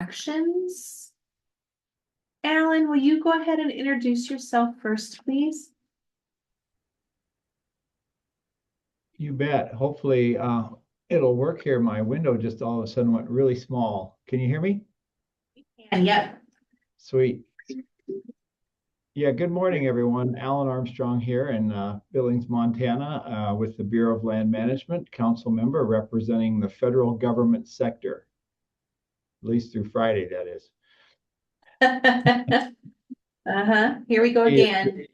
actions. Alan, will you go ahead and introduce yourself first, please? You bet. Hopefully, it'll work here. My window just all of a sudden went really small. Can you hear me? And yep. Sweet. Yeah, good morning, everyone. Alan Armstrong here in Billings, Montana, with the Bureau of Land Management, council member representing the federal government sector, at least through Friday, that is. Here we go again.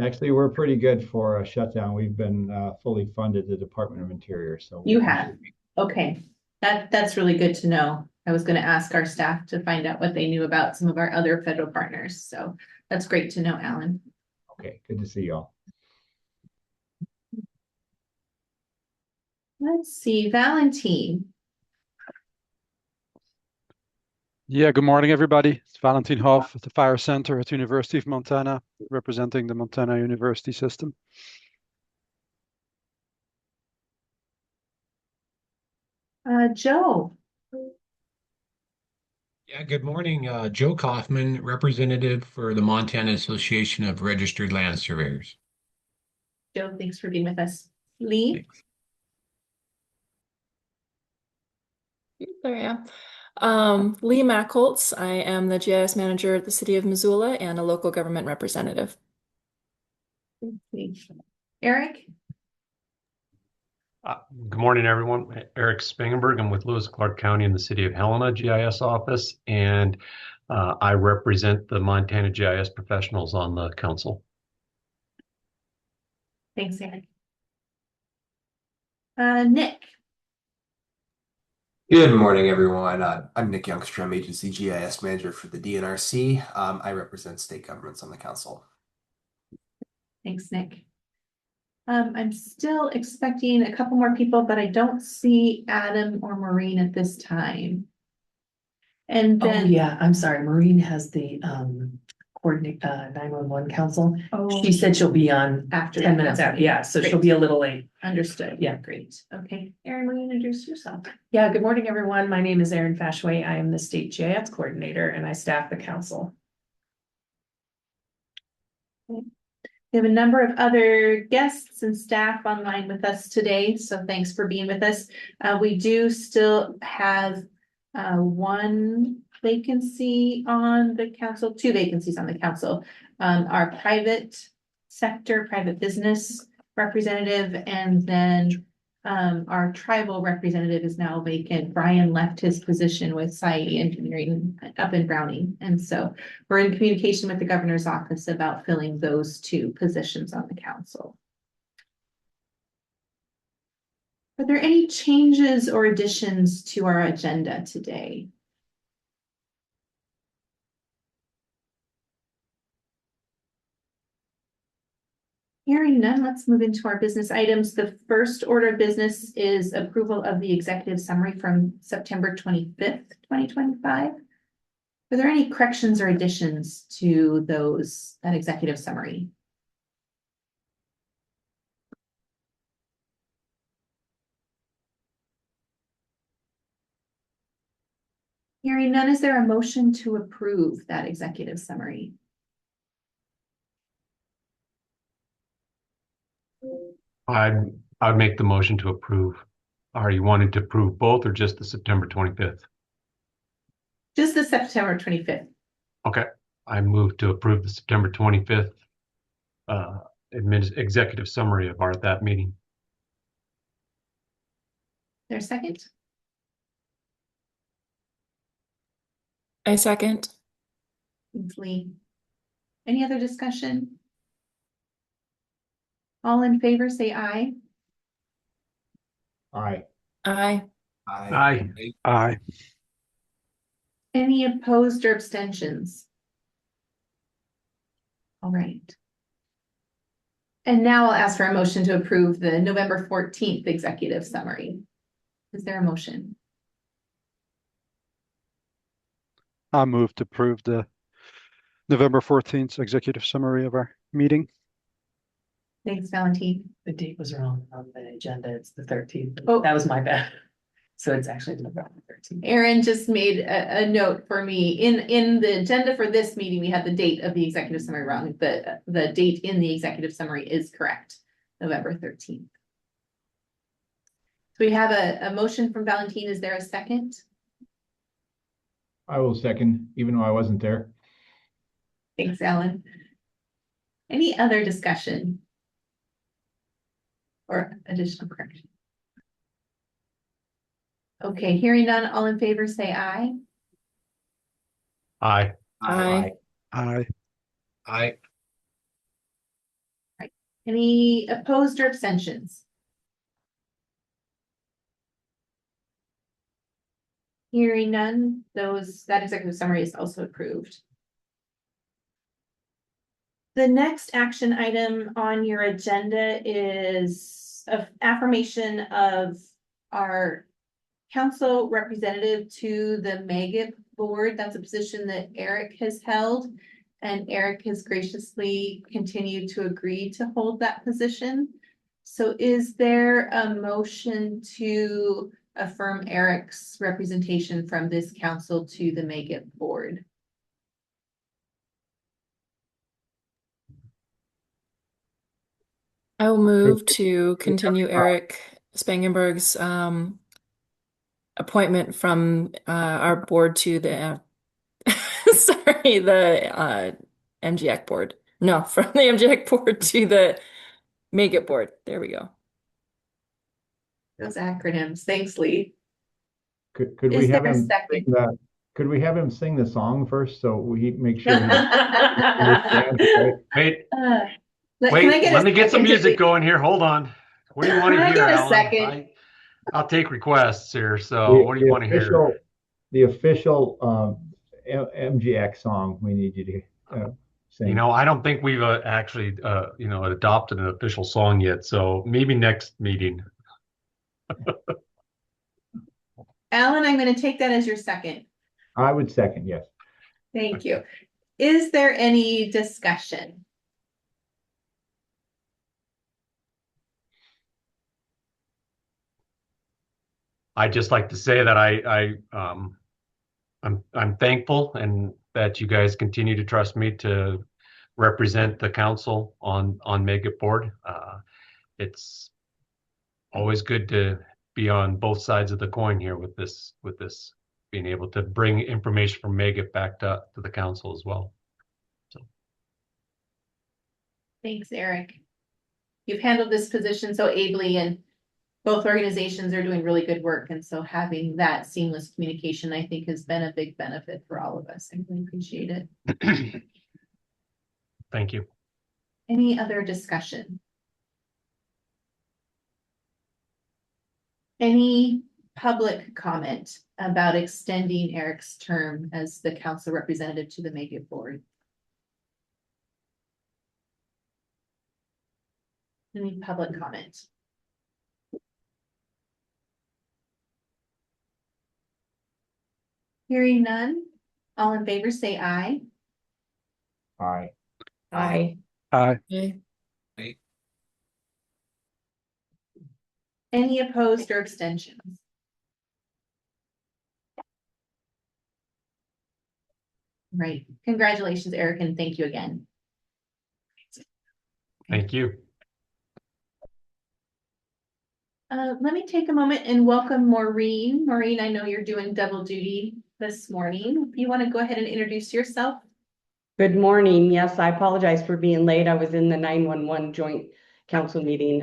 Actually, we're pretty good for a shutdown. We've been fully funded the Department of Interior, so you have. Okay, that's really good to know. I was going to ask our staff to find out what they knew about some of our other federal partners, so that's great to know, Alan. Okay, good to see you all. Let's see, Valentine. Yeah, good morning, everybody. It's Valentine Hoff at the Fire Center at the University of Montana, representing the Montana University system. Joe. Yeah, good morning. Joe Kaufman, representative for the Montana Association of Registered Land Surveyors. Joe, thanks for being with us. Lee? Thanks. There I am. Lee Mackholtz. I am the GIS manager at the City of Missoula and a local government representative. Eric? Good morning, everyone. Eric Spangenberg. I'm with Lewis Clark County in the City of Helena GIS office, and I represent the Montana GIS professionals on the council. Thanks, Eric. Nick? Good morning, everyone. I'm Nick Youngstrom, Agency GIS Manager for the DNRC. I represent state governments on the council. Thanks, Nick. I'm still expecting a couple more people, but I don't see Adam or Maureen at this time. And then, oh yeah, I'm sorry. Maureen has the coordinate 911 council. Oh, she said she'll be on after 10 minutes out. Yeah, so great. She'll be a little late. Understood. Yeah, great. Okay, Erin, will you introduce yourself? Yeah, good morning, everyone. My name is Erin Fashway. I am the state GIS coordinator, and I staff the council. Okay. We have a number of other guests and staff online with us today, so thanks for being with us. We do still have one vacancy on the council, two vacancies on the council. Our private sector, private business representative, and then our tribal representative is now vacant. Brian left his position with SCIE Engineering up in Browning. And so we're in communication with the governor's office about filling those two positions on the council. Are there any changes or additions to our agenda today? Hearing none, let's move into our business items. The first order of business is approval of the executive summary from September 25th, 2025. Are there any corrections or additions to that executive summary? Hearing none, is there a motion to approve that executive summary? I'd make the motion to approve. Are you wanting to approve both or just the September 25th? Just the September 25th. Okay. I move to approve the September 25th executive summary of that meeting. There's a second? I second. Thanks, Lee. Any other discussion? All in favor, say aye. Aye. Aye. Aye. Aye. Any opposed or abstentions? All right. And now I'll ask for a motion to approve the November 14th executive summary. Is there a motion? I move to approve the November 14th executive summary of our meeting. Thanks, Valentine. The date was wrong on the agenda. It's the 13th. Oh. That was my bad. So it's actually November 13th. Aaron just made a note for me. In the agenda for this meeting, we had the date of the executive summary wrong. The date in the executive summary is correct, November 13th. So we have a motion from Valentine. Is there a second? I will second, even though I wasn't there. Thanks, Alan. Any other discussion? Or additional correction? Okay, hearing none, all in favor say aye. Aye. Aye. Aye. I, Any opposed or abstentions? Hearing none, that executive summary is also approved. The next action item on your agenda is an affirmation of our council representative to the MEGIP board. That's a position that Eric has held, and Eric has graciously continued to agree to hold that position. So is there a motion to affirm Eric's representation from this council to the MEGIP board? I will move to continue Eric Spangenberg's appointment from our board to the sorry, the MGIAC board. No, from the MGIAC board to the MEGIP board. There we go. Those acronyms. Thanks, Lee. Could Is we have there a him second? sing the, could we have him sing the song first so we make sure he understands, right? Wait, Can I wait, get let a me get some second? music going here. Hold on. What do you want Can to I hear, get a Alan? second? I'll take requests here. So what do you want to hear? The official MGX song we need you to sing. You know, I don't think we've actually, adopted an official song yet. So maybe next meeting. Alan, I'm going to take that as your second. I would second, yes. Thank you. Is there any discussion? I'd just like to say that I'm thankful and that you guys continue to trust me to represent the council on MEGIP board. It's always good to be on both sides of the coin here with this being able to bring information from MEGIP back to the council as well. So Thanks, Eric. You've handled this position so ably, and both organizations are doing really good work. And so having that seamless communication, I think, has been a big benefit for all of us. I really appreciate it. thank you. Any other discussion? Any public comment about extending Eric's term as the council representative to the MEGIP board? Any public comment? Hearing none, all in favor say aye. Aye. Aye. Aye. Okay. Any opposed or abstentions? Right. Congratulations, Eric, and thank you again. Thank you. Let me take a moment and welcome Maureen. Maureen, I know you're doing double duty this morning. If you want to go ahead and introduce yourself. Good morning. Yes, I apologize for being late. I was in the 911 joint council meeting.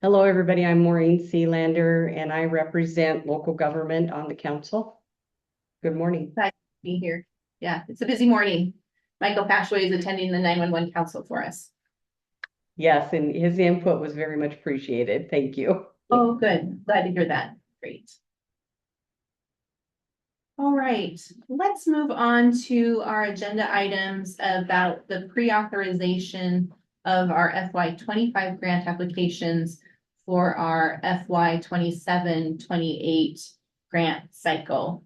Hello, everybody. I'm Maureen Sealander, and I represent local government on the council. Good morning. Glad to be here. Yeah, it's a busy morning. Michael Pashway is attending the 911 council for us. Yes, and his input was very much appreciated. Thank you. Oh, good. Glad to hear that. Great. All right, let's move on to our agenda items about the pre-authorization of our FY25 grant applications for our FY27-28 grant cycle.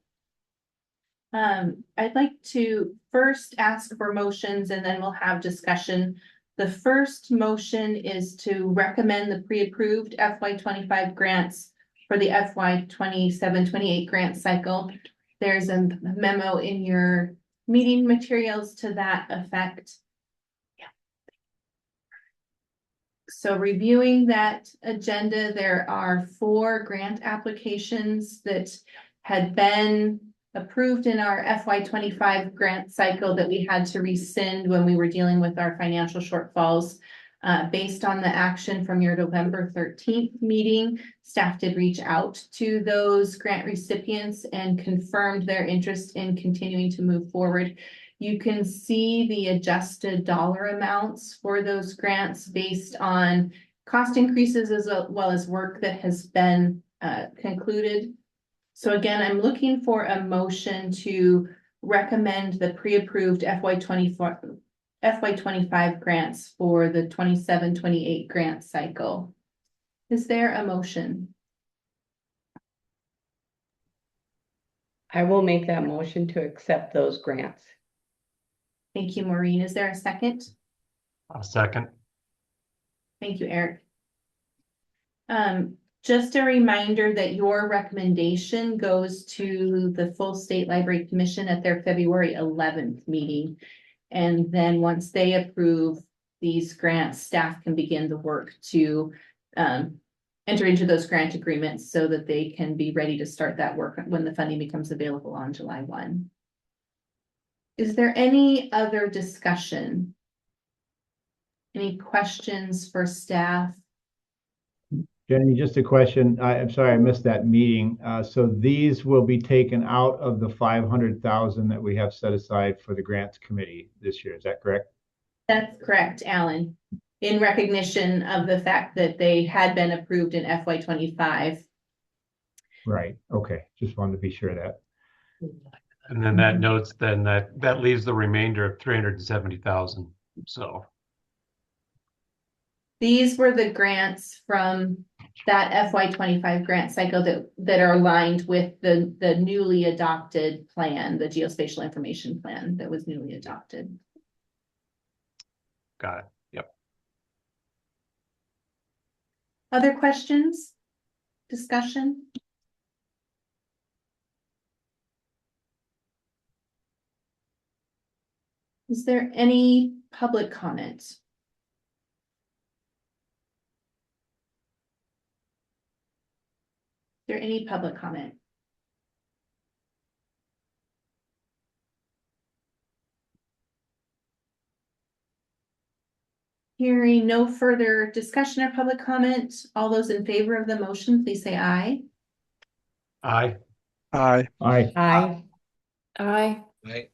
I'd like to first ask for motions and then we'll have discussion. The first motion is to recommend the pre-approved FY25 grants for the FY 27-28 grant cycle. There's a memo in your meeting materials to that effect. So reviewing that agenda, there are 4 grant applications that had been approved in our FY 25 grant cycle that we had to rescind when we were dealing with our financial shortfalls. Based on the action from your November 13th meeting, staff did reach out to those grant recipients and confirmed their interest in continuing to move forward. You can see the adjusted dollar amounts for those grants based on cost increases as well as work that has been concluded. So again, I'm looking for a motion to recommend the pre-approved FY 25 grants for the 27-28 grant cycle. Is there a motion? I will make that motion to accept those grants. Thank you, Maureen. Is there a second? A second. Thank you, Eric. Just a reminder that your recommendation goes to the full State Library Commission at their February 11th meeting. And then once they approve these grants, staff can begin the work to enter into those grant agreements so that they can be ready to start that work when the funding becomes available on July 1. Is there any other discussion? Any questions for staff? Jenny, just a question. I'm sorry, I missed that meeting. So these will be taken out of the 500,000 that we have set aside for the grants committee this year. Is that correct? That's correct, Alan. In recognition of the fact that they had been approved in FY 25. Right. Okay. Just wanted to be sure of that. And then that notes then that leaves the remainder of 370,000. So These were the grants from that FY 25 grant cycle that are aligned with the newly adopted plan, the Geospatial Information Plan that was newly adopted. got it. Yep. Other questions? Discussion? Is there any public comment? Is there any public comment? Hearing no further discussion or public comment, all those in favor of the motion, please say aye. Aye. Aye. Aye. Aye. Aye. Right.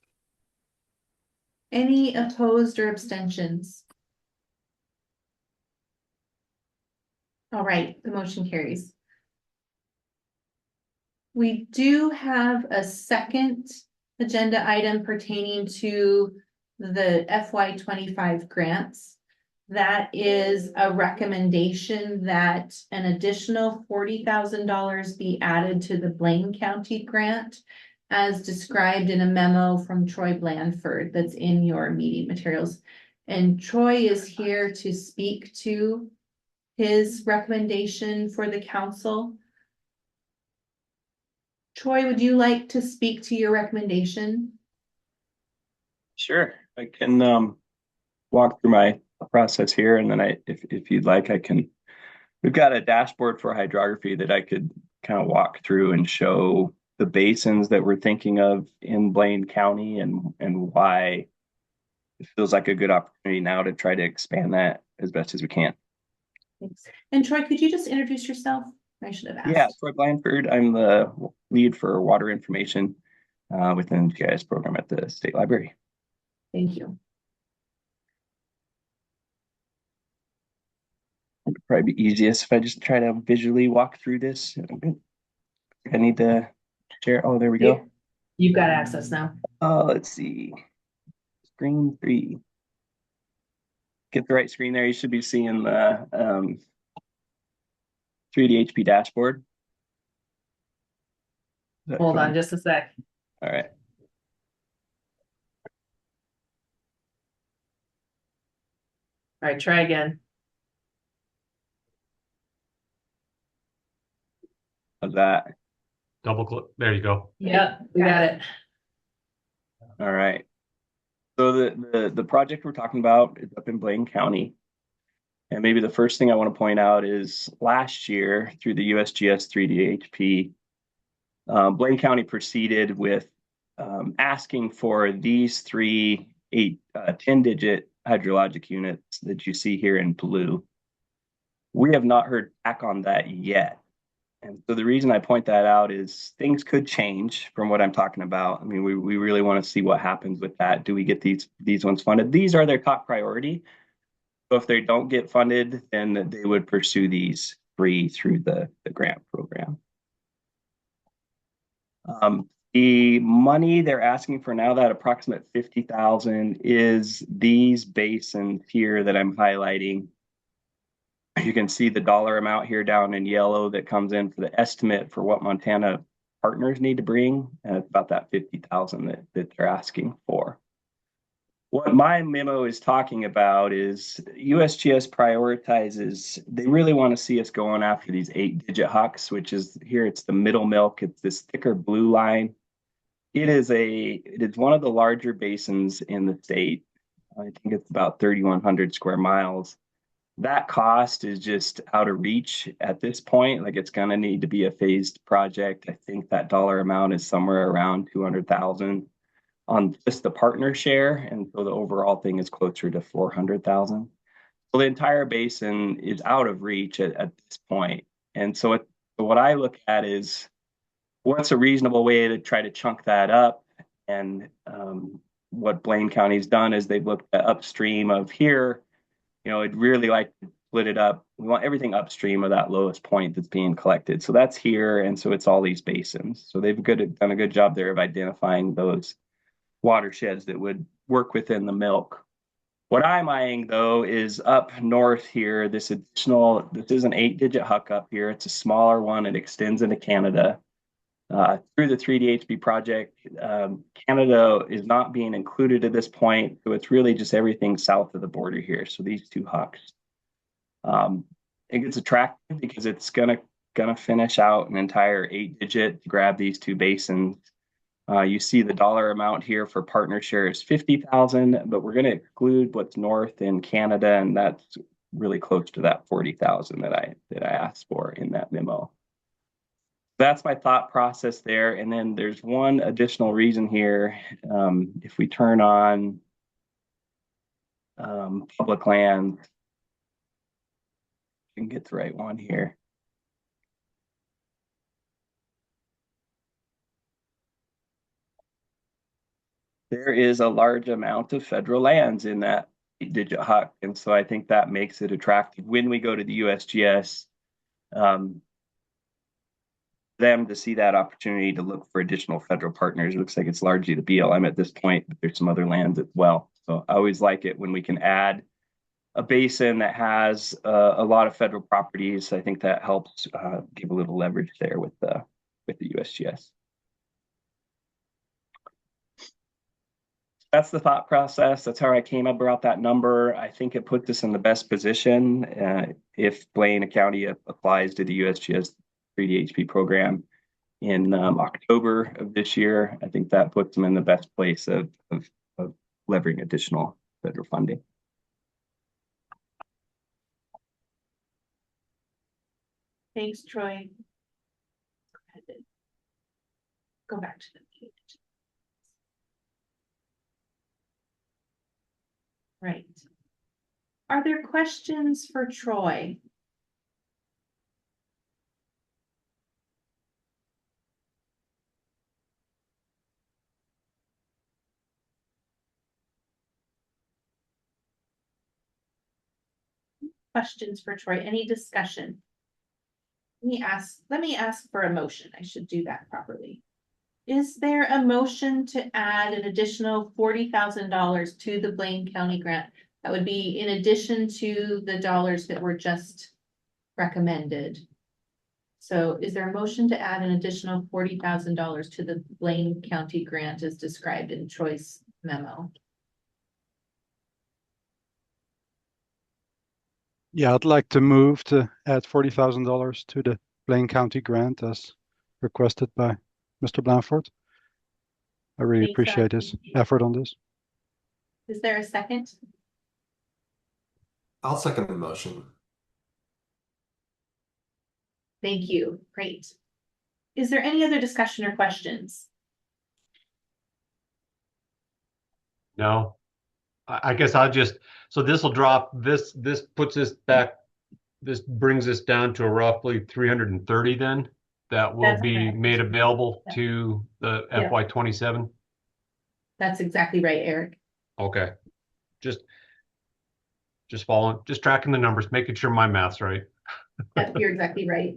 Any opposed or abstentions? All right, the motion carries. We do have a second agenda item pertaining to the FY 25 grants. That is a recommendation that an additional $40,000 be added to the Blaine County grant as described in a memo from Troy Blandford that's in your meeting materials. And Troy is here to speak to his recommendation for the council. Troy, would you like to speak to your recommendation? Sure, I can walk through my process here, and then if you'd like, we've got a dashboard for hydrography that I could kind of walk through and show the basins that we're thinking of in Blaine County and why it feels like a good opportunity now to try to expand that as best as we can. Thanks. And Troy, could you just introduce yourself? I should have asked. Yeah, Troy Blandford. I'm the lead for water information within the GIS program at the State Library. Thank you. It'd probably be easiest if I just try to visually walk through this. I need to share. Oh, there we go. You've got access now. Let's see. Screen 3. Get the right screen there. You should be seeing the 3D HP dashboard. Hold on just a sec. All right. All right, try again. How's that? Double click. There you go. Yep, we got it. All right. So the project we're talking about is up in Blaine County. And maybe the first thing I want to point out is last year through the USGS 3DHP, Blaine County proceeded with asking for these 10-digit hydrologic units that you see here in blue. We have not heard back on that yet. And so the reason I point that out is things could change from what I'm talking about. I mean, we really want to see what happens with that. Do we get these ones funded? These are their top priority. So if they don't get funded, then they would pursue these free through the grant program. The money they're asking for now, that approximate $50,000, is these basins here that I'm highlighting. You can see the dollar amount here down in yellow that comes in for the estimate for what Montana partners need to bring, and it's about that $50,000 that they're asking for. What my memo is talking about is USGS prioritizes, they really want to see us going after these 8-digit hucks, which is here, it's the middle milk, it's this thicker blue line. It is one of the larger basins in the state. I think it's about 3,100 square miles. That cost is just out of reach at this point. Like, it's going to need to be a phased project. I think that dollar amount is somewhere around 200,000 on just the partner share, and so the overall thing is closer to 400,000. So the entire basin is out of reach at this point. And so what I look at is, what's a reasonable way to try to chunk that up? And what Blaine County's done is they've looked at upstream of here. You know, I'd really like to split it up. We want everything upstream of that lowest point that's being collected. So that's here, and so it's all these basins. So they've done a good job there of identifying those watersheds that would work within the milk. What I'm eyeing, though, is up north here. This is an 8-digit huck up here. It's a smaller one. It extends into Canada. Through the 3DHP project, Canada is not being included at this point, so it's really just everything south of the border here. So these two hucks. It gets attractive because it's gonna finish out an entire 8-digit to grab these two basins. You see the dollar amount here for partner share is 50,000, but we're going to exclude what's north in Canada, and that's really close to that 40,000 that I asked for in that memo. That's my thought process there. And then there's one additional reason here. If we turn on public land, we can get the right one here. There is a large amount of federal lands in that 8-digit huck. And so I think that makes it attractive when we go to the USGS, them to see that opportunity to look for additional federal partners. It looks like it's largely the BLM at this point, but there's some other lands as well. So I always like it when we can add a basin that has a lot of federal properties. I think that helps give a little leverage there with the USGS. That's the thought process. That's how I came about that number. I think it puts us in the best position if Blaine County applies to the USGS 3DHP program in October of this year. I think that puts them in the best place of leveraging additional federal funding. Thanks, Troy. Go back to the page. Right. Are there questions for Troy? Questions for Troy? Any discussion? Let me ask for a motion. I should do that properly. Is there a motion to add an additional $40,000 to the Blaine County grant? That would be in addition to the dollars that were just recommended. So is there a motion to add an additional $40,000 to the Blaine County grant as described in Troy's memo? Yeah, I'd like to move to add $40,000 to the Blaine County grant as requested by Mr. Blanford. I really Thanks, appreciate his effort on this. Is there a second? I'll second the motion. Thank you. Great. Is there any other discussion or questions? No, I guess I'll just, so this will drop, this puts us back, this brings us down to roughly 330 then, that will That's be correct. made available to the Yeah. FY27. That's exactly right, Eric. Okay. Just following, just tracking the numbers, making sure my math's right. Yep, you're exactly right.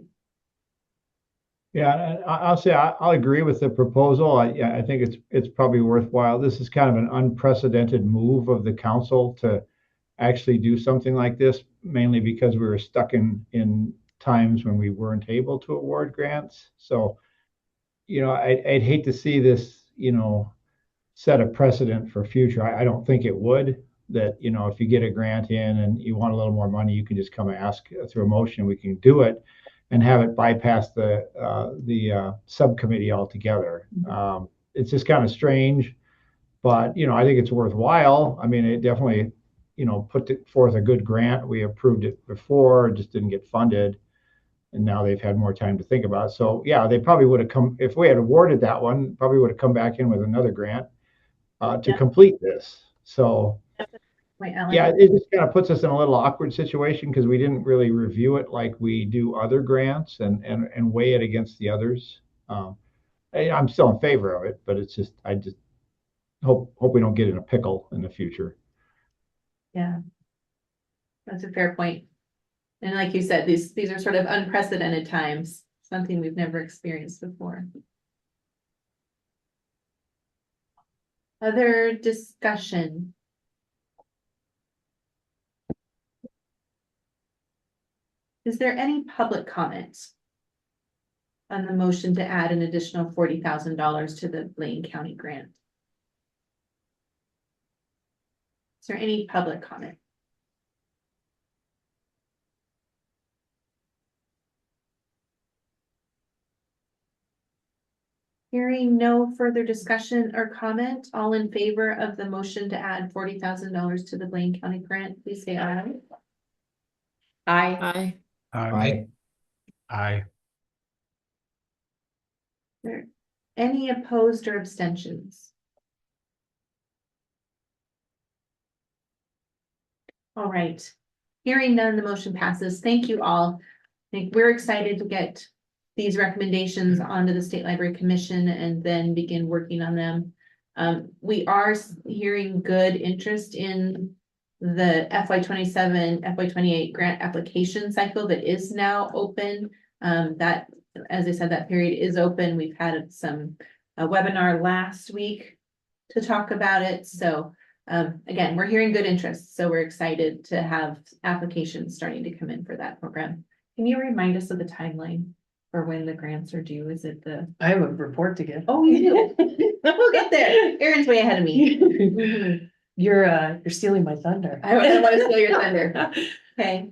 Yeah, I'll say I'll agree with the proposal. I think it's probably worthwhile. This is kind of an unprecedented move of the council to actually do something like this, mainly because we were stuck in times when we weren't able to award grants. So, I'd hate to see this, set a precedent for future. I don't think it would. That, if you get a grant in and you want a little more money, you can just come and ask through a motion. We can do it and have it bypass the subcommittee altogether. It's just kind of strange, but I think it's worthwhile. I mean, it definitely put forth a good grant. We approved it before, it just didn't get funded, and now they've had more time to think about it. So yeah, they probably would have come if we had awarded that one. Probably would have come back in with another grant to complete this. So. Wait, Ellen. Yeah, it just kind of puts us in a little awkward situation because we didn't really review it like we do other grants and weigh it against the others. I'm still in favor of it, but I just hope we don't get in a pickle in the future. Yeah, that's a fair point. And like you said, these are sort of unprecedented times, something we've never experienced before. Other discussion? Is there any public comment on the motion to add an additional $40,000 to the Blaine County grant? Is there any public comment? Hearing no further discussion or comment, all in favor of the motion to add $40,000 to the Blaine County grant, please say aye. Aye. Aye. Aye. Any opposed or abstentions? All right, hearing none, the motion passes. Thank you all. I think we're excited to get these recommendations onto the State Library Commission and then begin working on them. We are hearing good interest in the FY27, FY28 grant application cycle that is now open. That, as I said, that period is open. We've had a webinar last week to talk about it. So again, we're hearing good interest. So we're excited to have applications starting to come in for that program. Can you remind us of the timeline for when the grants are due? Is it I have a report to give. Oh, you do? We'll get there. Erin's way ahead of me. You're stealing my thunder. I don't want to steal your thunder. Okay.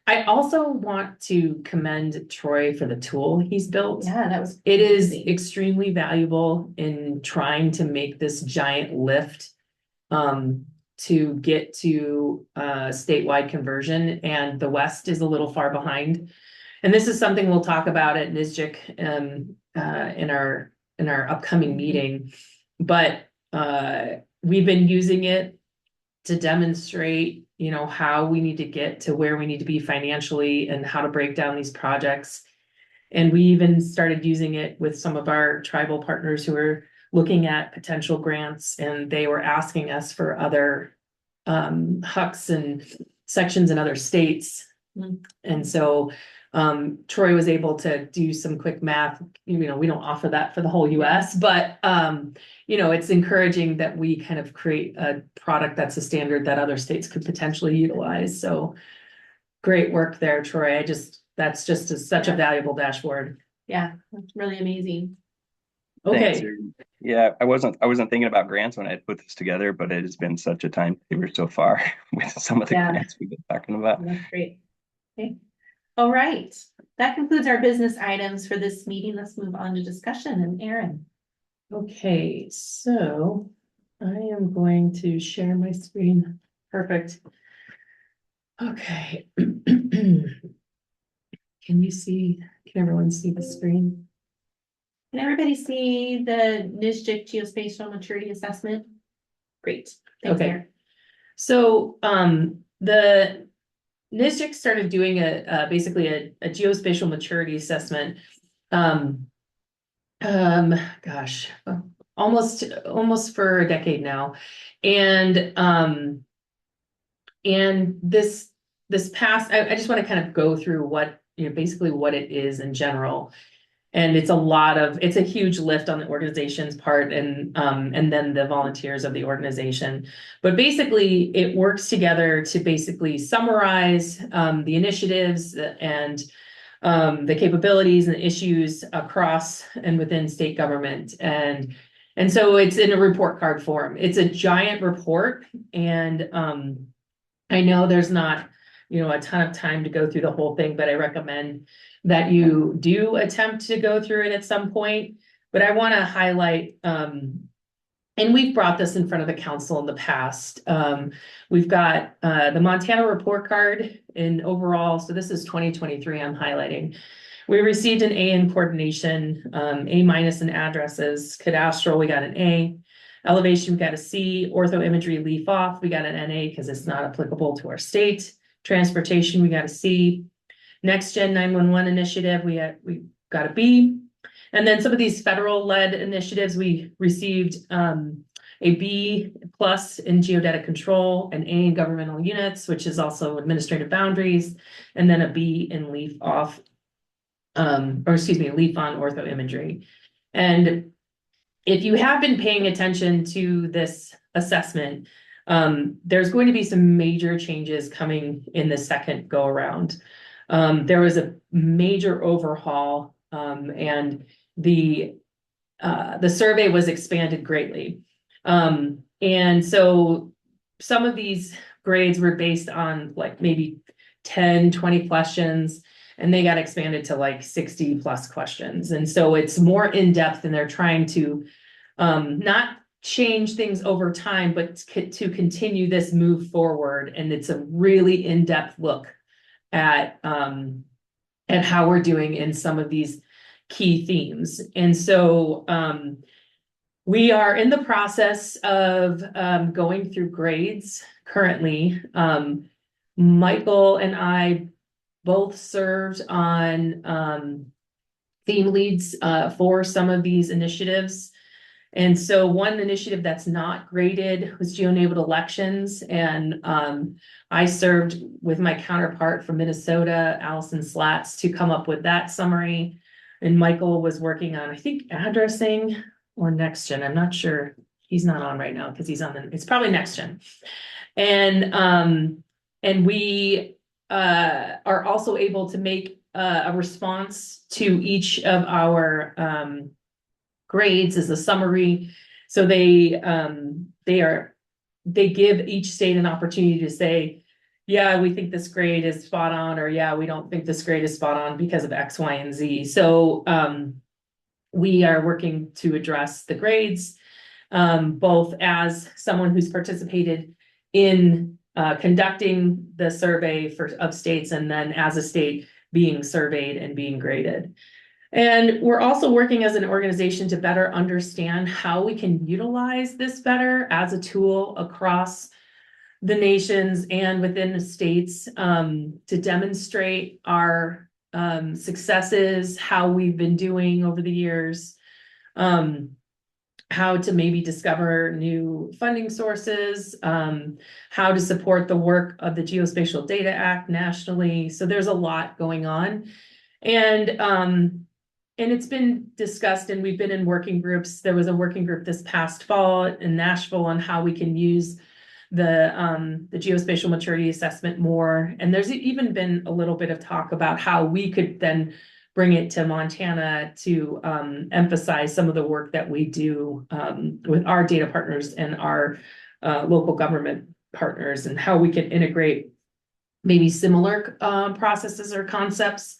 I also want to commend Troy for the tool he's built. Yeah, that was. It is extremely valuable in trying to make this giant lift to get to statewide conversion, and the West is a little far behind. And this is something we'll talk about at NSGIC in our upcoming meeting. But we've been using it to demonstrate, how we need to get to where we need to be financially and how to break down these projects. And we even started using it with some of our tribal partners who are looking at potential grants, and they were asking us for other HUCs and sections in other states. And so Troy was able to do some quick math. We don't offer that for the whole US, but it's encouraging that we kind of create a product that's a standard that other states could potentially utilize. So great work there, Troy. That's just such a valuable dashboard. Yeah, that's really amazing. Okay. Thanks, Erin. Yeah, I wasn't thinking about grants when I put this together, but it has been such a time saver so far with some of the grants we've been talking about. That's great. Okay. All right, that concludes our business items for this meeting. Let's move on to discussion. And Erin. Okay, so I am going to share my screen. Perfect. Okay. Can everyone see the screen? Can everybody see the NGIAC Geospatial Maturity Assessment? Great. Thanks, Okay. Erin. So the NGIAC started doing basically a geospatial maturity assessment. Gosh, almost for a decade now. And this past, I just want to kind of go through what, basically what it is in general. And it's a huge lift on the organization's part and then the volunteers of the organization. But basically it works together to basically summarize the initiatives and the capabilities and issues across and within state government. And so it's in a report card form. It's a giant report. And I know there's not, a ton of time to go through the whole thing, but I recommend that you do attempt to go through it at some point. But I want to highlight, and we've brought this in front of the council in the past. We've got the Montana report card in overall. So this is 2023 I'm highlighting. We received an A in coordination, A- in addresses. Cadastral, we got an A. Elevation, we got a C. Ortho imagery, leaf off, we got an NA because it's not applicable to our state. Transportation, we got a C. Next Gen 911 initiative, we got a B. And then some of these federal led initiatives, we received a B plus in geodetic control, an A in governmental units, which is also administrative boundaries, and then a B in leaf off, leaf on ortho imagery. And if you have been paying attention to this assessment, there's going to be some major changes coming in the second go around. There was a major overhaul, and the survey was expanded greatly. And so some of these grades were based on like maybe 10, 20 questions, and they got expanded to like 60 plus questions. And so it's more in depth, and they're trying to not change things over time, but to continue this move forward. And it's a really in-depth look at how we're doing in some of these key themes. And so we are in the process of going through grades currently. Michael and I both served on theme leads for some of these initiatives. And so one initiative that's not graded was geo-enabled elections. And I served with my counterpart from Minnesota, Allison Slatz, to come up with that summary. And Michael was working on, I think, addressing or next gen. I'm not sure. He's not on right now because he's on it's probably next gen. And we are also able to make a response to each of our grades as a summary. So they give each state an opportunity to say, yeah, we think this grade is spot on, or yeah, we don't think this grade is spot on because of X, Y, and Z. So we are working to address the grades, both as someone who's participated in conducting the survey of states, and then as a state being surveyed and being graded. And we're also working as an organization to better understand how we can utilize this better as a tool across the nations and within the states, to demonstrate our successes, how we've been doing over the years, how to maybe discover new funding sources, how to support the work of the Geospatial Data Act nationally. So there's a lot going on. And it's been discussed, and we've been in working groups. There was a working group this past fall in Nashville on how we can use the geospatial maturity assessment more. And there's even been a little bit of talk about how we could then bring it to Montana to emphasize some of the work that we do with our data partners and our local government partners, and how we can integrate maybe similar processes or concepts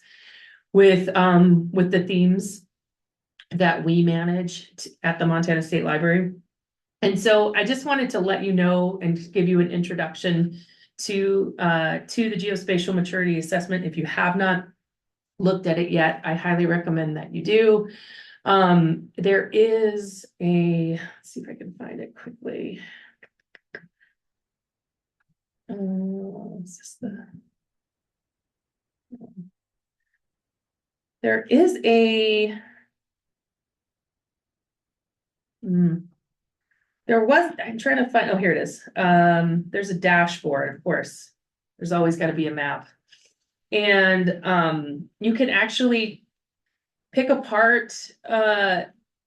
with the themes that we manage at the Montana State Library. And so I just wanted to let you know and give you an introduction to the geospatial maturity assessment. If you have not looked at it yet, I highly recommend that you do. There is let's see if I can find it quickly. Is this there is I'm trying to find, oh, here it is. There's a dashboard, of course. There's always got to be a map. And you can actually pick apart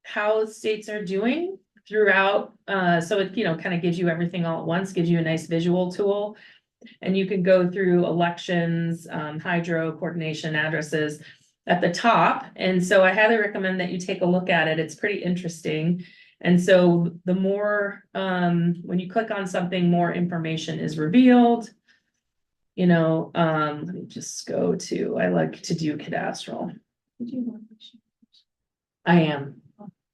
how states are doing throughout. So it, kind of gives you everything all at once, gives you a nice visual tool. And you can go through elections, hydro, coordination, addresses at the top. And so I highly recommend that you take a look at it. It's pretty interesting. And so the more, when you click on something, more information is revealed. Let me just go to, I like to do cadastral. I am.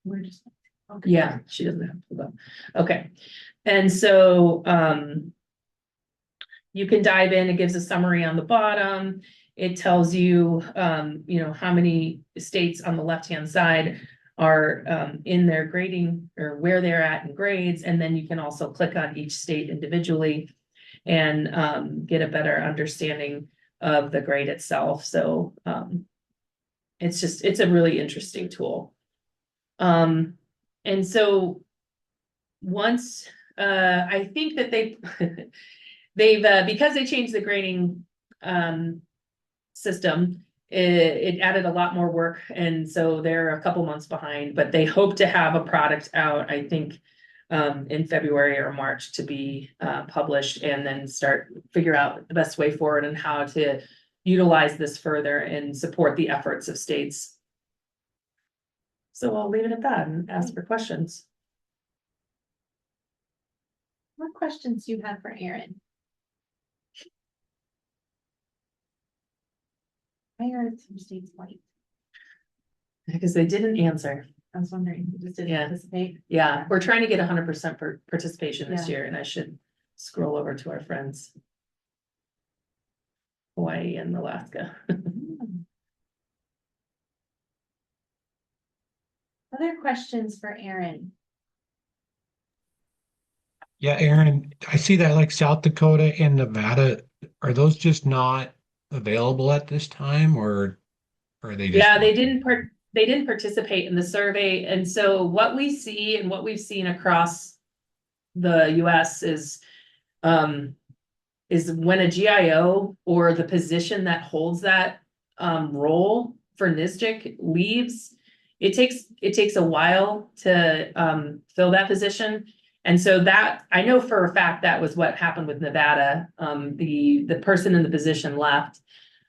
We're just. Okay. Yeah, she doesn't have to go. Okay. And so you can dive in. It gives a summary on the bottom. It tells you, how many states on the left-hand side are in their grading or where they're at in grades. And then you can also click on each state individually and get a better understanding of the grade itself. So it's a really interesting tool. And so once I think that they've because they changed the grading system, it added a lot more work, and so they're a couple months behind, but they hope to have a product out, I think, in February or March to be published, and then figure out the best way forward and how to utilize this further and support the efforts of states. So I'll leave it at that and ask for questions. What questions do you have for Aaron? Why are some states white? Because they didn't answer. I was wondering, you just didn't participate? Yeah, we're trying to get 100% for participation this year, and I should scroll over to our friends. Hawaii and Alaska. Other questions for Aaron? Yeah, Aaron, I see that like South Dakota and Nevada, are those just not available at this time, or are they just? Yeah, they didn't participate in the survey. And so what we see and what we've seen across the US is when a GIO or the position that holds that role for NSGIC leaves, it takes a while to fill that position. And so that, I know for a fact that was what happened with Nevada. The person in the position left.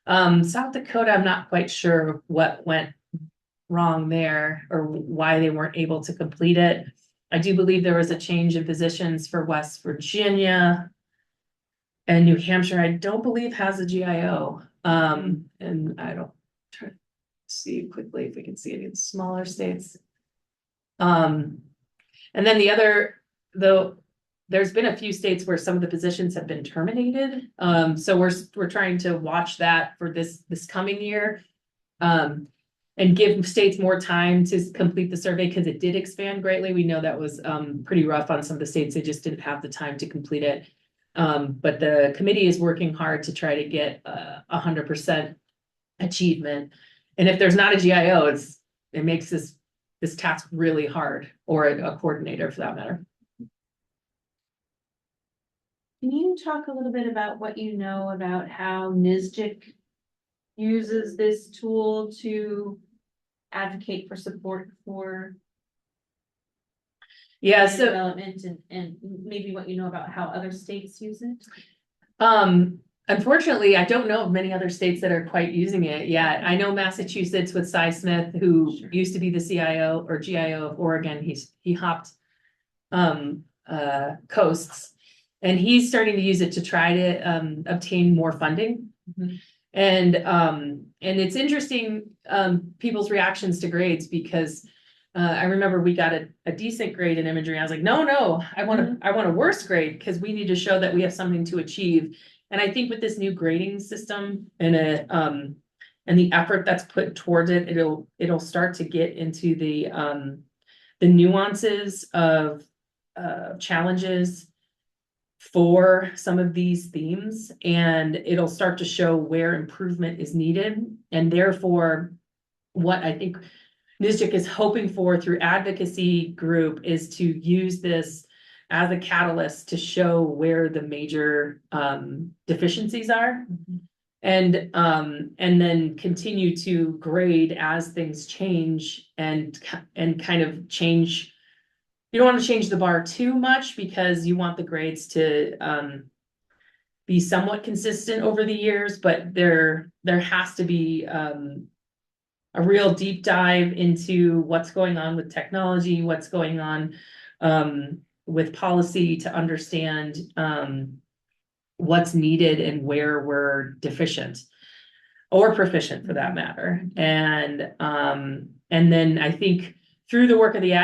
South Dakota, I'm not quite sure what went wrong there or why they weren't able to complete it. I do believe there was a change in positions for West Virginia, and New Hampshire, I don't believe has a GIO. And I don't try to see quickly if we can see any of the smaller states. And then there's been a few states where some of the positions have been terminated. So we're trying to watch that for this coming year. And give states more time to complete the survey because it did expand greatly. We know that was pretty rough on some of the states. They just didn't have the time to complete it. But the committee is working hard to try to get 100% achievement. And if there's not a GIO, it makes this task really hard, or a coordinator for that matter. Can you talk a little bit about what you know about how NSGIC uses this tool to advocate for support for development and maybe what you know about how other states use it? Unfortunately, I don't know of many other states that are quite using it yet. I know Massachusetts with Cy Smith, who used to be the CIO or GIO of Oregon. He hopped coasts. And he's starting to use it to try to obtain more funding. Mhm. And it's interesting, people's reactions to grades, because I remember we got a decent grade in imagery. I was like, no, I want a worse grade, because we need to show that we have something to achieve. And I think with this new grading system and the effort that's put towards it, it'll start to get into the nuances of challenges for some of these themes, and it'll start to show where improvement is needed. And therefore, what I think NGIAC is hoping for through advocacy group is to use this as a catalyst to show where the major deficiencies are. And then continue to grade as things change and kind of change. You don't want to change the bar too much, because you want the grades to be somewhat consistent over the years, but there has to be a real deep dive into what's going on with technology, what's going on with policy, to understand what's needed and where we're deficient or proficient, for that matter. And then I think through the work of the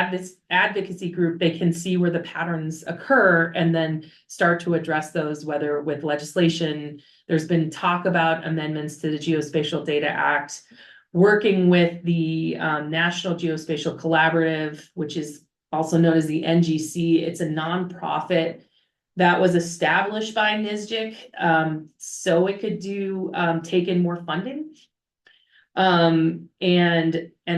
advocacy group, they can see where the patterns occur and then start to address those, whether with legislation. There's been talk about amendments to the Geospatial Data Act, working with the National Geospatial Collaborative, which is also known as the NGC. It's a nonprofit that was established by NGIAC, so it could take in more funding, and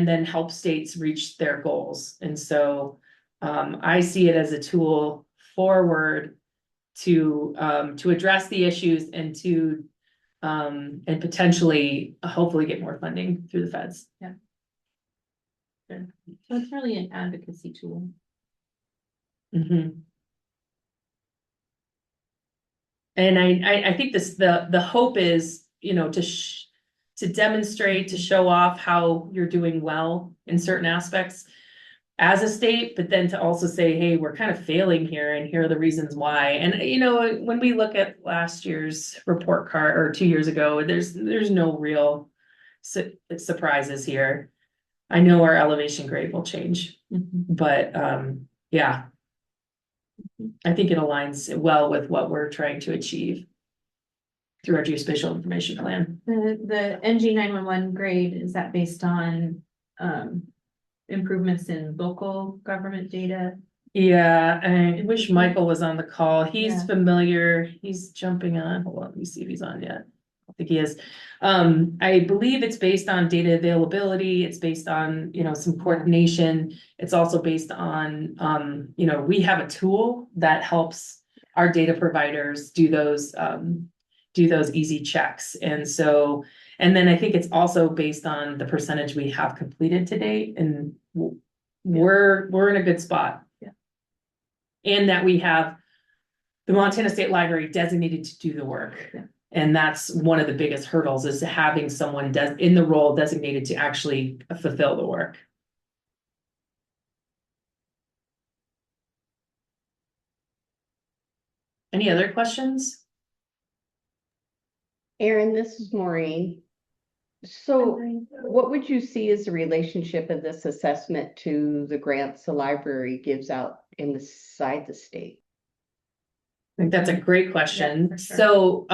then help states reach their goals. And so I see it as a tool forward to address the issues and to and potentially hopefully get more funding through the feds. Yeah. Good. So it's really an advocacy tool. Mm-hmm. And I think the hope is, to demonstrate, to show off how you're doing well in certain aspects as a state, but then to also say, hey, we're kind of failing here, and here are the reasons why. And when we look at last year's report card, or 2 years ago, there's no real surprises here. I know our elevation grade will change, but yeah, I think it aligns well with what we're trying to achieve through our geospatial information plan. The NG 911 grade, is that based on improvements in local government data? Yeah, I wish Michael was on the call. He's Yeah. familiar. He's jumping on. Hold on, let me see if he's on yet. I think he is. I believe it's based on data availability. It's based on, some coordination. It's also based on, we have a tool that helps our data providers do those easy checks. And then I think it's also based on the percentage we have completed to date, and we're in a good spot. Yeah. And that we have the Montana State Library designated to do the work. Yeah. And that's one of the biggest hurdles, is having someone in the role designated to actually fulfill the work. Any other questions? Erin, this is Maureen. So what would you see as the relationship of this assessment to the grants the library gives out inside the state? I think that's a great question. Yeah, for sure. So,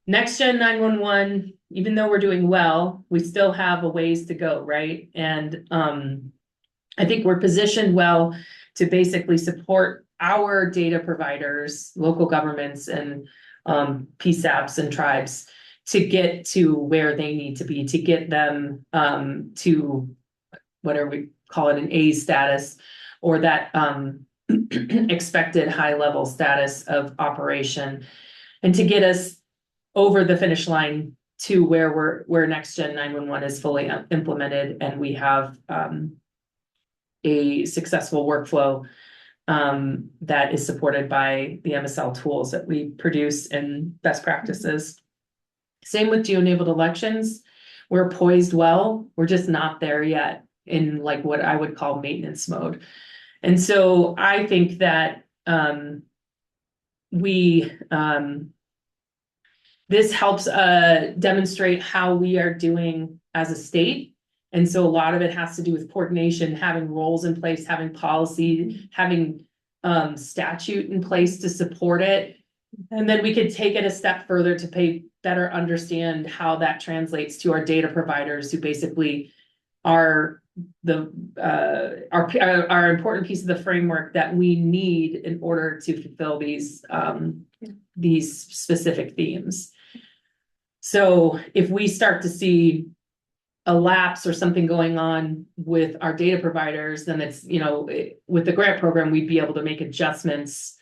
Next Gen 911, even though we're doing well, we still have a ways to go, right? And I think we're positioned well to basically support our data providers, local governments, and PSAPs and tribes to get to where they need to be, to get them to whatever we call it, an A status, or that expected high level status of operation, and to get us over the finish line to where Next Gen 911 is fully implemented, and we have a successful workflow that is supported by the MSL tools that we produce and best practices. Same with geo-enabled elections. We're poised well. We're just not there yet in like what I would call maintenance mode. And so I think that we, this helps demonstrate how we are doing as a state. And so a lot of it has to do with coordination, having roles in place, having policy, having statute in place to support it. And then we could take it a step further to better understand how that translates to our data providers, who basically are our important piece of the framework that we need in order to fulfill these specific themes. So if we start to see a lapse or something going on with our data providers, then it's, with the grant program, we'd be able to make adjustments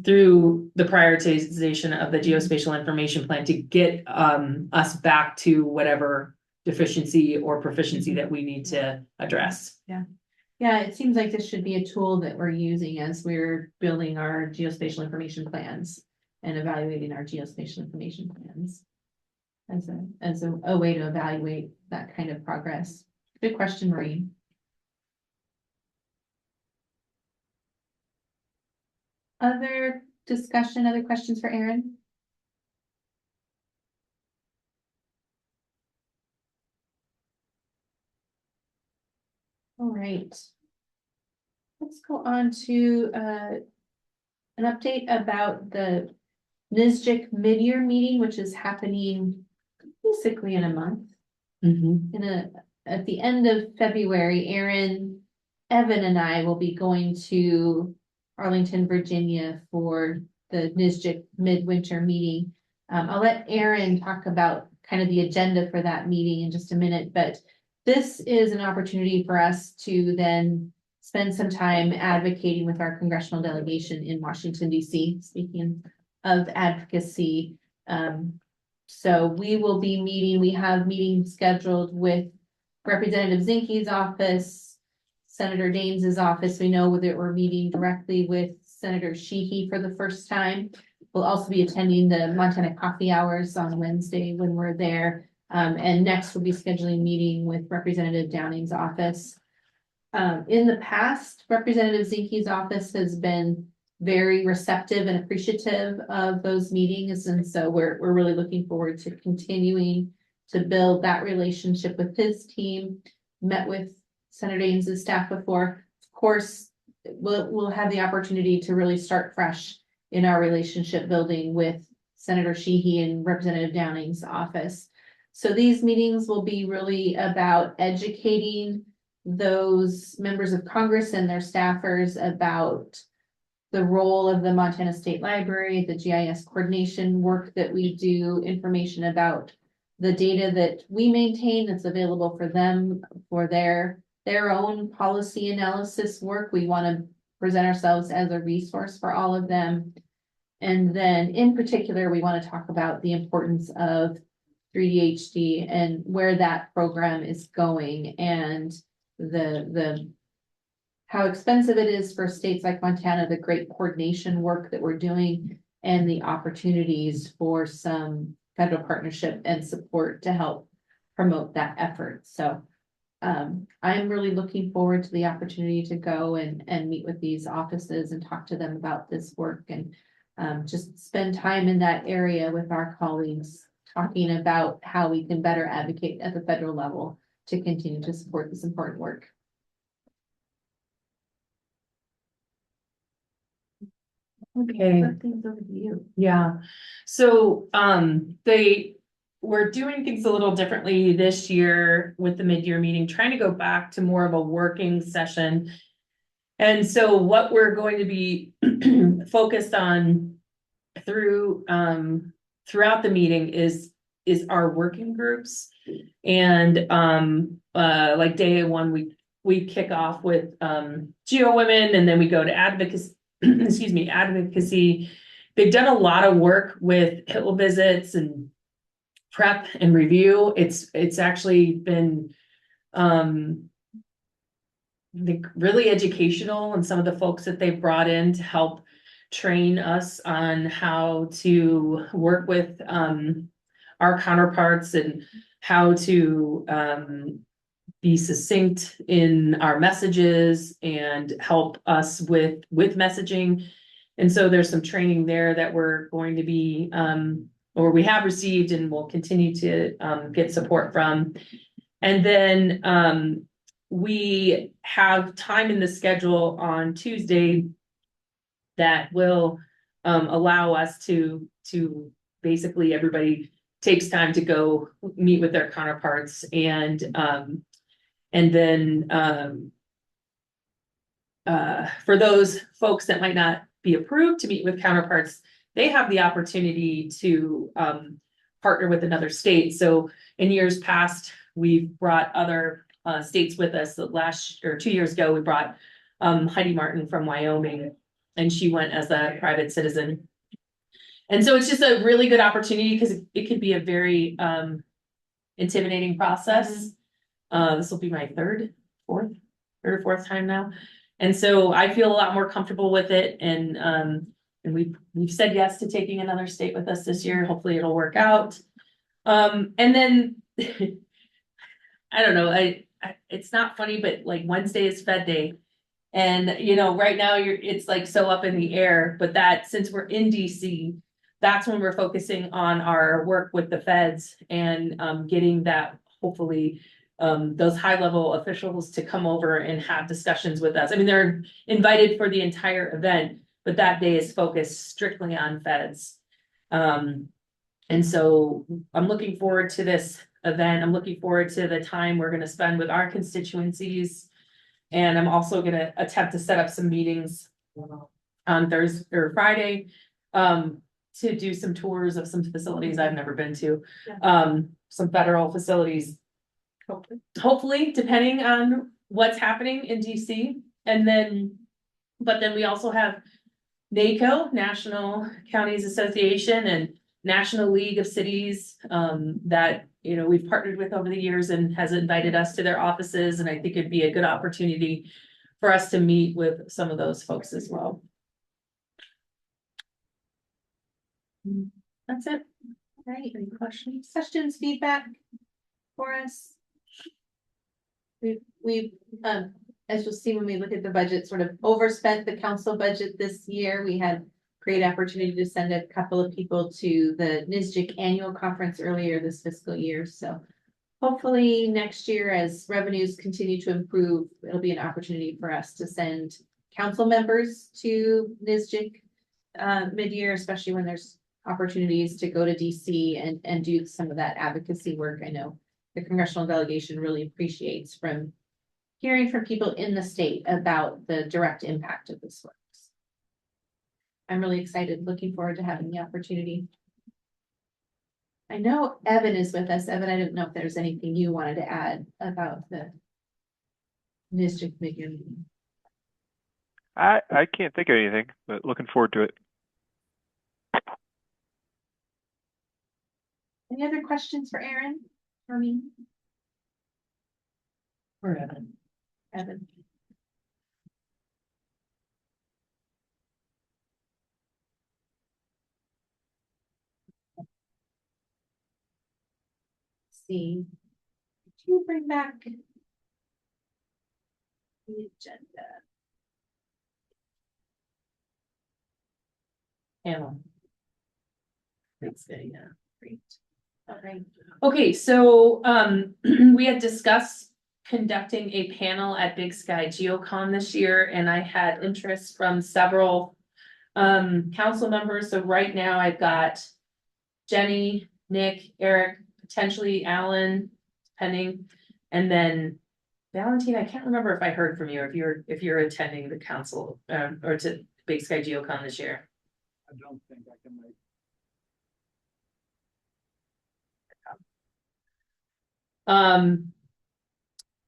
through the prioritization of the geospatial information plan to get us back to whatever deficiency or proficiency that we need to address. Yeah, it seems like this should be a tool that we're using as we're building our geospatial information plans and evaluating our geospatial information plans as a way to evaluate that kind of progress. Good question, Maureen. Other discussion, other questions for Aaron? All right. Let's go on to an update about the MGIAC mid-year meeting, which is happening basically in a month. At the end of February, Aaron, Evan, and I will be going to Arlington, Virginia for the MGIAC midwinter meeting. I'll let Aaron talk about kind of the agenda for that meeting in just a minute, but this is an opportunity for us to then spend some time advocating with our congressional delegation in Washington, D.C. Speaking of advocacy, so we will be meeting, we have meetings scheduled with Representative Zinke's office, Senator Daines's office. We know that we're meeting directly with Senator Sheehy for the first time. We'll also be attending the Montana Coffee Hours on Wednesday when we're there. And next we'll be scheduling a meeting with Representative Downing's office. In the past, Representative Zinke's office has been very receptive and appreciative of those meetings. And so we're really looking forward to continuing to build that relationship with his team. Met with Senator Daines's staff before. Of course, we'll have the opportunity to really start fresh in our relationship building with Senator Sheehy and Representative Downing's office. So these meetings will be really about educating those members of Congress and their staffers about the role of the Montana State Library, the GIS coordination work that we do, information about the data that we maintain that's available for them for their own policy analysis work. We want to present ourselves as a resource for all of them. And then in particular, we want to talk about the importance of 3D and where that program is going and the how expensive it is for states like Montana, the great coordination work that we're doing, and the opportunities for some federal partnership and support to help promote that effort. So I'm really looking forward to the opportunity to go and meet with these offices and talk to them about this work and just spend time in that area with our colleagues, talking about how we can better advocate at the federal level to continue to support this important work. Okay. Things over to you. Yeah. So we're doing things a little differently this year with the mid-year meeting, trying to go back to more of a working session. And so what we're going to be focused on throughout the meeting is our working groups. And like day one, we kick off with Geo Women, and then we go to advocacy. Advocacy. They've done a lot of work with Hill visits and prep and review. It's actually been really educational, and some of the folks that they've brought in to help train us on how to work with our counterparts and how to be succinct in our messages and help us with messaging. And so there's some training there that we're going to be, or we have received and will continue to get support from. And then we have time in the schedule on Tuesday that will allow us to basically everybody takes time to go meet with their counterparts and then for those folks that might not be approved to meet with counterparts, they have the opportunity to partner with another state. So in years past, we've brought other states with us. Last or 2 years ago, we brought Heidi Martin from Wyoming, and she went as a private citizen. And so it's just a really good opportunity because it could be a very intimidating process. This will be my third or fourth time now. And so I feel a lot more comfortable with it. And we've said yes to taking another state with us this year. Hopefully it'll work out. And then I don't know, it's not funny, but like Wednesday is Fed Day. And you know, right now it's like so up in the air, but that since we're in DC, that's when we're focusing on our work with the feds and getting that hopefully those high level officials to come over and have discussions with us. I mean, they're invited for the entire event, but that day is focused strictly on feds. And so I'm looking forward to this event. I'm looking forward to the time we're going to spend with our constituencies. And I'm also going to attempt to set up some meetings on Thursday or Friday to do some tours of some facilities I've never been to, some federal facilities. Hopefully, depending on what's happening in DC. And then, but then we also have NACO, National Counties Association, and National League of Cities that, you know, we've partnered with over the years and has invited us to their offices. And I think it'd be a good opportunity for us to meet with some of those folks as well. That's it. All right, any questions, feedback for us? We've as you'll see when we look at the budget, sort of overspent the council budget this year. We had great opportunity to send a couple of people to the NGIAC annual conference earlier this fiscal year. So hopefully next year, as revenues continue to improve, it'll be an opportunity for us to send council members to NGIAC mid-year, especially when there's opportunities to go to DC and do some of that advocacy work. I know the congressional delegation really appreciates from hearing from people in the state about the direct impact of this work. I'm really excited, looking forward to having the opportunity. I know Evan is with us. Evan, I didn't know if there's anything you wanted to add about the NGIAC meeting. I can't think of anything, but looking forward to it. Any other questions for Aaron or me? Or Evan. Evan. See, did you bring back the agenda? Anna. That's good, yeah, great. All right. Okay, so we had discussed conducting a panel at Big Sky GeoCon this year, and I had interest from several council members. So right now I've got Jenny, Nick, Eric, potentially Alan, depending, and then Valentine. I can't remember if I heard from you, if you're attending the council or to Big Sky GeoCon this year. I don't think I can make.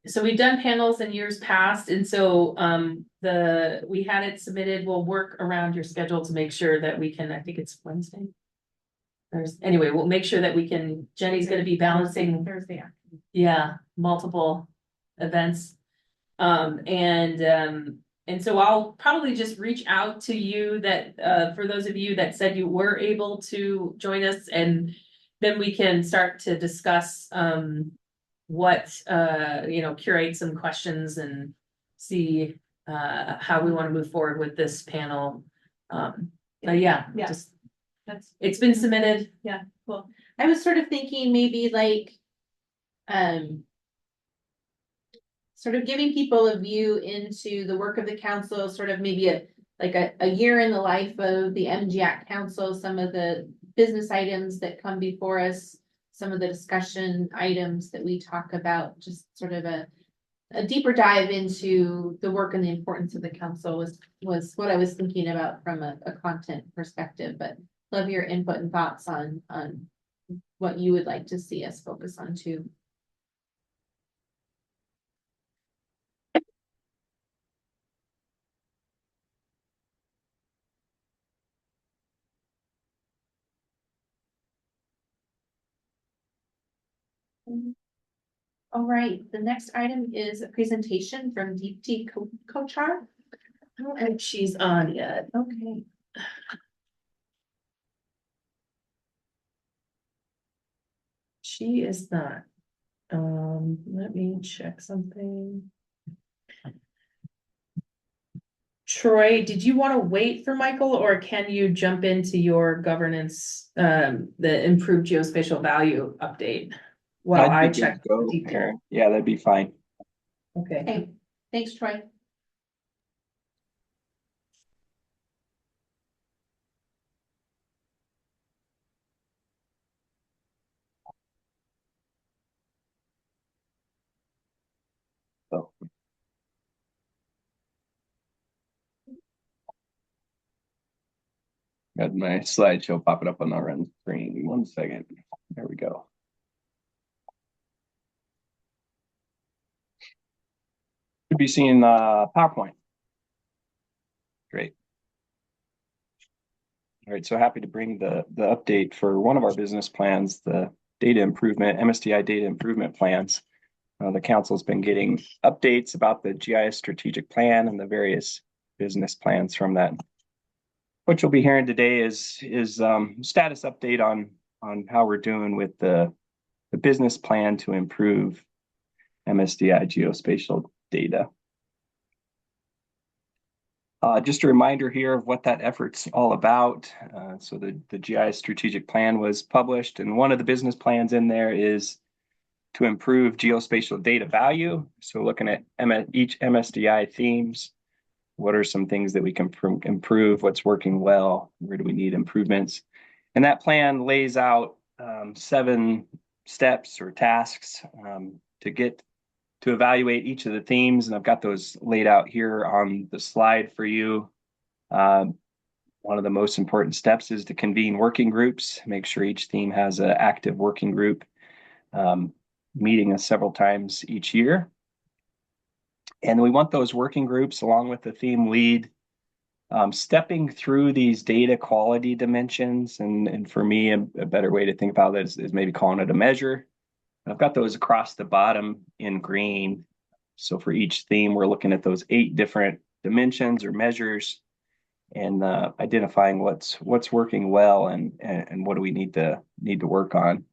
So we've done panels in years past, and so we had it submitted. We'll work around your schedule to make sure that we can. I think it's Wednesday. Anyway, we'll make sure that we can. Jenny's going to be balancing Thursday afternoon. Yeah, multiple events. And so I'll probably just reach out to you that for those of you that said you were able to join us, and then we can start to discuss what curate some questions and see how we want to move forward with this panel But yeah, Yeah. just, That's it's been submitted. cool. I was sort of thinking maybe like, sort of giving people a view into the work of the council, sort of maybe a year in the life of the MGIAC council, some of the business items that come before us, some of the discussion items that we talk about, just sort of a deeper dive into the work and the importance of the council was what I was thinking about from a content perspective, but love your input and thoughts on what you would like to see us focus on too. All right, the next item is a presentation from Deepti Kochar. I don't think she's on yet. Okay. She is not. Let me check something. Troy, did you want to wait for Michael, or can you jump into your governance, the improved geospatial value update while I I'd be check good to go, the detail? Aaron. Yeah, that'd be fine. Okay. Okay, thanks, Troy. So. Got my slideshow popping up on the run screen. 1 second. There we go. Should be seeing PowerPoint. Great. All right, so happy to bring the update for one of our business plans, the data improvement, MSDI data improvement plans. The council's been getting updates about the GIS strategic plan and the various business plans from that. What you'll be hearing today is status update on how we're doing with the business plan to improve MSDI geospatial data. Just a reminder here of what that effort's all about. So the GIS strategic plan was published, and one of the business plans in there is to improve geospatial data value. So looking at each MSDI themes, what are some things that we can improve, what's working well, where do we need improvements? And that plan lays out 7 steps or tasks to evaluate each of the themes, and I've got those laid out here on the slide for you. One of the most important steps is to convene working groups, make sure each theme has an active working group, meeting us several times each year. And we want those working groups, along with the theme lead, stepping through these data quality dimensions. And for me, a better way to think about it is maybe calling it a measure. I've got those across the bottom in green. So for each theme, we're looking at those 8 different dimensions or measures and identifying what's working well and what do we need to work on.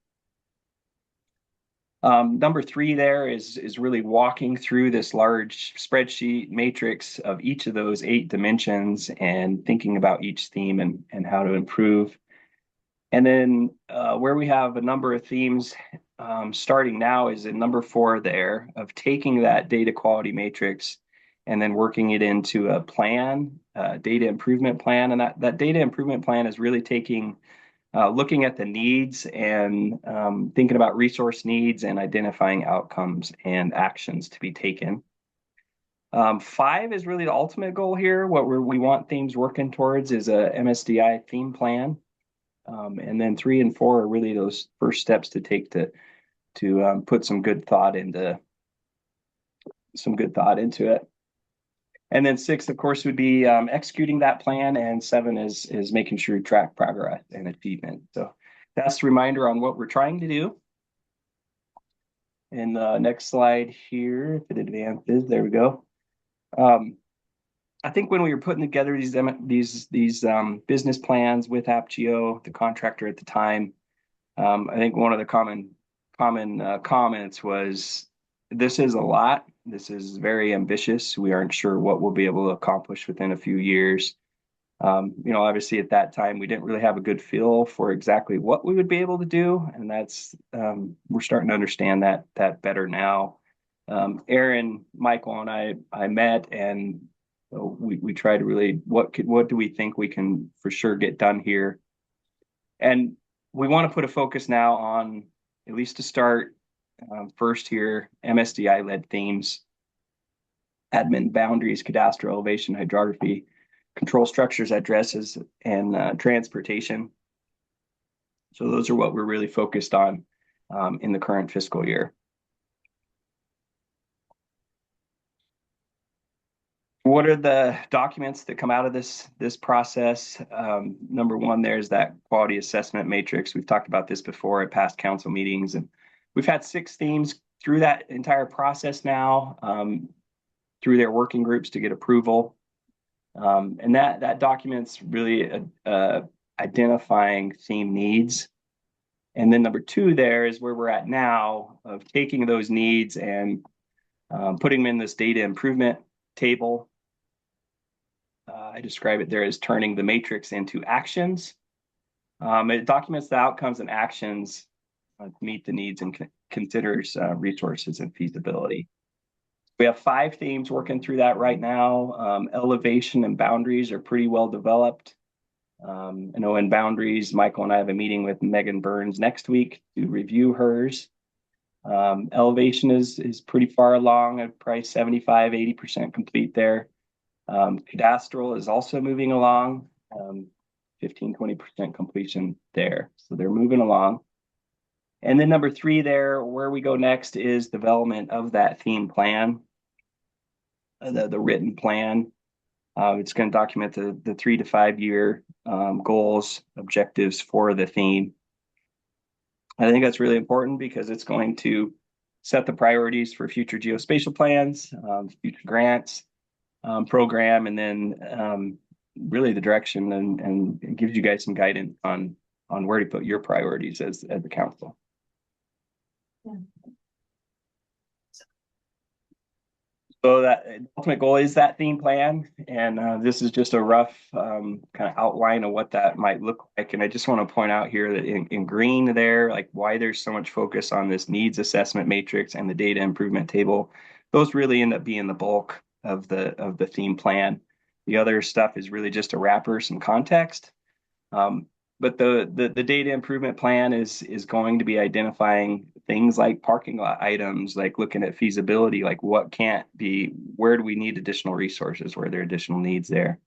Number 3 there is really walking through this large spreadsheet matrix of each of those 8 dimensions and thinking about each theme and how to improve. And then where we have a number of themes starting now is in number 4 there of taking that data quality matrix and then working it into a plan, data improvement plan. And that data improvement plan is really looking at the needs and thinking about resource needs and identifying outcomes and actions to be taken. 5 is really the ultimate goal here. What we want themes working towards is a MSDI theme plan. And then 3 and 4 are really those first steps to take to put some good thought into it. And then 6, of course, would be executing that plan, and 7 is making sure you track progress and achievement. So that's a reminder on what we're trying to do. In the next slide here, if it advances, there we go. I think when we were putting together these business plans with AppGeo, the contractor at the time, I think one of the common comments was, this is a lot. This is very ambitious. We aren't sure what we'll be able to accomplish within a few years. Obviously at that time, we didn't really have a good feel for exactly what we would be able to do. And that's, we're starting to understand that better now. Aaron, Michael, and I met, and we tried to really, what do we think we can for sure get done here? And we want to put a focus now on, at least to start, first here, MSDI-led themes: admin, boundaries, cadastral, elevation, hydrography, control structures, addresses, and transportation. So those are what we're really focused on in the current fiscal year. What are the documents that come out of this process? Number one, there's that quality assessment matrix. We've talked about this before at past council meetings, and we've had 6 themes through that entire process now, through their working groups to get approval. And that document's really identifying theme needs. And then number 2 there is where we're at now, of taking those needs and putting them in this data improvement table. I describe it there as turning the matrix into actions. It documents the outcomes and actions to meet the needs and considers resources and feasibility. We have 5 themes working through that right now. Elevation and boundaries are pretty well developed. I know in boundaries, Michael and I have a meeting with Megan Burns next week to review hers. Elevation is pretty far along, probably 75–80% complete there. Cadastral is also moving along, 15–20% completion there. So they're moving along. And then number 3 there, where we go next, is development of that theme plan, the written plan. It's going to document the 3 to 5 year goals, objectives for the theme. I think that's really important because it's going to set the priorities for future geospatial plans, future grants, program, and then really the direction, and it gives you guys some guidance on where to put your priorities as the council. Yeah. So that ultimate goal is that theme plan, and this is just a rough kind of outline of what that might look like. And I just want to point out here that in green there, like why there's so much focus on this needs assessment matrix and the data improvement table. Those really end up being the bulk of the theme plan. The other stuff is really just a wrapper, some context. But the data improvement plan is going to be identifying things like parking lot items, like looking at feasibility, like what can't be, where do we need additional resources, where there are additional needs there.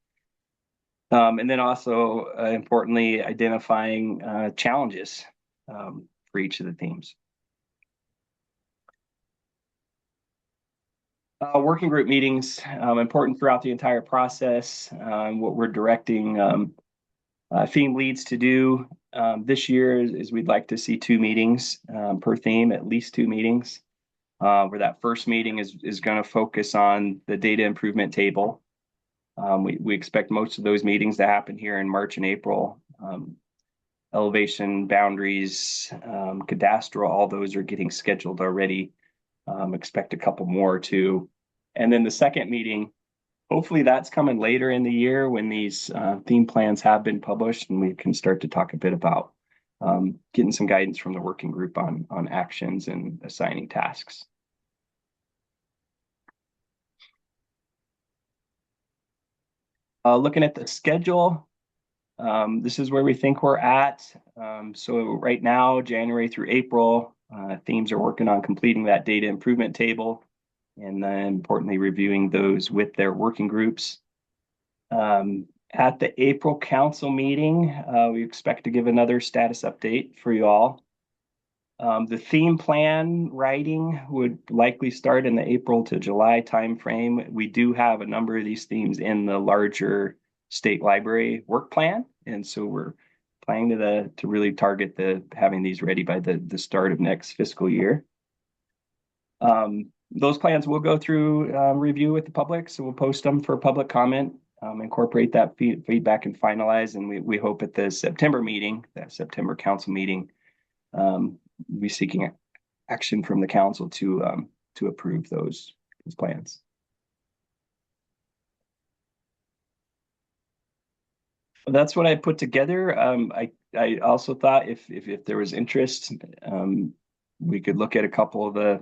And then also, importantly, identifying challenges for each of the themes. Working group meetings, important throughout the entire process. What we're directing theme leads to do this year is we'd like to see 2 meetings per theme, at least 2 meetings, where that first meeting is going to focus on the data improvement table. We expect most of those meetings to happen here in March and April. Elevation, boundaries, cadastral, all those are getting scheduled already. Expect a couple more too. And then the second meeting, hopefully that's coming later in the year when these theme plans have been published, and we can start to talk a bit about getting some guidance from the working group on actions and assigning tasks. Looking at the schedule, this is where we think we're at. So right now, January through April, themes are working on completing that data improvement table, and then importantly reviewing those with their working groups. At the April council meeting, we expect to give another status update for you all. The theme plan writing would likely start in the April to July timeframe. We do have a number of these themes in the larger state library work plan, and so we're planning to really target having these ready by the start of next fiscal year. Those plans will go through review with the public, so we'll post them for public comment, incorporate that feedback and finalize, and we hope at the September meeting, that September council meeting, we'll be seeking action from the council to approve those plans. That's what I put together. I also thought if there was interest, we could look at a couple of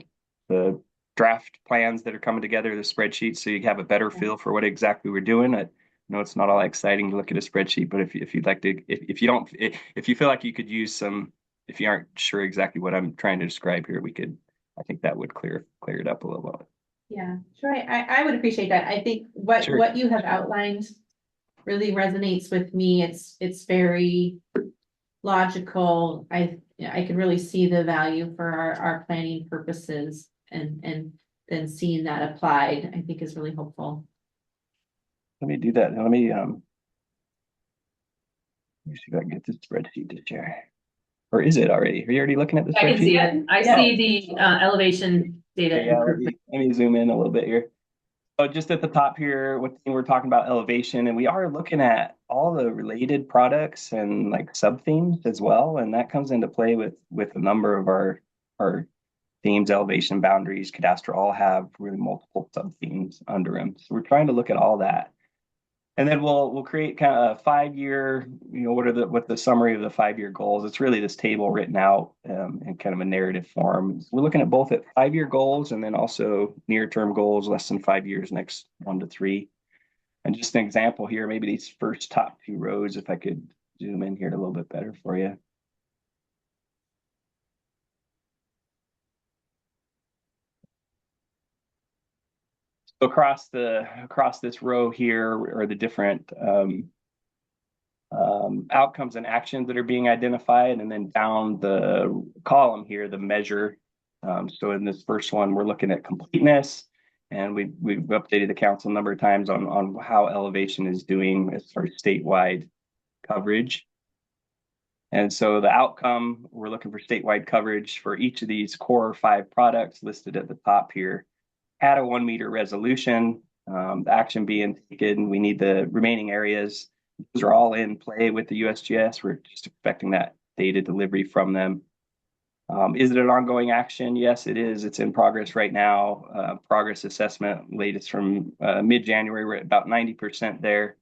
the draft plans that are coming together, the spreadsheet, so you have a better feel for what exactly we're doing. I know it's not all exciting to look at a spreadsheet, but if you'd like to, if you feel like you could use some, if you aren't sure exactly what I'm trying to describe here, I think that would clear it up a little bit. Yeah, sure. I would appreciate that. I think what Sure. what you have outlined really resonates with me. It's very logical. I can really see the value for our planning purposes, and then seeing that applied, I think is really helpful. Let me do that. Let me see if I can get this spreadsheet to share. Or is it already? Are you already looking at the spreadsheet? I can see it. I Yeah. see the elevation data Okay, yeah, improvement. let me zoom in a little bit here. So just at the top here, we're talking about elevation, and we are looking at all the related products and like sub themes as well, and that comes into play with a number of our themes. Elevation, boundaries, cadastral all have really multiple sub themes under them. So we're trying to look at all that. And then we'll create kind of a 5-year, what the summary of the 5-year goals. It's really this table written out in kind of a narrative form. So we're looking at both at 5-year goals and then also near-term goals, less than 5 years, next 1 to 3. And just an example here, maybe these first top 2 rows, if I could zoom in here a little bit better for you. Across this row here are the different outcomes and actions that are being identified, and then down the column here, the measure. So in this first one, we're looking at completeness, and we've updated the council a number of times on how elevation is doing as far as statewide coverage. And so the outcome, we're looking for statewide coverage for each of these core 5 products listed at the top here at a 1 meter resolution. The action being taken, we need the remaining areas. Those are all in play with the USGS. We're just expecting that data delivery from them. Is it an ongoing action? Yes, it is. It's in progress right now. Progress assessment, latest from mid-January, we're at about 90% there.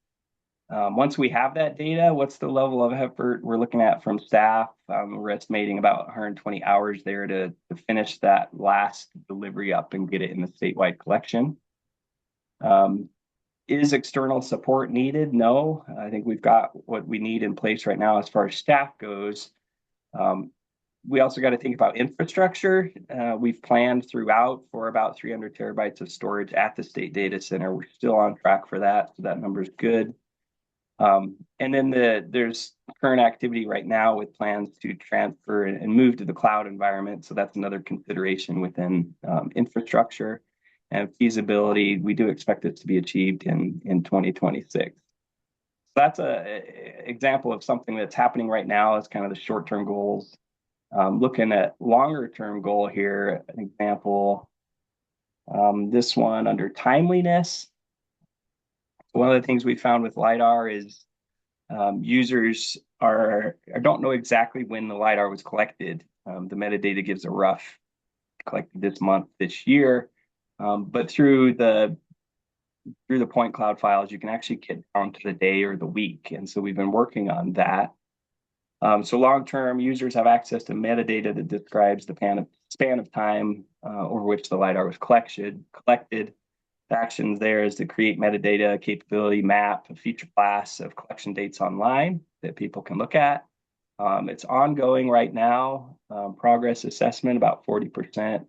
Once we have that data, what's the level of effort we're looking at from staff? We're estimating about 120 hours there to finish that last delivery up and get it in the statewide collection. Is external support needed? No, I think we've got what we need in place right now as far as staff goes. We also got to think about infrastructure. We've planned throughout for about 300 terabytes of storage at the state data center. We're still on track for that, so that number is good. And then there's current activity right now with plans to transfer and move to the cloud environment. So that's another consideration within infrastructure and feasibility. We do expect it to be achieved in 2026. So that's an example of something that's happening right now as kind of the short-term goals. Looking at longer-term goal here, an example, this one under timeliness. One of the things we found with LiDAR is users don't know exactly when the LiDAR was collected. The metadata gives a rough collected this month, this year, but through the point cloud files, you can actually get down to the day or the week, and so we've been working on that. So long-term users have access to metadata that describes the span of time over which the LiDAR was collected. The actions there is to create metadata capability map, a feature class of collection dates online that people can look at. It's ongoing right now. Progress assessment, about 40%.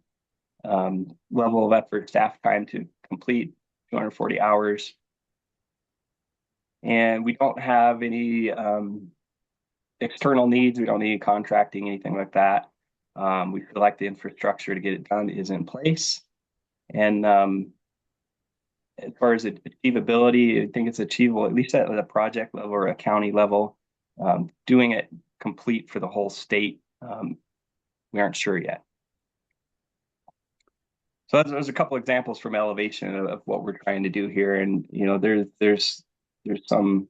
Level of effort, staff time to complete, 240 hours. And we don't have any external needs. We don't need contracting, anything like that. We feel like the infrastructure to get it done is in place. And as far as achievability, I think it's achievable, at least at a project level or a county level. Doing it complete for the whole state, we aren't sure yet. So there's a couple examples from elevation of what we're trying to do here. And, there's some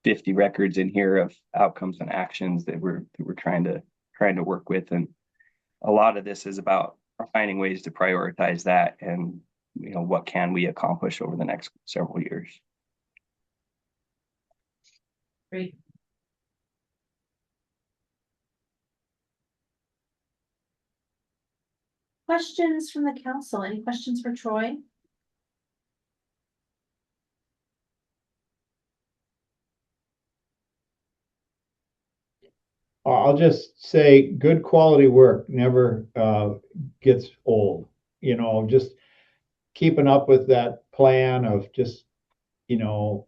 50 records in here of outcomes and actions that we're trying to work with. And a lot of this is about finding ways to prioritize that and what can we accomplish over the next several years. Great. Questions from the council? Any questions for Troy? I'll just say good quality work never gets old. You know, just keeping up with that plan of just, you know,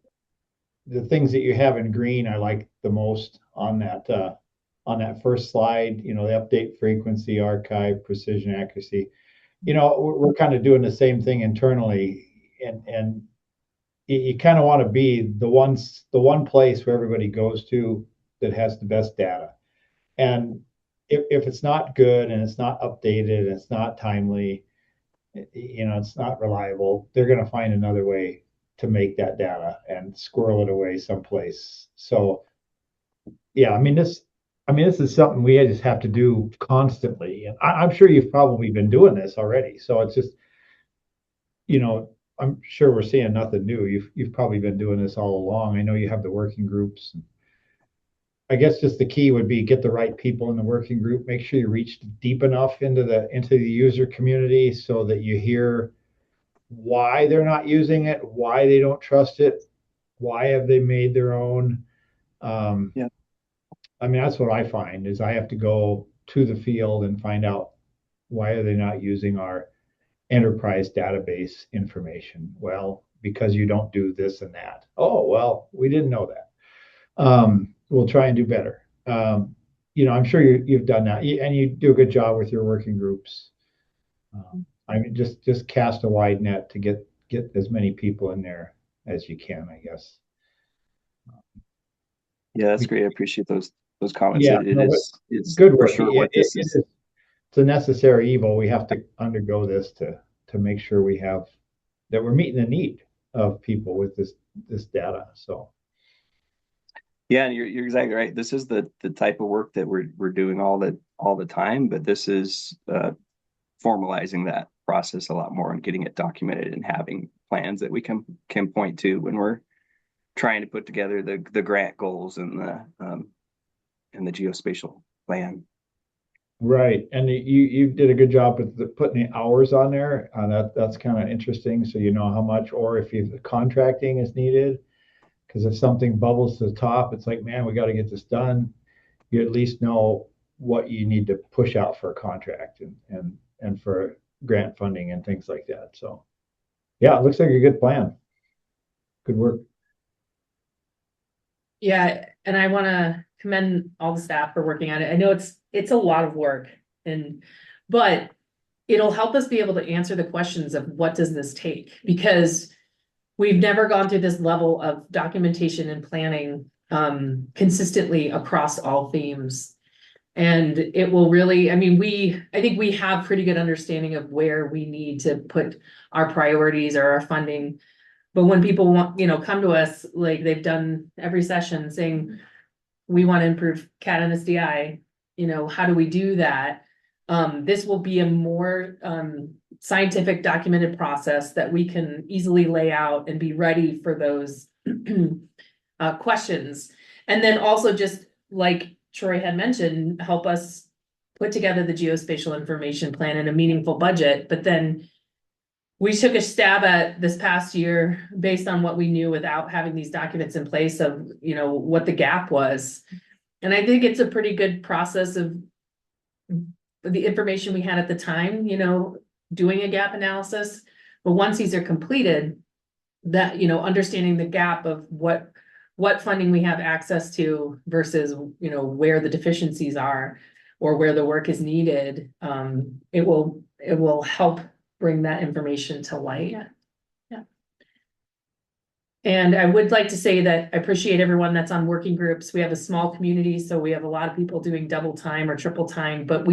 the things that you have in green, I like the most on that first slide, you know, the update frequency, archive, precision, accuracy. You know, we're kind of doing the same thing internally, and you kind of want to be the one place where everybody goes to that has the best data. And if it's not good and it's not updated and it's not timely, you know, it's not reliable, they're going to find another way to make that data and squirrel it away someplace. So yeah, I mean, this is something we just have to do constantly. And I'm sure you've probably been doing this already. So it's just, you know, I'm sure we're seeing nothing new. You've probably been doing this all along. I know you have the working groups. I guess just the key would be get the right people in the working group. Make sure you reach deep enough into the user community so that you hear why they're not using it, why they don't trust it, why have they made their own. Yeah. I mean, that's what I find is I have to go to the field and find out why are they not using our enterprise database information. Well, because you don't do this and that. Oh, well, we didn't know that. We'll try and do better. You know, I'm sure you've done that, and you do a good job with your working groups. I mean, just cast a wide net to get as many people in there as you can, I guess. Yeah, that's great. I appreciate those comments. Yeah, it's good for work. sure what this is. It's a necessary evil. We have to undergo this to make sure that we're meeting the need of people with this data. So. Yeah, and you're exactly right. This is the type of work that we're doing all the time, but this is formalizing that process a lot more and getting it documented and having plans that we can point to when we're trying to put together the grant goals and the geospatial plan. Right, and you did a good job with putting the hours on there. That's kind of interesting, so you know how much, or if contracting is needed. Because if something bubbles to the top, it's like, man, we got to get this done. You at least know what you need to push out for a contract and for grant funding and things like that. So, yeah, it looks like a good plan. Good work. Yeah, and I want to commend all the staff for working on it. I know it's a lot of work, but it'll help us be able to answer the questions of what does this take? Because we've never gone through this level of documentation and planning consistently across all themes. And it will really, I mean, I think we have pretty good understanding of where we need to put our priorities or our funding. But when people want, come to us, like they've done every session saying, we want to improve CAT and SDI, how do we do that? This will be a more scientific documented process that we can easily lay out and be ready for those questions. And then also just like Troy had mentioned, help us put together the geospatial information plan in a meaningful budget. But then we took a stab at this past year based on what we knew without having these documents in place of, what the gap was. And I think it's a pretty good process of the information we had at the time, doing a gap analysis. But once these are completed, that, understanding the gap of what funding we have access to versus, where the deficiencies are or where the work is needed, it will help bring that information to light. Yeah. And I would like to say that I appreciate everyone that's on working groups. We have a small community, so we have a lot of people doing double time or triple time, but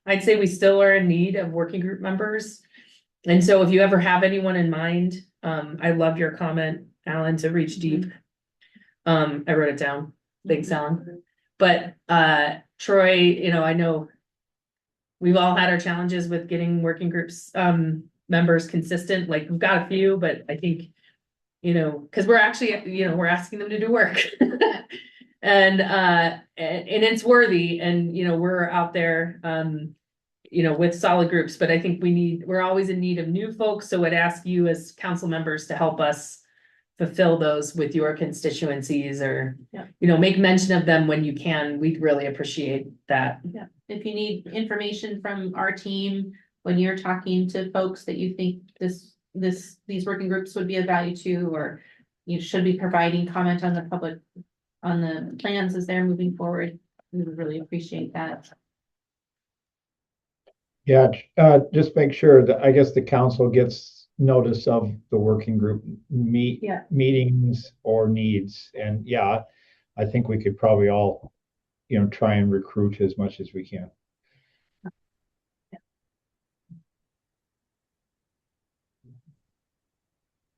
I'd say we still are in need of working group members. And so if you ever have anyone in mind, I love your comment, Alan, to reach deep. I wrote it down. Thanks, Alan. But Troy, I know we've all had our challenges with getting working groups members consistent. Like we've got a few, but I think because we're actually, we're asking them to do work. And it's worthy, and, we're out there, with solid groups, but I think we're always in need of new folks. So I'd ask you as council members to help us fulfill those with your constituencies, or, make mention of them when you can. We'd really appreciate that. Yeah, if you need information from our team, when you're talking to folks that you think these working groups would be of value to, or you should be providing comment on the plans as they're moving forward, we would really appreciate that. Yeah, just make sure that, I guess, the council gets notice of the working group meetings or needs. And yeah, I think we could probably all, try and recruit as much as we can.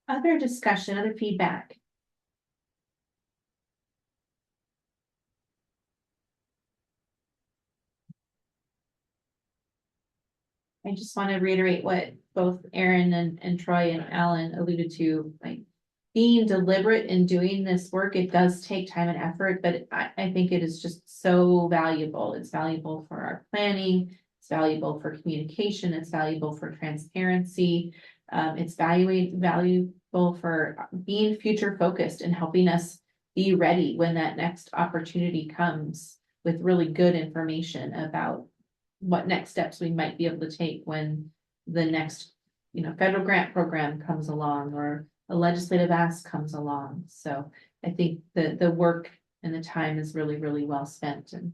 Other discussion, other feedback? I just want to reiterate what both Aaron and Troy and Alan alluded to, like being deliberate in doing this work. It does take time and effort, but I think it is just so valuable. It's valuable for our planning. It's valuable for communication. It's valuable for transparency. It's valuable for being future focused and helping us be ready when that next opportunity comes with really good information about what next steps we might be able to take when the next, federal grant program comes along or a legislative ask comes along. So I think the work and the time is really, really well spent, and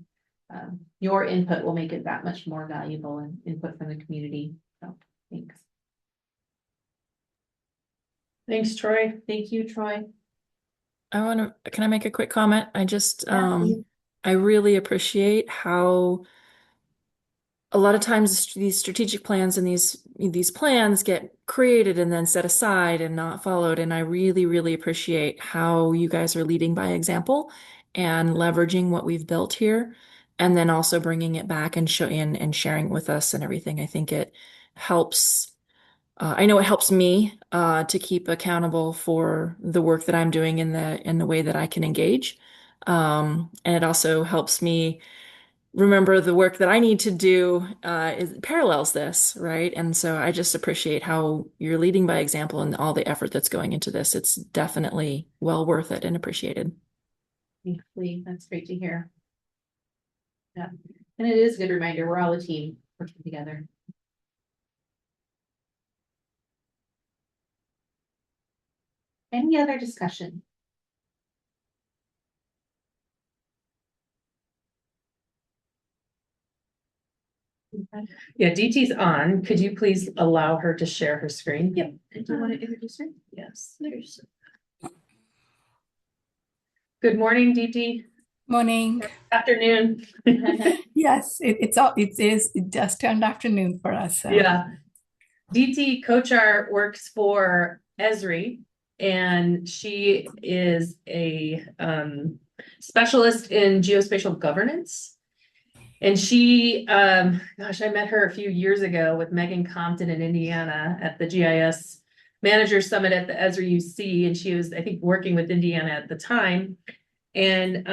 your input will make it that much more valuable, and input from the community. So thanks. Thanks, Troy. Thank you, Troy. Can I make a quick comment? I just, please. I really appreciate how a lot of times these strategic plans and these plans get created and then set aside and not followed. And I really, really appreciate how you guys are leading by example and leveraging what we've built here, and then also bringing it back and sharing with us and everything. I think it helps. I know it helps me to keep accountable for the work that I'm doing in the way that I can engage, and it also helps me remember the work that I need to do parallels this, right? And so I just appreciate how you're leading by example and all the effort that's going into this. It's definitely well worth it and appreciated. Thanks, Lee. That's great to hear. Yeah, and it is a good reminder, we're all a team working together. Any other discussion? Yeah, DT's on. Could you please allow her to share her screen? Yep. Do you want to introduce her? Yes. Good morning, DT. Morning. Afternoon. Yes, it just turned afternoon for us. So. Yeah. DT Kochar works for Esri, and she is a specialist in geospatial governance. And she, gosh, I met her a few years ago with Megan Compton in Indiana at the GIS Manager Summit at the Esri UC, and she was, I think, working with Indiana at the time, and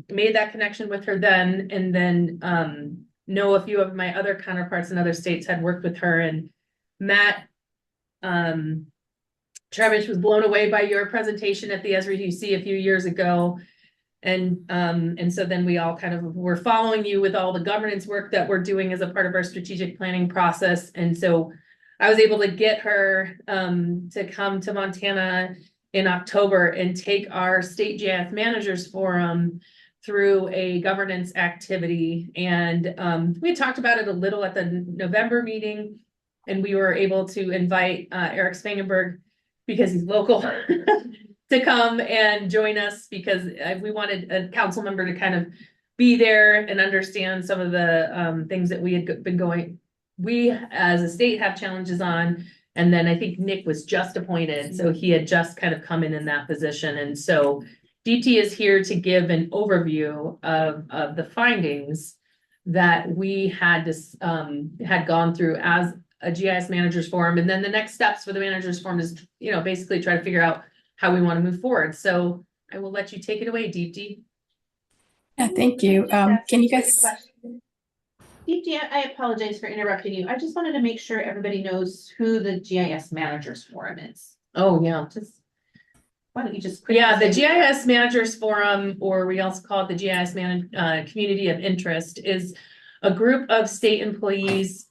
made that connection with her then, and then know a few of my other counterparts in other states had worked with her. And Matt Trevich was blown away by your presentation at the Esri UC a few years ago. And so then we all kind of were following you with all the governance work that we're doing as a part of our strategic planning process. And so I was able to get her to come to Montana in October and take our state GIS managers forum through a governance activity. And we talked about it a little at the November meeting, and we were able to invite Eric Spangenberg, because he's local, to come and join us, because we wanted a council member to kind of be there and understand some of the things that we had we as a state have challenges on. And then I think Nick was just appointed, so he had just kind of come in that position. And so DT is here to give an overview of the findings that we had gone through as a GIS managers forum. And then the next steps for the managers forum is, basically try to figure out how we want to move forward. So I will let you take it away, Deepti. Yeah, thank you. Can you guys? Deepti, I apologize for interrupting you. I just wanted to make sure everybody knows who the GIS Managers Forum is. Oh, yeah. Why don't you just? Yeah, the GIS Managers Forum, or we also call it the GIS Community of Interest, is a group of state employees,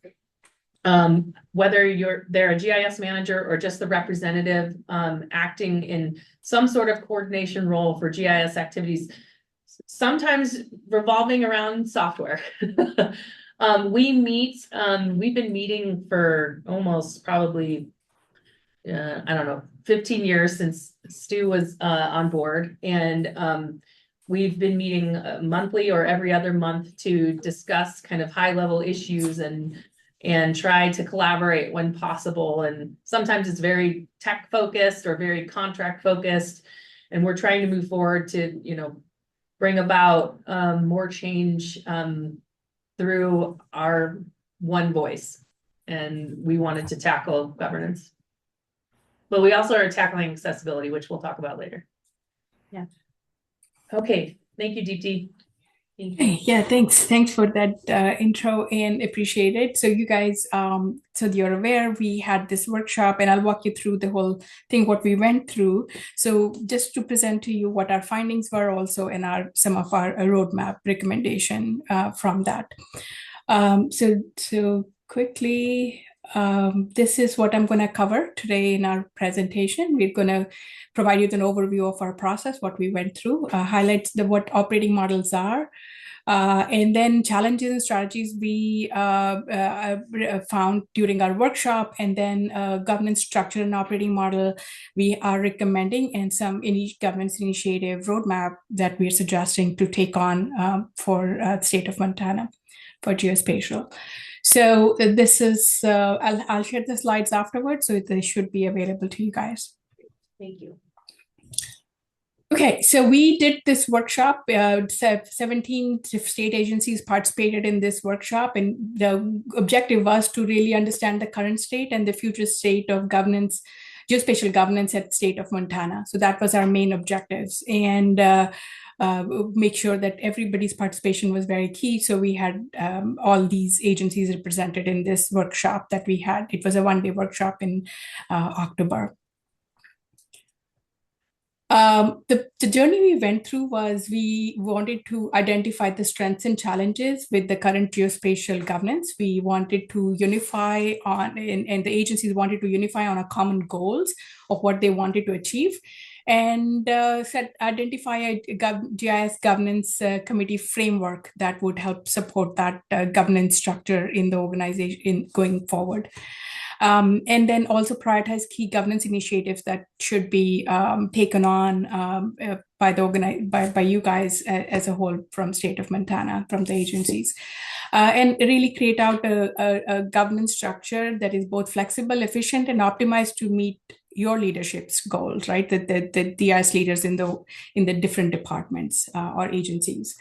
whether they're a GIS manager or just the representative, acting in some sort of coordination role for GIS activities, sometimes revolving around software. We meet, we've been meeting for almost probably, I don't know, 15 years since Stu was on board. And we've been meeting monthly or every other month to discuss kind of high level issues and try to collaborate when possible. And sometimes it's very tech focused or very contract focused. And we're trying to move forward to, bring about more change through our one voice. And we wanted to tackle governance. But we also are tackling accessibility, which we'll talk about later. Yeah. Okay. Thank you, Deepti. Yeah, thanks for that intro and appreciate it. So you guys, so you're aware, we had this workshop and I'll walk you through the whole thing, what we went through. So just to present to you what our findings were also and some of our roadmap recommendation from that. So quickly, this is what I'm going to cover today in our presentation. We're going to provide you with an overview of our process, what we went through, highlights what operating models are, and then challenges and strategies we found during our workshop, and then governance structure and operating model we are recommending, and some governance initiative roadmap that we're suggesting to take on for state of Montana for geospatial. So this is, I'll share the slides afterwards, so they should be available to you guys. Thank you. Okay, so we did this workshop, 17 state agencies participated in this workshop, and the objective was to really understand the current state and the future state of governance, geospatial governance at the state of Montana. So that was our main objectives, and make sure that everybody's participation was very key. So we had all these agencies represented in this workshop that we had. It was a one-day workshop in October. The journey we went through was we wanted to identify the strengths and challenges with the current geospatial governance. We wanted to unify on, and the agencies wanted to unify on a common goals of what they wanted to achieve, and identify a GIS governance committee framework that would help support that governance structure in the organization going forward. And then also prioritize key governance initiatives that should be taken on by you guys as a whole from state of Montana, from the agencies, and really create out a governance structure that is both flexible, efficient, and optimized to meet your leadership's goals, right? The GIS leaders in the different departments or agencies.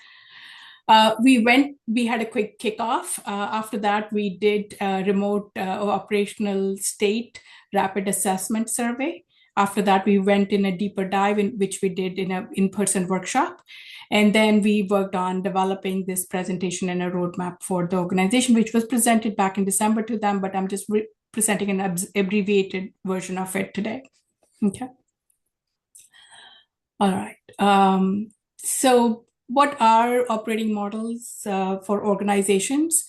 We had a quick kickoff. After that, we did a remote operational state rapid assessment survey. After that, we went in a deeper dive, in which we did in an in-person workshop. And then we worked on developing this presentation and a roadmap for the organization, which was presented back in December to them, but I'm just presenting an abbreviated version of it today. Okay. All right. So what are operating models for organizations?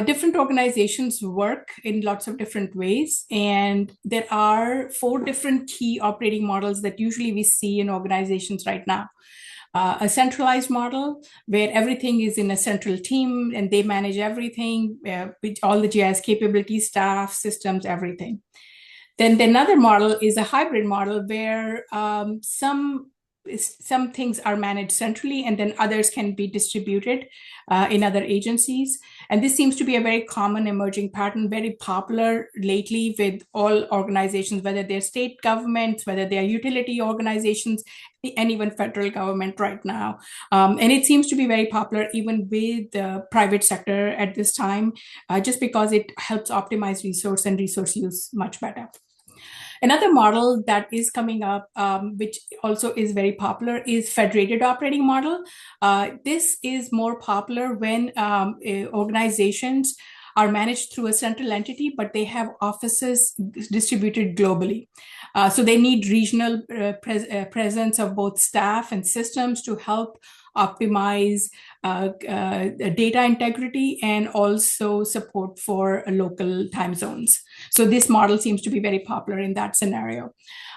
Different organizations work in lots of different ways, and there are 4 different key operating models that usually we see in organizations right now. A centralized model where everything is in a central team and they manage everything, with all the GIS capabilities, staff, systems, everything. Then another model is a hybrid model where some things are managed centrally and then others can be distributed in other agencies. And this seems to be a very common emerging pattern, very popular lately with all organizations, whether they're state governments, whether they're utility organizations, and even federal government right now. And it seems to be very popular even with the private sector at this time, just because it helps optimize resource and resource use much better. Another model that is coming up, which also is very popular, is federated operating model. This is more popular when organizations are managed through a central entity, but they have offices distributed globally. So they need regional presence of both staff and systems to help optimize data integrity and also support for local time zones. So this model seems to be very popular in that scenario.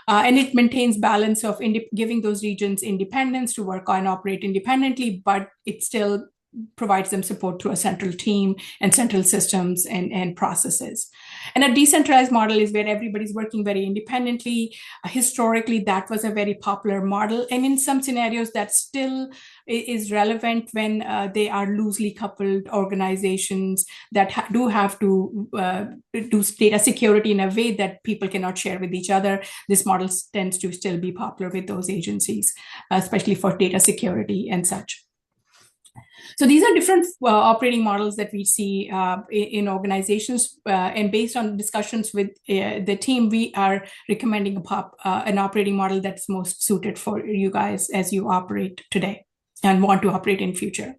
And it maintains balance of giving those regions independence to work and operate independently, but it still provides them support through a central team and central systems and processes. And a decentralized model is where everybody's working very independently. Historically, that was a very popular model. And in some scenarios, that still is relevant when they are loosely coupled organizations that do have to do data security in a way that people cannot share with each other. This model tends to still be popular with those agencies, especially for data security and such. So these are different operating models that we see in organizations, and based on discussions with the team, we are recommending an operating model that's most suited for you guys as you operate today and want to operate in future.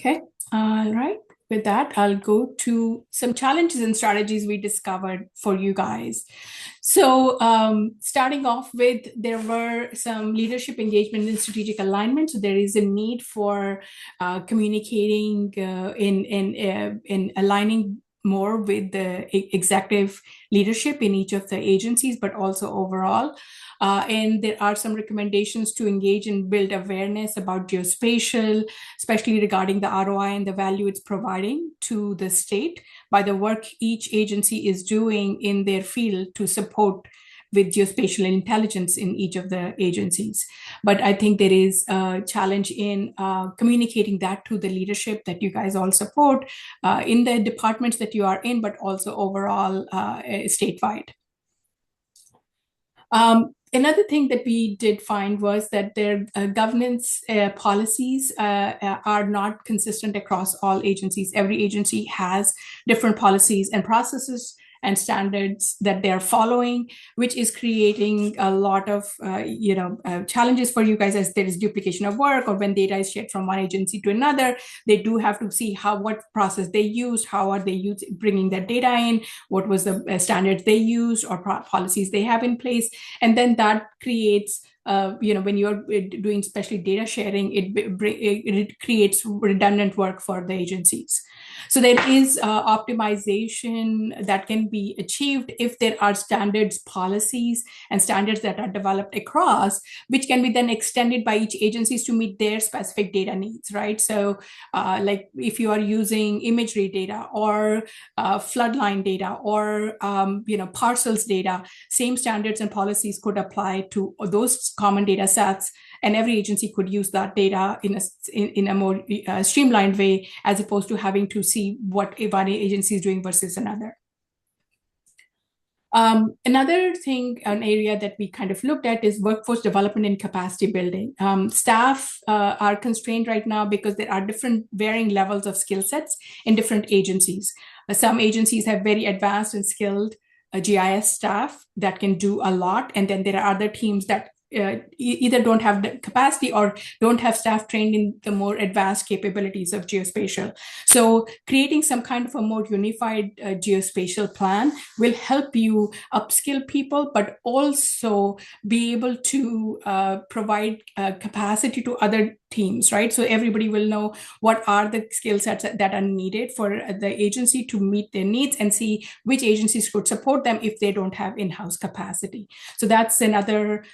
Okay, all right. With that, I'll go to some challenges and strategies we discovered for you guys. So starting off with, there were some leadership engagement and strategic alignment. So there is a need for communicating in aligning more with the executive leadership in each of the agencies, but also overall. And there are some recommendations to engage and build awareness about geospatial, especially regarding the ROI and the value it's providing to the state by the work each agency is doing in their field to support with geospatial intelligence in each of the agencies. But I think there is a challenge in communicating that to the leadership that you guys all support in the departments that you are in, but also overall statewide. Another thing that we did find was that their governance policies are not consistent across all agencies. Every agency has different policies and processes and standards that they're following, which is creating a lot of challenges for you guys, as there is duplication of work, or when data is shared from one agency to another, they do have to see what process they used, how are they bringing that data in, what was the standards they used or policies they have in place. And then that creates when you're doing especially data sharing, it creates redundant work for the agencies. So there is optimization that can be achieved if there are standards, policies, and standards that are developed across, which can be then extended by each agencies to meet their specific data needs, right? So like if you are using imagery data or floodline data or parcels data, same standards and policies could apply to those common data sets, and every agency could use that data in a more streamlined way, as opposed to having to see what one agency is doing versus another. Another thing, an area that we kind of looked at, is workforce development and capacity building. Staff are constrained right now because there are different varying levels of skill sets in different agencies. Some agencies have very advanced and skilled GIS staff that can do a lot. And then there are other teams that either don't have the capacity or don't have staff trained in the more advanced capabilities of geospatial. So creating some kind of a more unified geospatial plan will help you upskill people, but also be able to provide capacity to other teams, right? So everybody will know what are the skill sets that are needed for the agency to meet their needs, and see which agencies could support them if they don't have in-house capacity. So that's another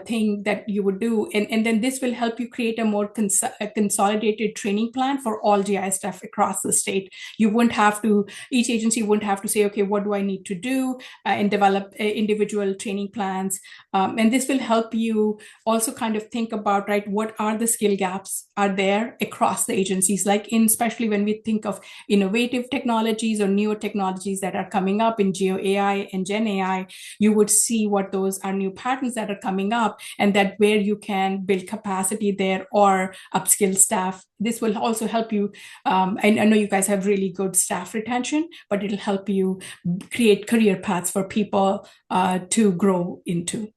thing that you would do. And then this will help you create a more consolidated training plan for all GIS staff across the state. You wouldn't have to, each agency wouldn't have to say, okay, what do I need to do, and develop individual training plans. And this will help you also kind of think about, right, what are the skill gaps gaps are there across the agencies, like especially when we think of innovative technologies or newer technologies that are coming up in Geo AI and Gen AI, you would see what those are new patterns that are coming up, and that where you can build capacity there or upskill staff. This will also help you. I know you guys have really good staff retention, but it'll help you create career paths for people to grow into.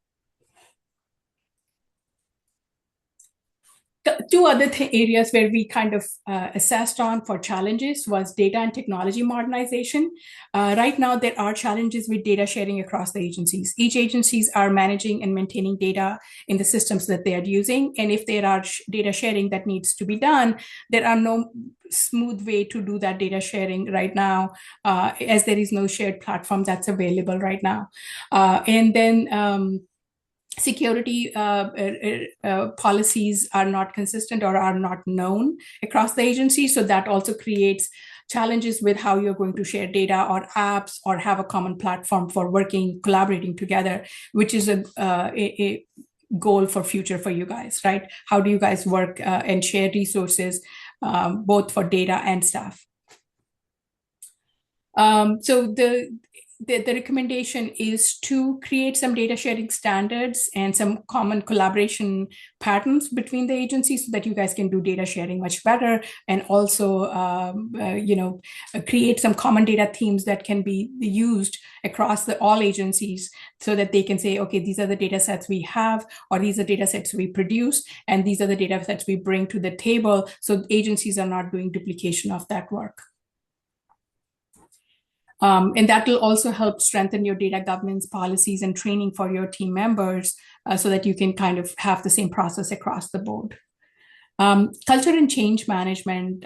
Two other areas where we kind of assessed on for challenges was data and technology modernization. Right now, there are challenges with data sharing across the agencies. Each agencies are managing and maintaining data in the systems that they are using. And if there are data sharing that needs to be done, there are no smooth way to do that data sharing right now, as there is no shared platform that's available right now. And then security policies are not consistent or are not known across the agency. So that also creates challenges with how you're going to share data or apps or have a common platform for working, collaborating together, which is a goal for future for you guys, right? How do you guys work and share resources, both for data and staff? So the recommendation is to create some data sharing standards and some common collaboration patterns between the agencies so that you guys can do data sharing much better, and also create some common data themes that can be used across all agencies so that they can say, okay, these are the data sets we have, or these are data sets we produce, and these are the data sets we bring to the table, so agencies are not doing duplication of that work. And that will also help strengthen your data governance policies and training for your team members so that you can kind of have the same process across the board. Culture and change management.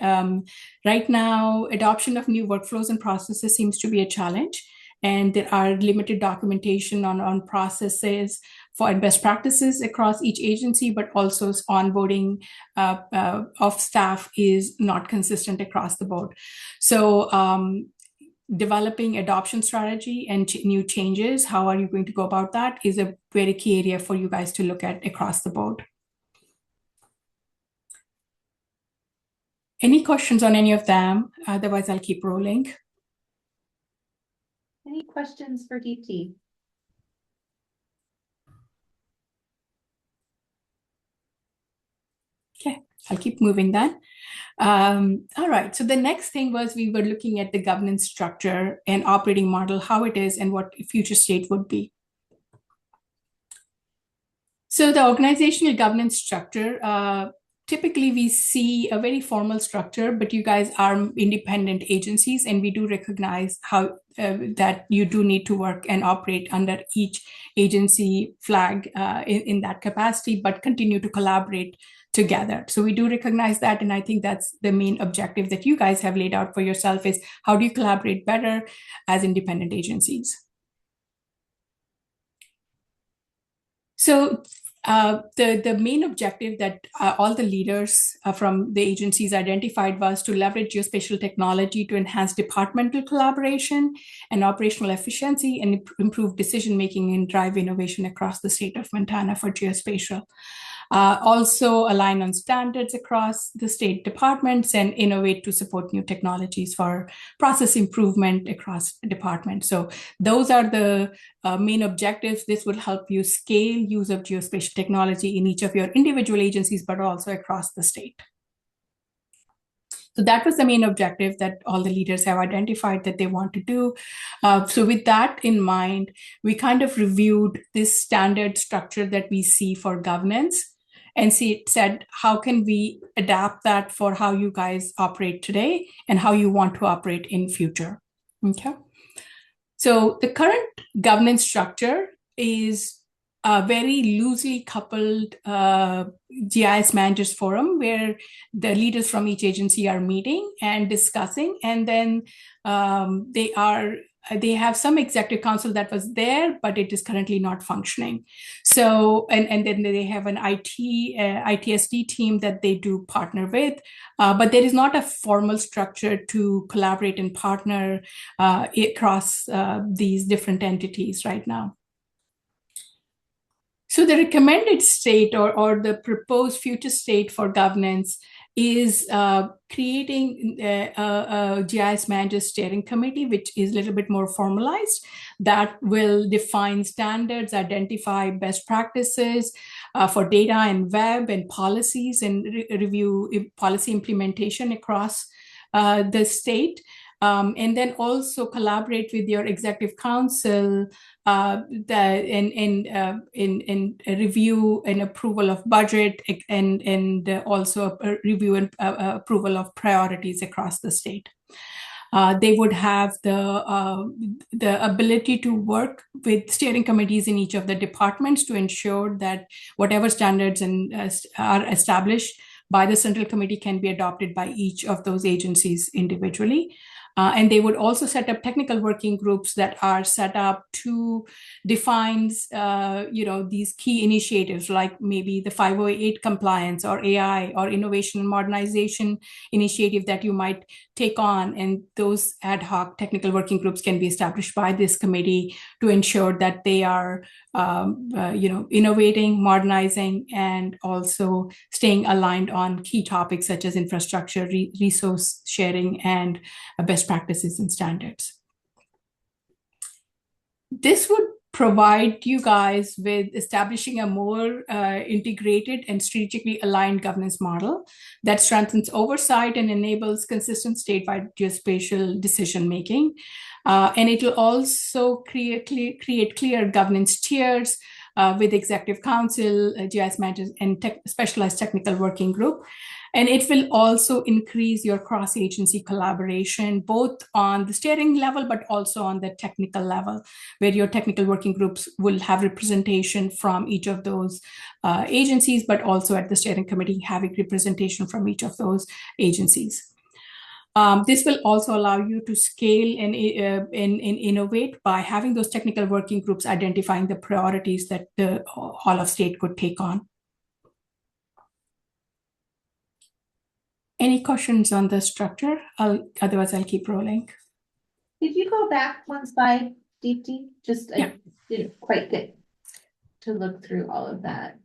Right now, adoption of new workflows and processes seems to be a challenge, and there are limited documentation on processes for best practices across each agency, but also onboarding of staff is not consistent across the board. So developing adoption strategy and new changes, how are you going to go about that, is a very key area for you guys to look at across the board. Any questions on any of them? Otherwise, I'll keep rolling. Any questions for DT? Okay, I'll keep moving then. All right, so the next thing was we were looking at the governance structure and operating model, how it is and what future state would be. So the organizational governance structure, typically we see a very formal structure, but you guys are independent agencies, and we do recognize how that you do need to work and operate under each agency flag in that capacity, but continue to collaborate together. So we do recognize that, and I think that's the main objective that you guys have laid out for yourself, is how do you collaborate better as independent agencies? So the main objective that all the leaders from the agencies identified was to leverage geospatial technology to enhance departmental collaboration and operational efficiency, and improve decision-making and drive innovation across the state of Montana for geospatial. Also align on standards across the state departments and innovate to support new technologies for process improvement across departments. So those are the main objectives. This will help you scale use of geospatial technology in each of your individual agencies, but also across the state. So that was the main objective that all the leaders have identified that they want to do. So with that in mind, we kind of reviewed this standard structure that we see for governance, and said, how can we adapt that for how you guys operate today and how you want to operate in future? Okay. So the current governance structure is a very loosely coupled GIS managers forum, where the leaders from each agency are meeting and discussing, and then they have some executive council that was there, but it is currently not functioning. So, and then they have an ITSD team that they do partner with, but there is not a formal structure to collaborate and partner across these different entities right now. So the recommended state or the proposed future state for governance is creating a GIS manager steering committee, which is a little bit more formalized, that will define standards, identify best practices for data and web and policies, and review policy implementation across the state. And then also collaborate with your executive council in review and approval of budget, and also a review and approval of priorities across the state. They would have the ability to work with steering committees in each of the departments to ensure that whatever standards are established by the central committee can be adopted by each of those agencies individually. And they would also set up technical working groups that are set up to define, these key initiatives, like maybe the 508 compliance or AI or innovation and modernization initiative that you might take on. And those ad hoc technical working groups can be established by this committee to ensure that they are, innovating, modernizing, and also staying aligned on key topics such as infrastructure, resource sharing, and best practices and standards. This would provide you guys with establishing a more integrated and strategically aligned governance model that strengthens oversight and enables consistent statewide geospatial decision making. And it will also create clear governance tiers with executive council, GIS managers, and specialized technical working group. And it will also increase your cross-agency collaboration, both on the steering level, but also on the technical level, where your technical working groups will have representation from each of those agencies, but also at the steering committee having representation from each of those agencies. This will also allow you to scale and innovate by having those technical working groups identifying the priorities that the all of state could take on. Any questions on the structure? Otherwise, I'll keep rolling. Did you go back one slide, Deepti? Just Yeah. I didn't quite get to look through all of that.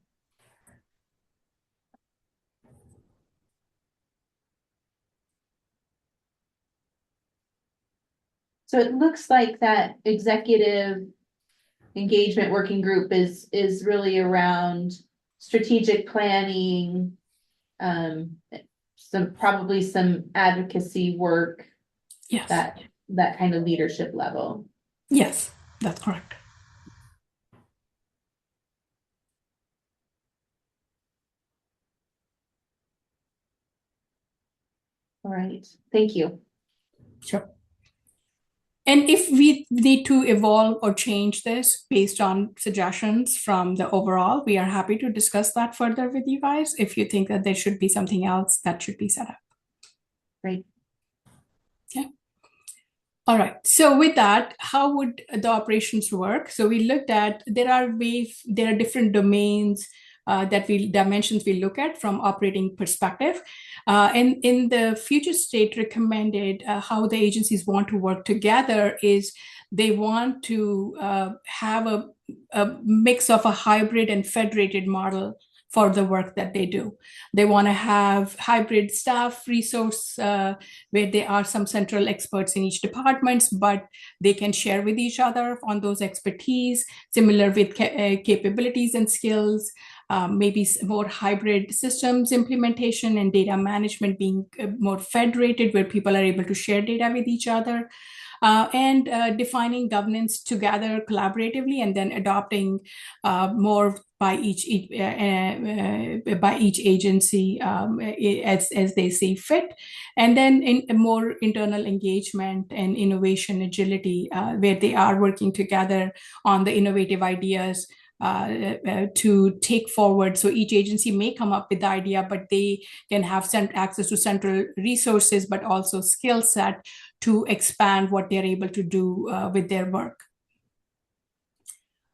So it looks like that executive engagement working group is really around strategic planning, probably some advocacy work. Yes. That kind of leadership level. Yes, that's correct. All right, thank you. Sure. And if we need to evolve or change this based on suggestions from the overall, we are happy to discuss that further with you guys if you think that there should be something else that should be set up. Great. Yeah. All right. So with that, how would the operations work? So we looked at, there are different domains dimensions we look at from operating perspective. And in the future state recommended, how the agencies want to work together is they want to have a mix of a hybrid and federated model for the work that they do. They want to have hybrid staff resource where there are some central experts in each department, but they can share with each other on those expertise, similar with capabilities and skills. Maybe more hybrid systems implementation and data management being more federated, where people are able to share data with each other, and defining governance together collaboratively, and then adopting more by each agency as they see fit, and then in more internal engagement and innovation agility, where they are working together on the innovative ideas to take forward. So each agency may come up with the idea, but they can have access to central resources, but also skill set to expand what they're able to do with their work.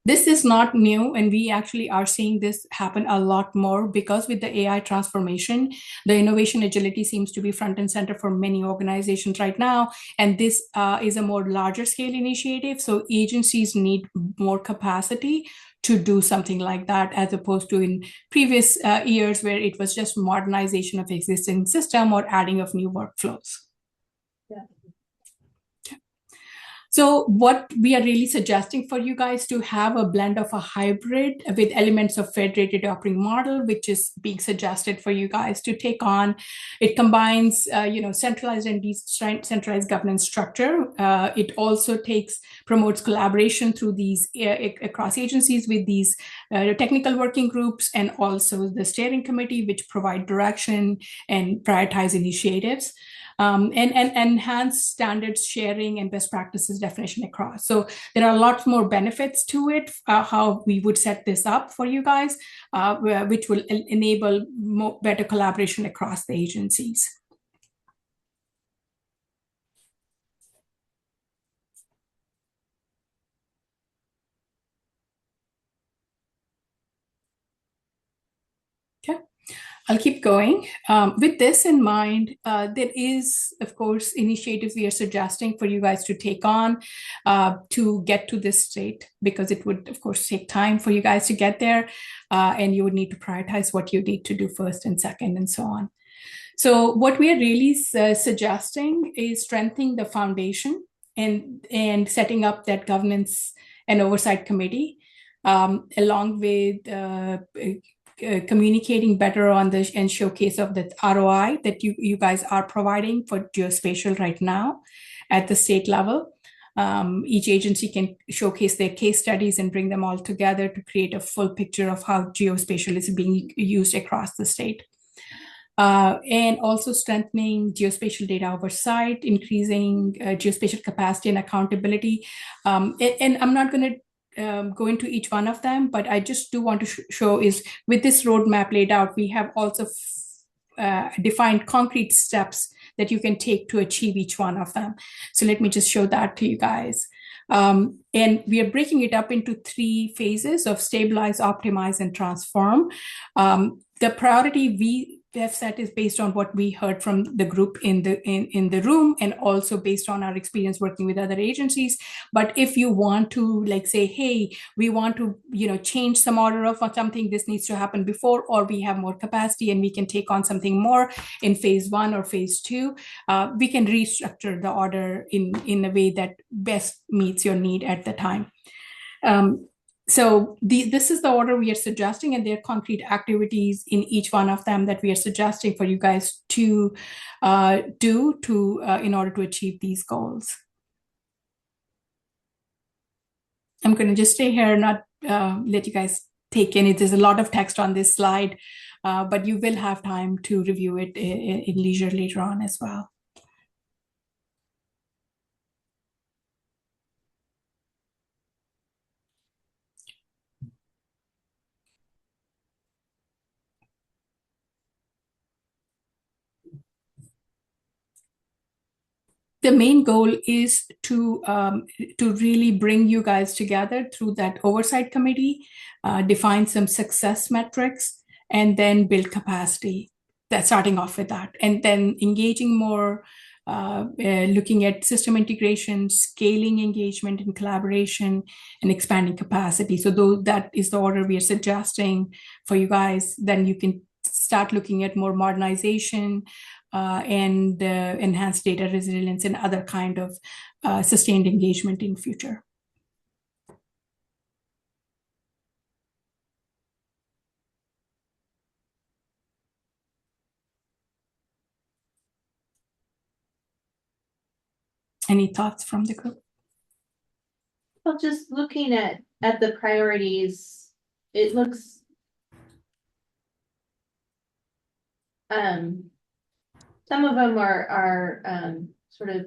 This is not new, and we actually are seeing this happen a lot more because with the AI transformation, the innovation agility seems to be front and center for many organizations right now. And this is a more larger scale initiative. So agencies need more capacity to do something like that, as opposed to in previous years where it was just modernization of existing system or adding of new workflows. Yeah. So what we are really suggesting for you guys to have a blend of a hybrid with elements of federated operating model, which is being suggested for you guys to take on. It combines, centralized and decentralized governance structure. It also promotes collaboration through these across agencies with these technical working groups, and also the steering committee, which provide direction and prioritize initiatives. And enhance standards sharing and best practices definition across. So there are a lot more benefits to it, how we would set this up for you guys, which will enable better collaboration across the agencies. Okay. I'll keep going. With this in mind, there is, of course, initiatives we are suggesting for you guys to take on to get to this state, because it would, of course, take time for you guys to get there, and you would need to prioritize what you need to do first and second and so on. So what we are really suggesting is strengthening the foundation and setting up that governance and oversight committee, along with communicating better on the and showcase of the ROI that you guys are providing for geospatial right now at the state level. Each agency can showcase their case studies and bring them all together to create a full picture of how geospatial is being used across the state. And also strengthening geospatial data oversight, increasing geospatial capacity and accountability. And I'm not going to go into each one of them, but I just do want to show is with this roadmap laid out, we have also defined concrete steps that you can take to achieve each one of them. So let me just show that to you guys. And we are breaking it up into 3 phases of stabilize, optimize, and transform. The priority we have set is based on what we heard from the group in the room, and also based on our experience working with other agencies. But if you want to say, hey, we want to change some order of something, this needs to happen before, or we have more capacity and we can take on something more in phase 1 or phase 2, we can restructure the order in a way that best meets your need at the time. So this is the order we are suggesting, and there are concrete activities in each one of them that we are suggesting for you guys to do in order to achieve these goals. I'm going to just stay here, not let you guys take in it. There's a lot of text on this slide, but you will have time to review it in leisure later on as well. The main goal is to really bring you guys together through that oversight committee, define some success metrics, and then build capacity. That's starting off with that, and then engaging more, looking at system integration, scaling engagement and collaboration, and expanding capacity. So that is the order we are suggesting for you guys. Then you can start looking at more modernization, and enhanced data resilience and other kind of sustained engagement in future. Any thoughts from the group? Well, just looking at the priorities, it looks some of them are sort of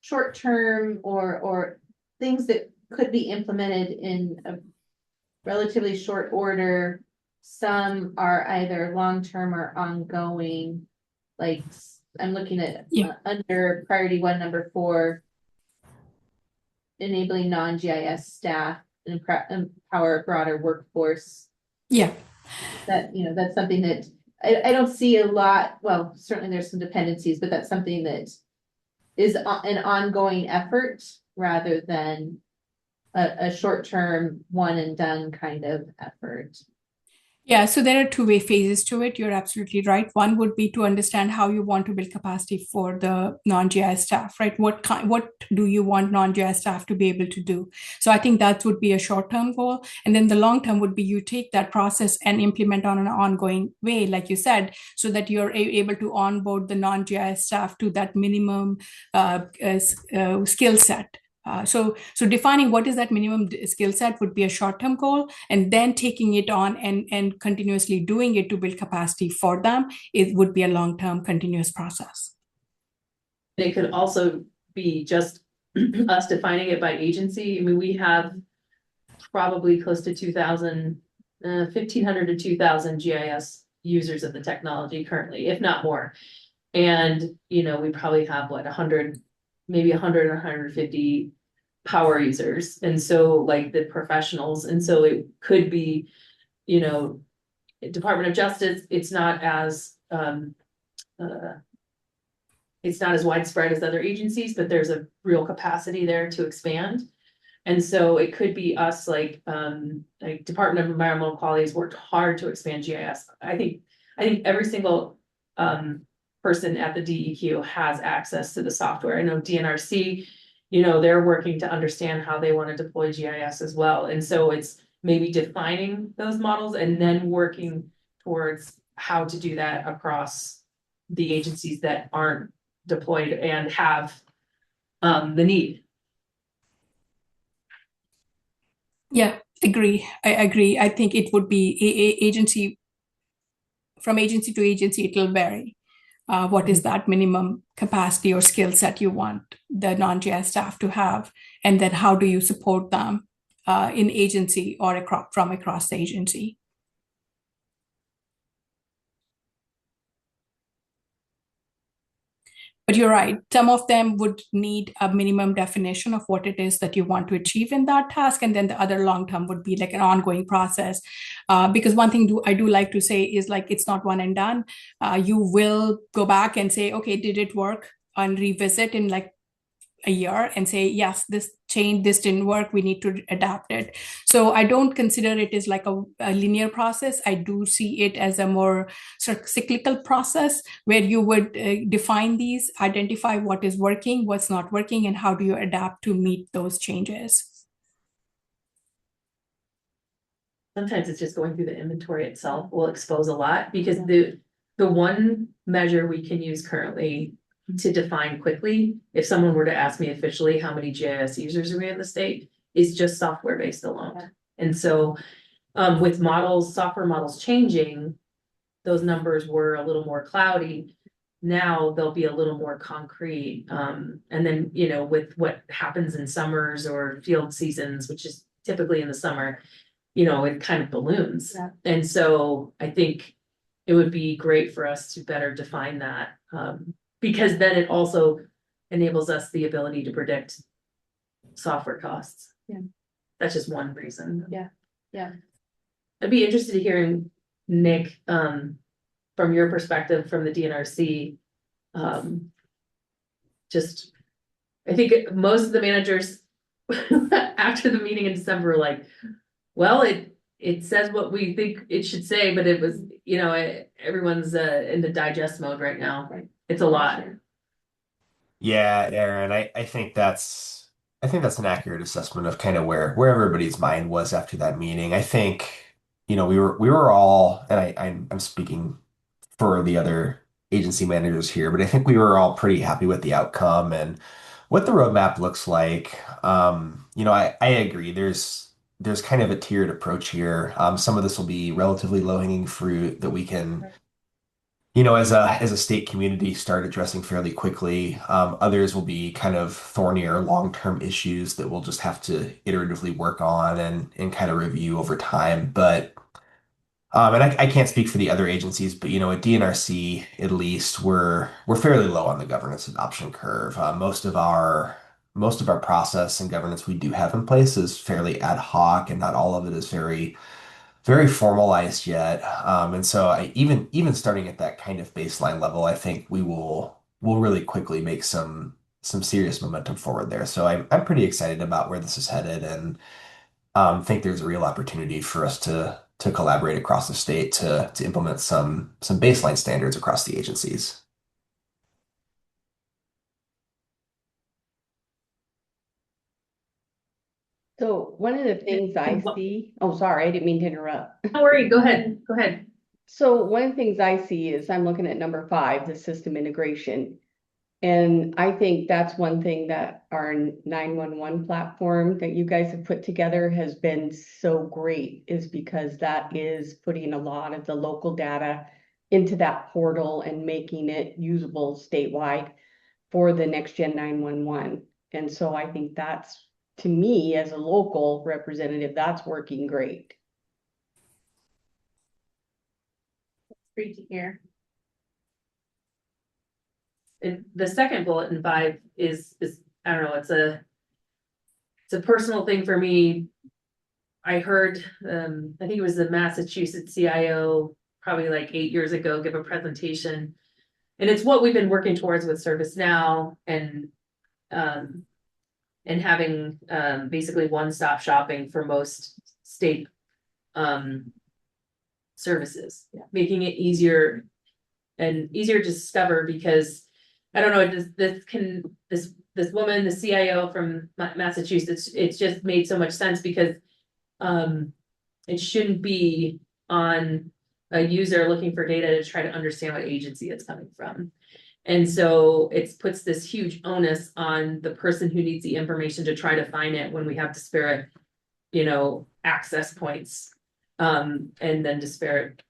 short-term or things that could be implemented in a relatively short order. Some are either long-term or ongoing. Like I'm looking at under priority 1, number 4, enabling non-GIS staff. empower a broader workforce. Yeah. That, that's something that I don't see a lot. Well, certainly there's some dependencies, but that's something that is an ongoing effort rather than a short-term one and done kind of effort. Yeah, so there are two-way phases to it. You're absolutely right. One would be to understand how you want to build capacity for the non-GIS staff, right? What do you want non-GIS staff to be able to do? So I think that would be a short-term goal. And then the long-term would be you take that process and implement on an ongoing way, like you said, so that you're able to onboard the non-GIS staff to that minimum skill set. So defining what is that minimum skill set would be a short-term goal, and then taking it on and continuously doing it to build capacity for them, it would be a long-term continuous process. It could also be just us defining it by agency. I mean, we have probably close to 2,000, 1,500 to 2,000 GIS users of the technology currently, if not more. And, we probably have 100, maybe 100 or 150 power users. And so like the professionals. And so it could be, Department of Justice, it's not as widespread as other agencies, but there's a real capacity there to expand. And so it could be us, like Department of Environmental Quality has worked hard to expand GIS. I think every single person at the DEQ has access to the software. I know DNRC, they're working to understand how they want to deploy GIS as well. And so it's maybe defining those models and then working towards how to do that across the agencies that aren't deployed and have the need. Yeah, agree. I agree. I think it would be agency, from agency to agency, it will vary. What is that minimum capacity or skill set you want the non-GIS staff to have? And then how do you support them in agency or from across the agency? But you're right, some of them would need a minimum definition of what it is that you want to achieve in that task. And then the other long-term would be like an ongoing process. Because one thing I do like to say is like, it's not one and done. You will go back and say, okay, did it work? And revisit in like a year and say, yes, this didn't work, we need to adapt it. So I don't consider it as like a linear process. I do see it as a more sort of cyclical process where you would define these, identify what is working, what's not working, and how do you adapt to meet those changes. Sometimes it's just going through the inventory itself will expose a lot, because the one measure we can use currently to define quickly, if someone were to ask me officially how many GIS users are we in the state, is just software based alone. Yeah. And so with software models changing, those numbers were a little more cloudy. Now they'll be a little more concrete. And then, with what happens in summers or field seasons, which is typically in the summer, it kind of balloons. Yeah. And so I think it would be great for us to better define that. Because then it also enables us the ability to predict software costs. Yeah. That's just one reason. Yeah. Yeah. I'd be interested in hearing, Nick, from your perspective from the DNRC. I think most of the managers after the meeting in December were like, well, it says what we think it should say, but it was, everyone's in the digest mode right now. Right. It's a lot. Yeah, Aaron, I think that's an accurate assessment of kind of where everybody's mind was after that meeting. I think, we were all, and I'm speaking for the other agency managers here, but I think we were all pretty happy with the outcome and what the roadmap looks like. I agree. There's kind of a tiered approach here. Some of this will be relatively low-hanging fruit that we can, as a state community, start addressing fairly quickly. Others will be kind of thornier long-term issues that we'll just have to iteratively work on and kind of review over time. But and I can't speak for the other agencies, but at DNRC at least we're fairly low on the governance adoption curve. Most of our most of our process and governance we do have in place is fairly ad hoc, and not all of it is very formalized yet. And so even starting at that kind of baseline level, I think we'll really quickly make some serious momentum forward there. So I'm pretty excited about where this is headed, and think there's a real opportunity for us to collaborate across the state to implement some baseline standards across the agencies. So one of the things I see, oh, sorry, I didn't mean to interrupt. Don't worry, go ahead, go ahead. So one of the things I see is I'm looking at number 5, the system integration. And I think that's one thing that our 911 platform that you guys have put together has been so great, is because that is putting a lot of the local data into that portal and making it usable statewide for the next gen 911. And so I think that's, to me, as a local representative, that's working great. Great to hear. The second bullet in 5 is I don't know, it's a personal thing for me. I heard I think it was the Massachusetts CIO probably like 8 years ago give a presentation, and it's what we've been working towards with ServiceNow and having basically one-stop shopping for most state services, making it easier to discover, because I don't know, this woman, the CIO from Massachusetts, it's just made so much sense, because it shouldn't be on a user looking for data to try to understand what agency it's coming from. And so it puts this huge onus on the person who needs the information to try to find it when we have disparate, access points, and then disparate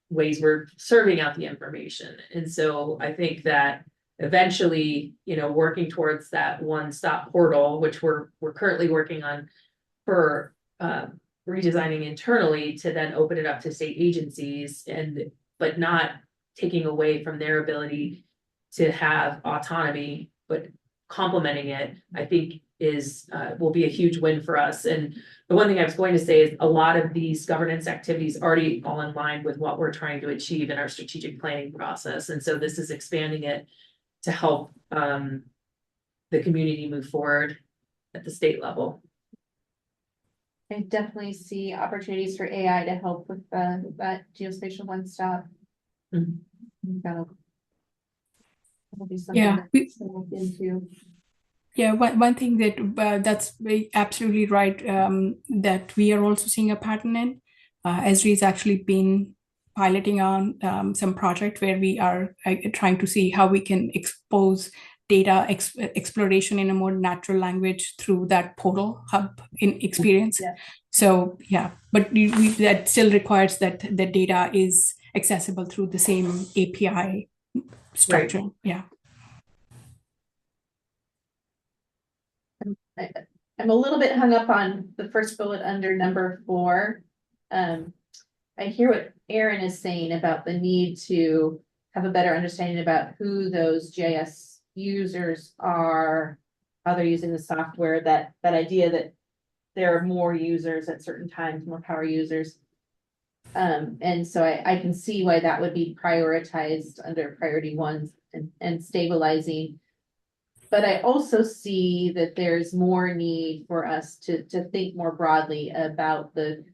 ways we're serving out the information. And so I think that eventually, working towards that one-stop portal, which we're currently working on for redesigning internally to then open it up to state agencies, but not taking away from their ability to have autonomy, but complementing it, I think will be a huge win for us. And the one thing I was going to say is a lot of these governance activities already fall in line with what we're trying to achieve in our strategic planning process. And so this is expanding it to help the community move forward at the state level. I definitely see opportunities for AI to help with that geospatial one-stop. That'll be something to look into. Yeah, one thing that's absolutely right, that we are also seeing a pattern in. Esri has actually been piloting on some project where we are trying to see how we can expose data exploration in a more natural language through that portal hub in experience. Yeah. So yeah, but that still requires that the data is accessible through the same API structure. Right. Yeah. I'm a little bit hung up on the first bullet under number 4. I hear what Aaron is saying about the need to have a better understanding about who those GIS users are, how they're using the software, that idea that there are more users at certain times, more power users. And so I can see why that would be prioritized under priority 1 and stabilizing. But I also see that there's more need for us to think more broadly about the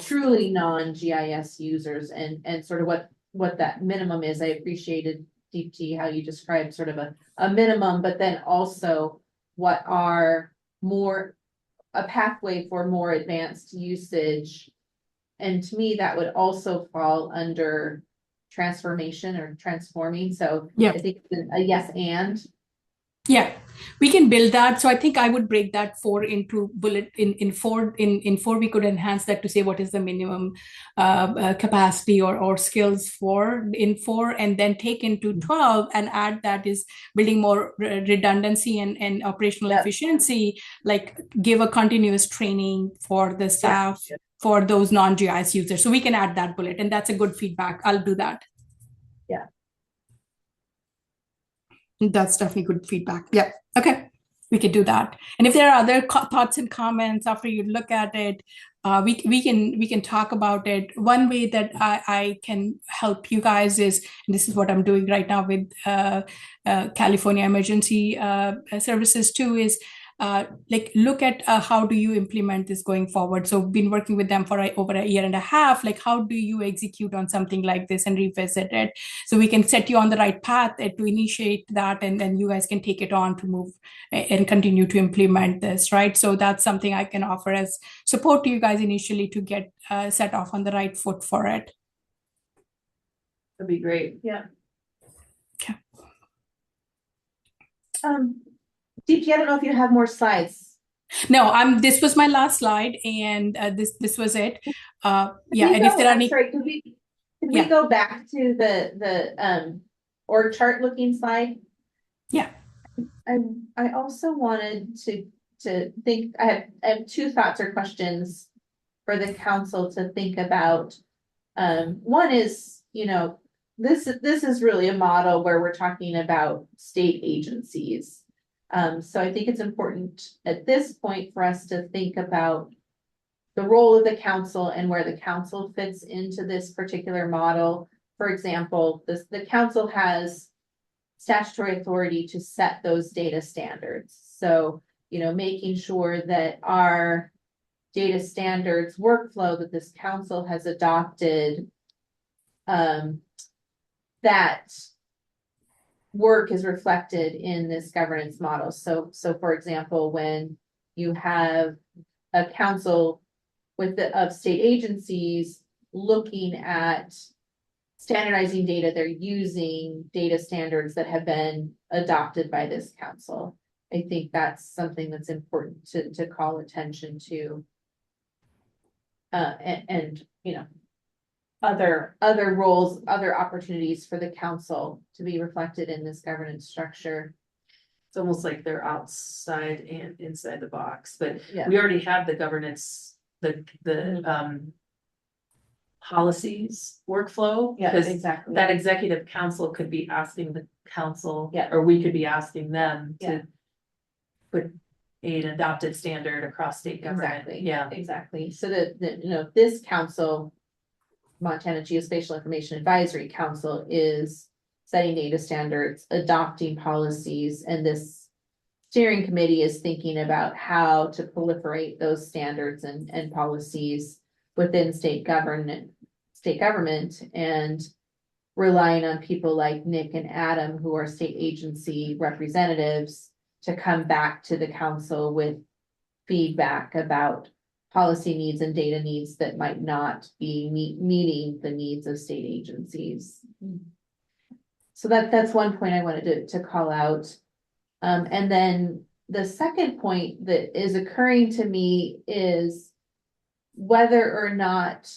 truly non-GIS users and sort of what that minimum is. I appreciated, Deepti, how you described sort of a minimum, but then also what are a pathway for more advanced usage. And to me, that would also fall under transformation or transforming. So yeah. I think a yes and. Yeah, we can build that. So I think I would break that 4 into bullet in 4. In 4, we could enhance that to say what is the minimum capacity or skills in 4, and then take into 12 and add that is building more redundancy and operational efficiency, like give a continuous training for the staff for those non-GIS users. So we can add that bullet, and that's a good feedback. I'll do that. Yeah. That's definitely good feedback. Yeah. Okay. we could do that. And if there are other thoughts and comments after you look at it, we can talk about it. One way that I can help you guys is, and this is what I'm doing right now with California Emergency Services too, is like look at how do you implement this going forward. So been working with them for over a year and a half. Like how do you execute on something like this and revisit it, so we can set you on the right path to initiate that, and then you guys can take it on to move and continue to implement this, right? So that's something I can offer as support to you guys initially to get set off on the right foot for it. That'd be great. Yeah. Okay. DP, I don't know if you have more slides. No, this was my last slide, and this was it. Yeah, and if there are any, sorry, could we go back to the org chart looking slide? Yeah. I also wanted to think, I have two thoughts or questions for the council to think about. One is, this is really a model where we're talking about state agencies. So I think it's important at this point for us to think about the role of the council and where the council fits into this particular model. For example, the council has statutory authority to set those data standards. So, making sure that our data standards workflow that this council has adopted, that work is reflected in this governance model. So for example, when you have a council of state agencies looking at standardizing data, they're using data standards that have been adopted by this council. I think that's something that's important to call attention to. And other roles, other opportunities for the council to be reflected in this governance structure. It's almost like they're outside and inside the box, but Yeah. we already have the governance, the policies workflow. Yeah, because exactly. that executive council could be asking the council, Yeah. or we could be asking them Yeah. to put an adopted standard across state government. Exactly. Yeah. Exactly. So that this council, Montana Geospatial Information Advisory Council, is setting data standards, adopting policies, and this steering committee is thinking about how to proliferate those standards and policies within state government, and relying on people like Nick and Adam, who are state agency representatives, to come back to the council with feedback about policy needs and data needs that might not be meeting the needs of state agencies. So that's one point I wanted to call out. And then the second point that is occurring to me is whether or not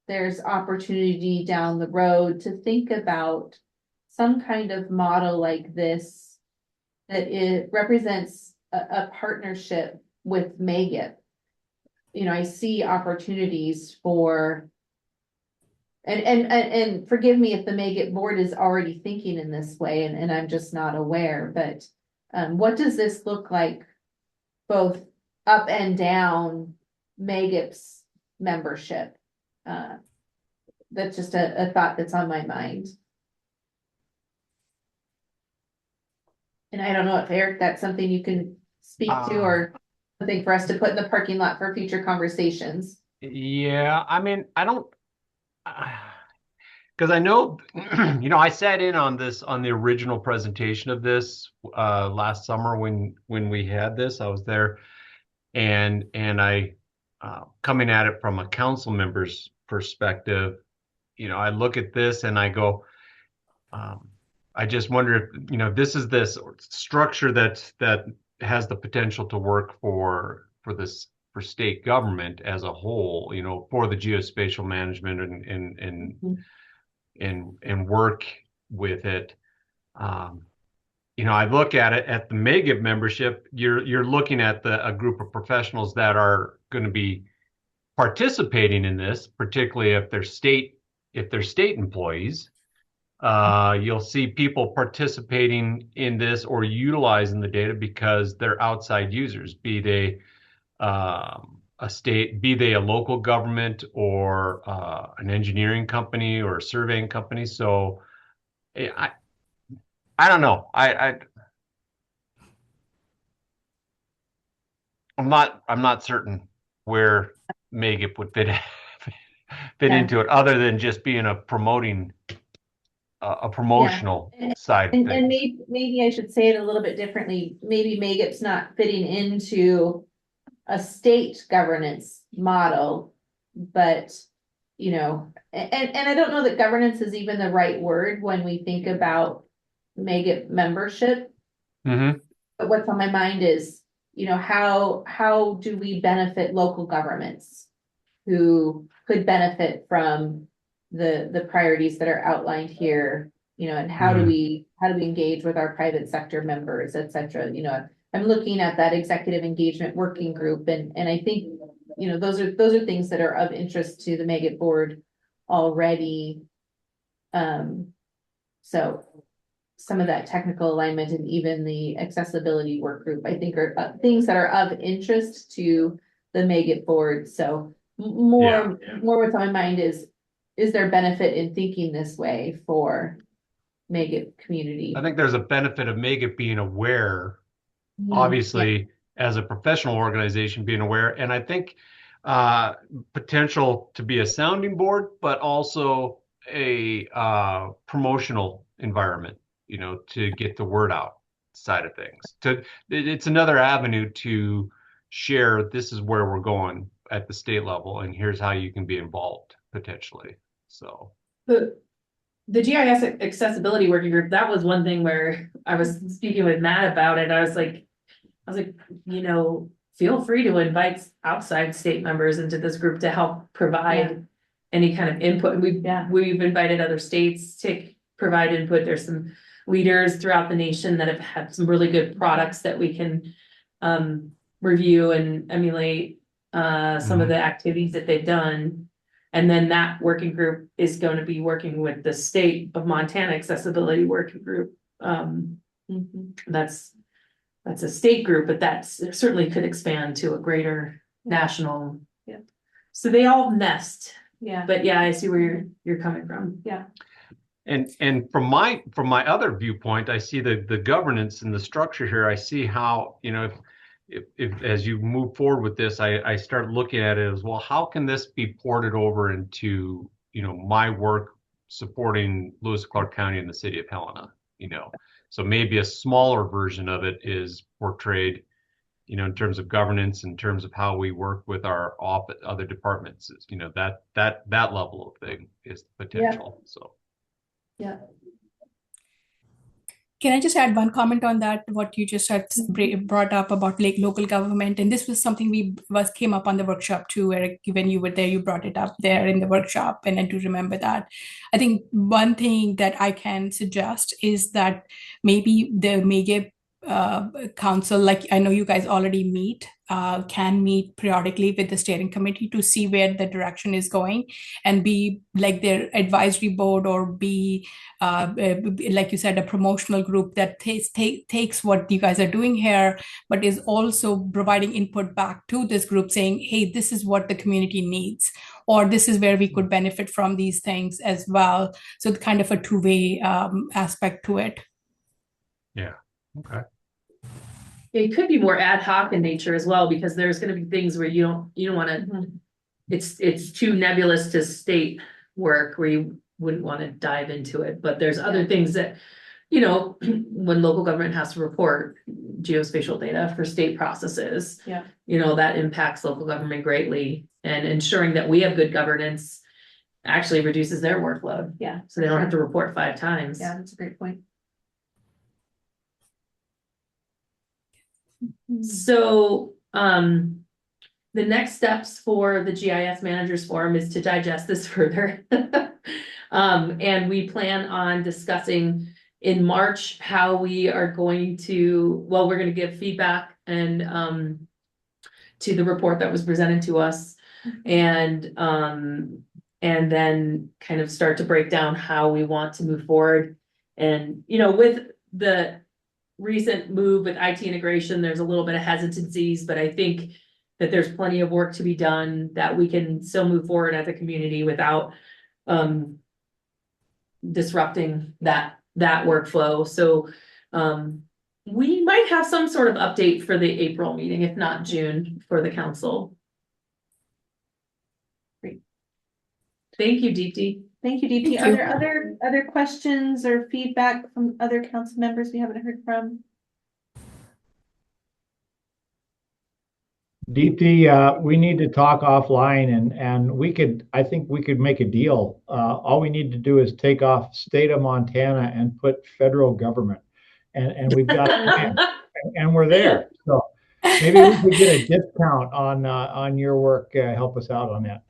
there's opportunity down the road to think about some kind of model like this, that it represents a partnership with MGIAC. I see opportunities for, and forgive me if the MGIAC board is already thinking in this way, and I'm just not aware, but what does this look like both up and down MGIAC's membership? That's just a thought that's on my mind. And I don't know if Eric, that's something you can speak to, or something for us to put in the parking lot for future conversations. Yeah, I mean, I don't, because I know, I sat in on the original presentation of this last summer when we had this. I was there, and I coming at it from a council member's perspective, I look at this and I go, I just wonder if, this is this structure that has the potential to work for state government as a whole, for the geospatial management and work with it. I look at it at the MGIAC membership, you're looking at a group of professionals that are going to be participating in this, particularly if they're state employees. You'll see people participating in this or utilizing the data because they're outside users, be they a state, be they a local government or an engineering company or a surveying company. So I don't know. I'm not certain where MAGIP would fit into it, other than just being a promotional side of And things. maybe I should say it a little bit differently. Maybe MAGIP's not fitting into a state governance model, but and I don't know that governance is even the right word when we think about MAGIP membership. Mm-hmm. But what's on my mind is, how do we benefit local governments who could benefit from the priorities that are outlined here, and how do we engage with our private sector members, et cetera. I'm looking at that executive engagement working group, and I think, those are things that are of interest to the MAGIP board already. So some of that technical alignment and even the accessibility work group, I think, are things that are of interest to the MAGIP board. So more what's on my mind is there benefit in thinking this way for MAGIP community? I think there's a benefit of MAGIP being aware, obviously, as a professional organization being aware, and I think potential to be a sounding board, but also a promotional environment, to get the word out side of things. It's another avenue to share, this is where we're going at the state level, and here's how you can be involved potentially. So the GIS accessibility working group, that was one thing where I was speaking with Matt about it. I was like, feel free to invite outside state members into this group to help provide any kind of input. We've invited other states to provide input. There's some leaders throughout the nation that have had some really good products that we can review and emulate some of the activities that they've done. And then that working group is going to be working with the state of Montana accessibility working group. That's a state group, but that certainly could expand to a greater national. Yeah. So they all nest. Yeah. But I see where you're coming from. Yeah. And from my other viewpoint, I see the governance and the structure here. I see how, if as you move forward with this, I start looking at it as, well, how can this be ported over into, my work supporting Lewis Clark County and the city of Helena, so maybe a smaller version of it is portrayed, in terms of governance, in terms of how we work with our other departments, that level of thing is the potential. So. Yeah. Can I just add one comment on that? What you just had brought up about local government, and this was something came up on the workshop too, Eric. When you were there, you brought it up there in the workshop, and I do remember that. I think one thing that I can suggest is that maybe the MAGIP council, like I know you guys already meet, can meet periodically with the steering committee to see where the direction is going, and be like their advisory board, or be like you said, a promotional group that takes what you guys are doing here, but is also providing input back to this group, saying, hey, this is what the community needs, or this is where we could benefit from these things as well. So it's kind of a two-way aspect to it. Yeah. Okay. It could be more ad hoc in nature as well, because there's going to be things where you don't want to. It's too nebulous to state work where you wouldn't want to dive into it. But there's other things that, when local government has to report geospatial data for state processes, that impacts local government greatly, and ensuring that we have good governance actually reduces their workload. Yeah. So they don't have to report 5 times. Yeah, that's a great point. So the next steps for the GIS Managers Forum is to digest this further. And we plan on discussing in March how we are going to, we're going to give feedback and to the report that was presented to us. And and then kind of start to break down how we want to move forward. And, you know, with the recent move with IT integration, there's a little bit of hesitancies, but I think that there's plenty of work to be done, that we can still move forward as a community without disrupting that workflow. So we might have some sort of update for the April meeting, if not June, for the council. Great. Thank you, Deepti. Thank you, DP. Thank Are you. there other questions or feedback from other council members we haven't heard from? Deepti, we need to talk offline and I think we could make a deal. All we need to do is take off state of Montana and put federal government. And we've got a plan and we're there. So maybe we could get a discount on your work. Help us out on that.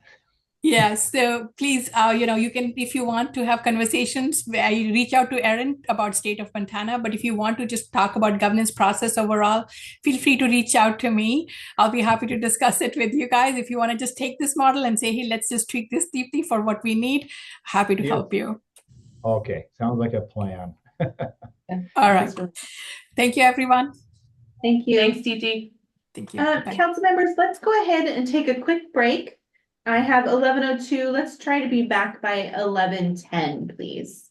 Yes, so please, you can, if you want to have conversations, you reach out to Erin about state of Montana. But if you want to just talk about governance process overall, feel free to reach out to me. I'll be happy to discuss it with you guys. If you want to just take this model and say, hey, let's just tweak this deeply for what we need, happy to help you. Okay, sounds like a plan. All right. Thank you, everyone. Thank you. Thanks, Deepti. Thank you. Bye. Council members, let's go ahead and take a quick break. I have 11:02. Let's try to be back by 11:10, please.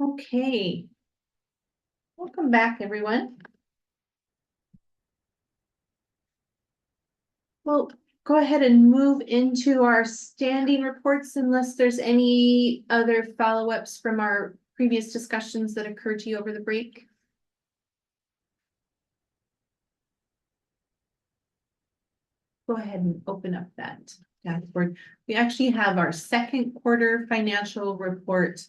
Okay. Welcome back, everyone. Well, go ahead and move into our standing reports unless there's any other follow-ups from our previous discussions that occurred to you over the break. Go ahead and open up that dashboard. We actually have our second quarter financial report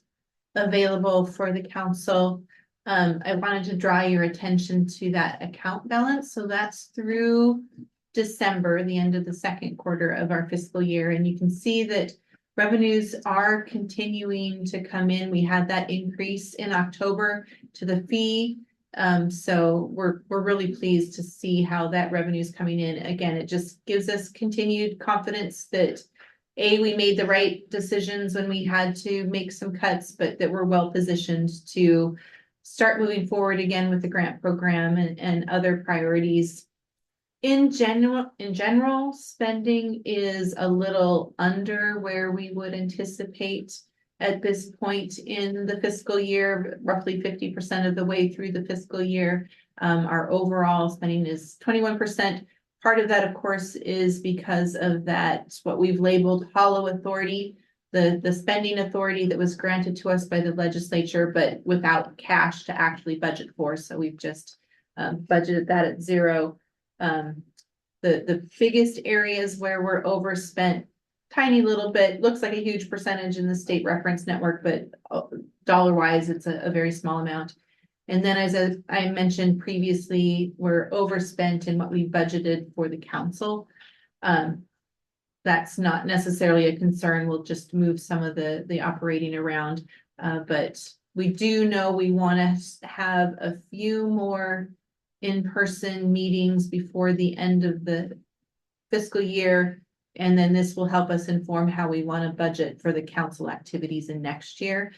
available for the council. I wanted to draw your attention to that account balance. So that's through December, the end of the second quarter of our fiscal year. And you can see that revenues are continuing to come in. We had that increase in October to the fee. So we're really pleased to see how that revenue is coming in. Again, it just gives us continued confidence that we made the right decisions when we had to make some cuts, but that we're well positioned to start moving forward again with the grant program and other priorities. In general, spending is a little under where we would anticipate at this point in the fiscal year, roughly 50% of the way through the fiscal year. Our overall spending is 21%. Part of that, of course, is because of that, what we've labeled hollow authority, the spending authority that was granted to us by the legislature, but without cash to actually budget for. So we've just budgeted that at zero. The biggest areas where we're overspent, tiny little bit, looks like a huge percentage in the state reference network, but dollar wise, it's a very small amount. And then as I mentioned previously, we're overspent in what we budgeted for the council. That's not necessarily a concern. We'll just move some of the operating around. But we do know we want to have a few more in-person meetings before the end of the fiscal year. And then this will help us inform how we want to budget for the council activities in next year.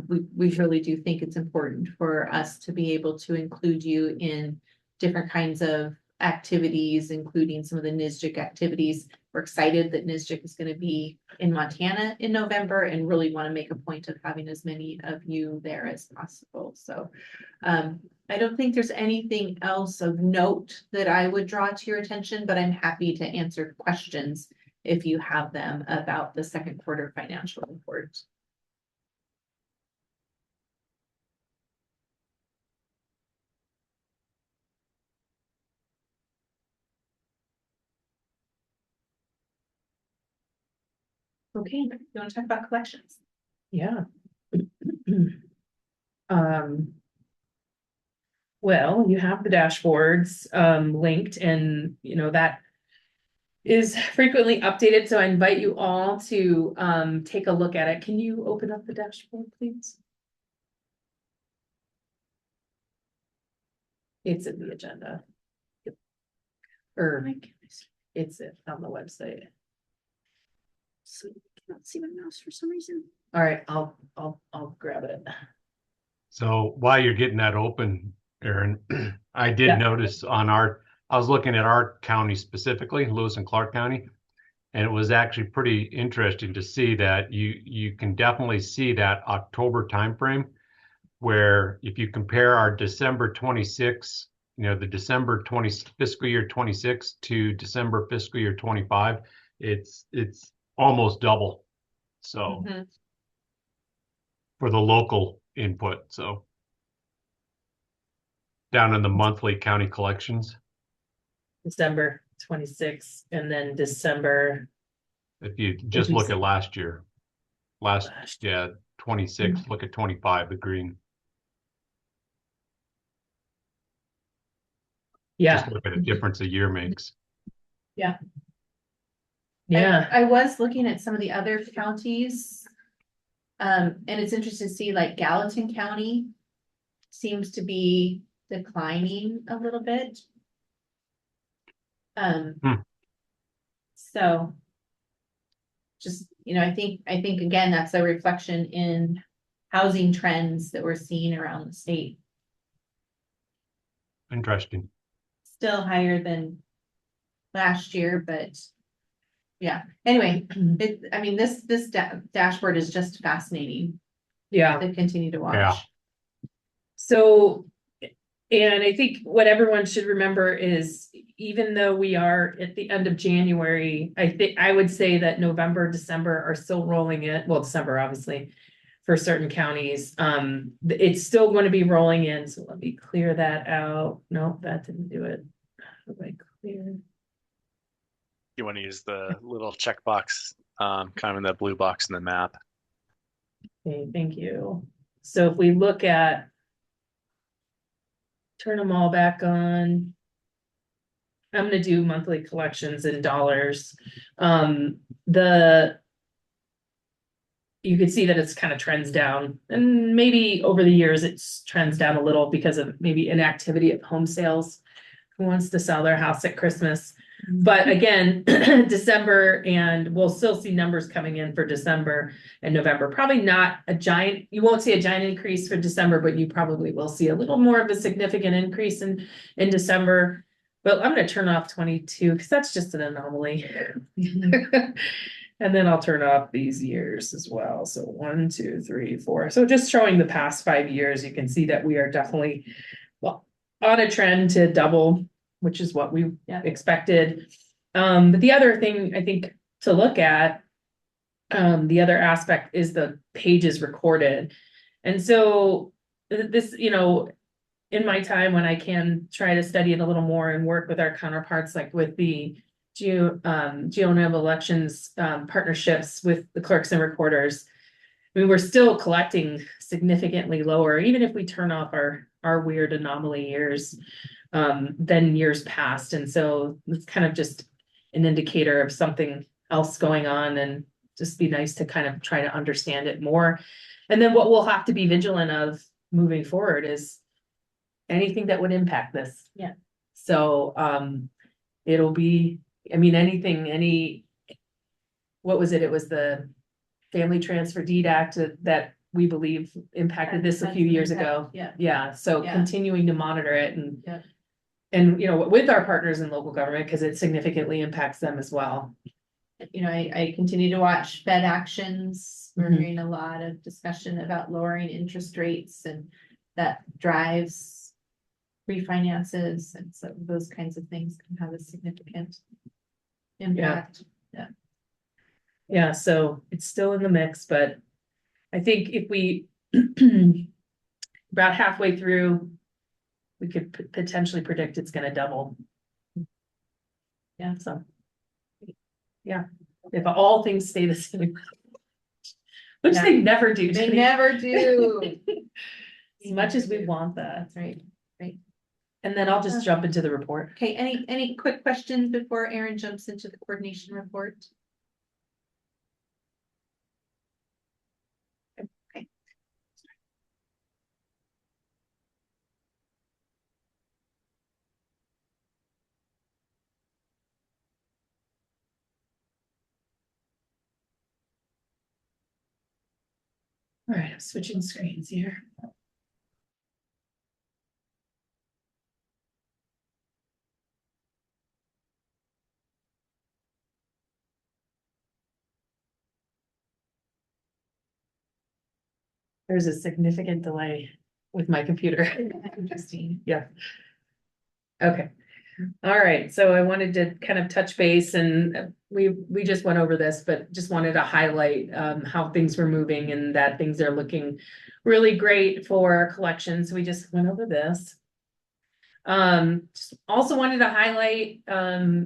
We really do think it's important for us to be able to include you in different kinds of activities, including some of the NGIAC activities. We're excited that NGIAC is going to be in Montana in November and really want to make a point of having as many of you there as possible. So I don't think there's anything else of note that I would draw to your attention, but I'm happy to answer questions if you have them about the second quarter financial report. Okay, you want to talk about collections? Yeah. Well, you have the dashboards linked, and you know that is frequently updated, so I invite you all to take a look at it. Can you open up the dashboard, please? It's in the agenda. Or it's on the website. So I cannot see my mouse for some reason. All right, I'll grab it. So while you're getting that open, Aaron, I did Yeah. notice I was looking at our county specifically, Lewis and Clark County, and it was actually pretty interesting to see that you can definitely see that October timeframe, where if you compare our December 26, the December 20 fiscal year 26 to December fiscal year 25, it's almost double. So for the local input, so down in the monthly county collections. December 26th and then December. If you just look at last year, 26, look at 25, the green. Yeah. Just look at a difference a year makes. Yeah. I was looking at some of the other counties. And it's interesting to see like Gallatin County seems to be declining a little bit. So just, I think again, that's a reflection in housing trends that we're seeing around the state. Interesting. Still higher than last year, but yeah. Anyway, this dashboard is just fascinating. Yeah. To continue to watch. Yeah. So, and I think what everyone should remember is, even though we are at the end of January, I would say that November, December are still rolling in. Well, December, obviously, for certain counties. It's still going to be rolling in. So let me clear that out. No, that didn't do it. How do I clear? You want to use the little checkbox, kind of in that blue box in the map. Okay, thank you. So if we look at, turn them all back on. I'm going to do monthly collections in dollars. You can see that it's kind of trends down, and maybe over the years it's trends down a little because of maybe inactivity of home sales. Who wants to sell their house at Christmas? But again, December, and we'll still see numbers coming in for December and November. Probably not a giant, you won't see a giant increase for December, but you probably will see a little more of a significant increase in December. But I'm going to turn off 22 because that's just an anomaly. And then I'll turn off these years as well. So 1, 2, 3, 4. So just showing the past 5 years, you can see that we are definitely on a trend to double, which is what we expected. But the other thing I think to look at, the other aspect is the pages recorded. And so this, in my time when I can try to study it a little more and work with our counterparts, like with the GeoNav elections partnerships with the clerks and recorders, we're still collecting significantly lower, even if we turn off our weird anomaly years than years past. And so it's kind of just an indicator of something else going on, and just be nice to kind of try to understand it more. And then what we'll have to be vigilant of moving forward is anything that would impact this. Yeah. So it'll be, what was it? It was the Family Transfer Deed Act that we believe impacted this a few years ago. Yeah. Yeah. So Yeah. continuing to monitor it and with our partners in local government, because it significantly impacts them as well. I continue to watch Fed actions. We're hearing a lot of discussion about lowering interest rates, and that drives refinances, and so those kinds of things can have a significant impact. Yeah, so it's still in the mix, but I think if we about halfway through, we could potentially predict it's going to double. Yeah, so yeah, if all things stay the same, which they never do. They never do. As much as we want that. That's right. And then I'll just jump into the report. Okay, any quick questions before Aaron jumps into the coordination report? Okay. All right, I'm switching screens here. There's a significant delay with my computer. Interesting, yeah. Okay, all right, so I wanted to kind of touch base, and we just went over this, but just wanted to highlight how things were moving and that things are looking really great for collections. We just went over this. Just also wanted to highlight, I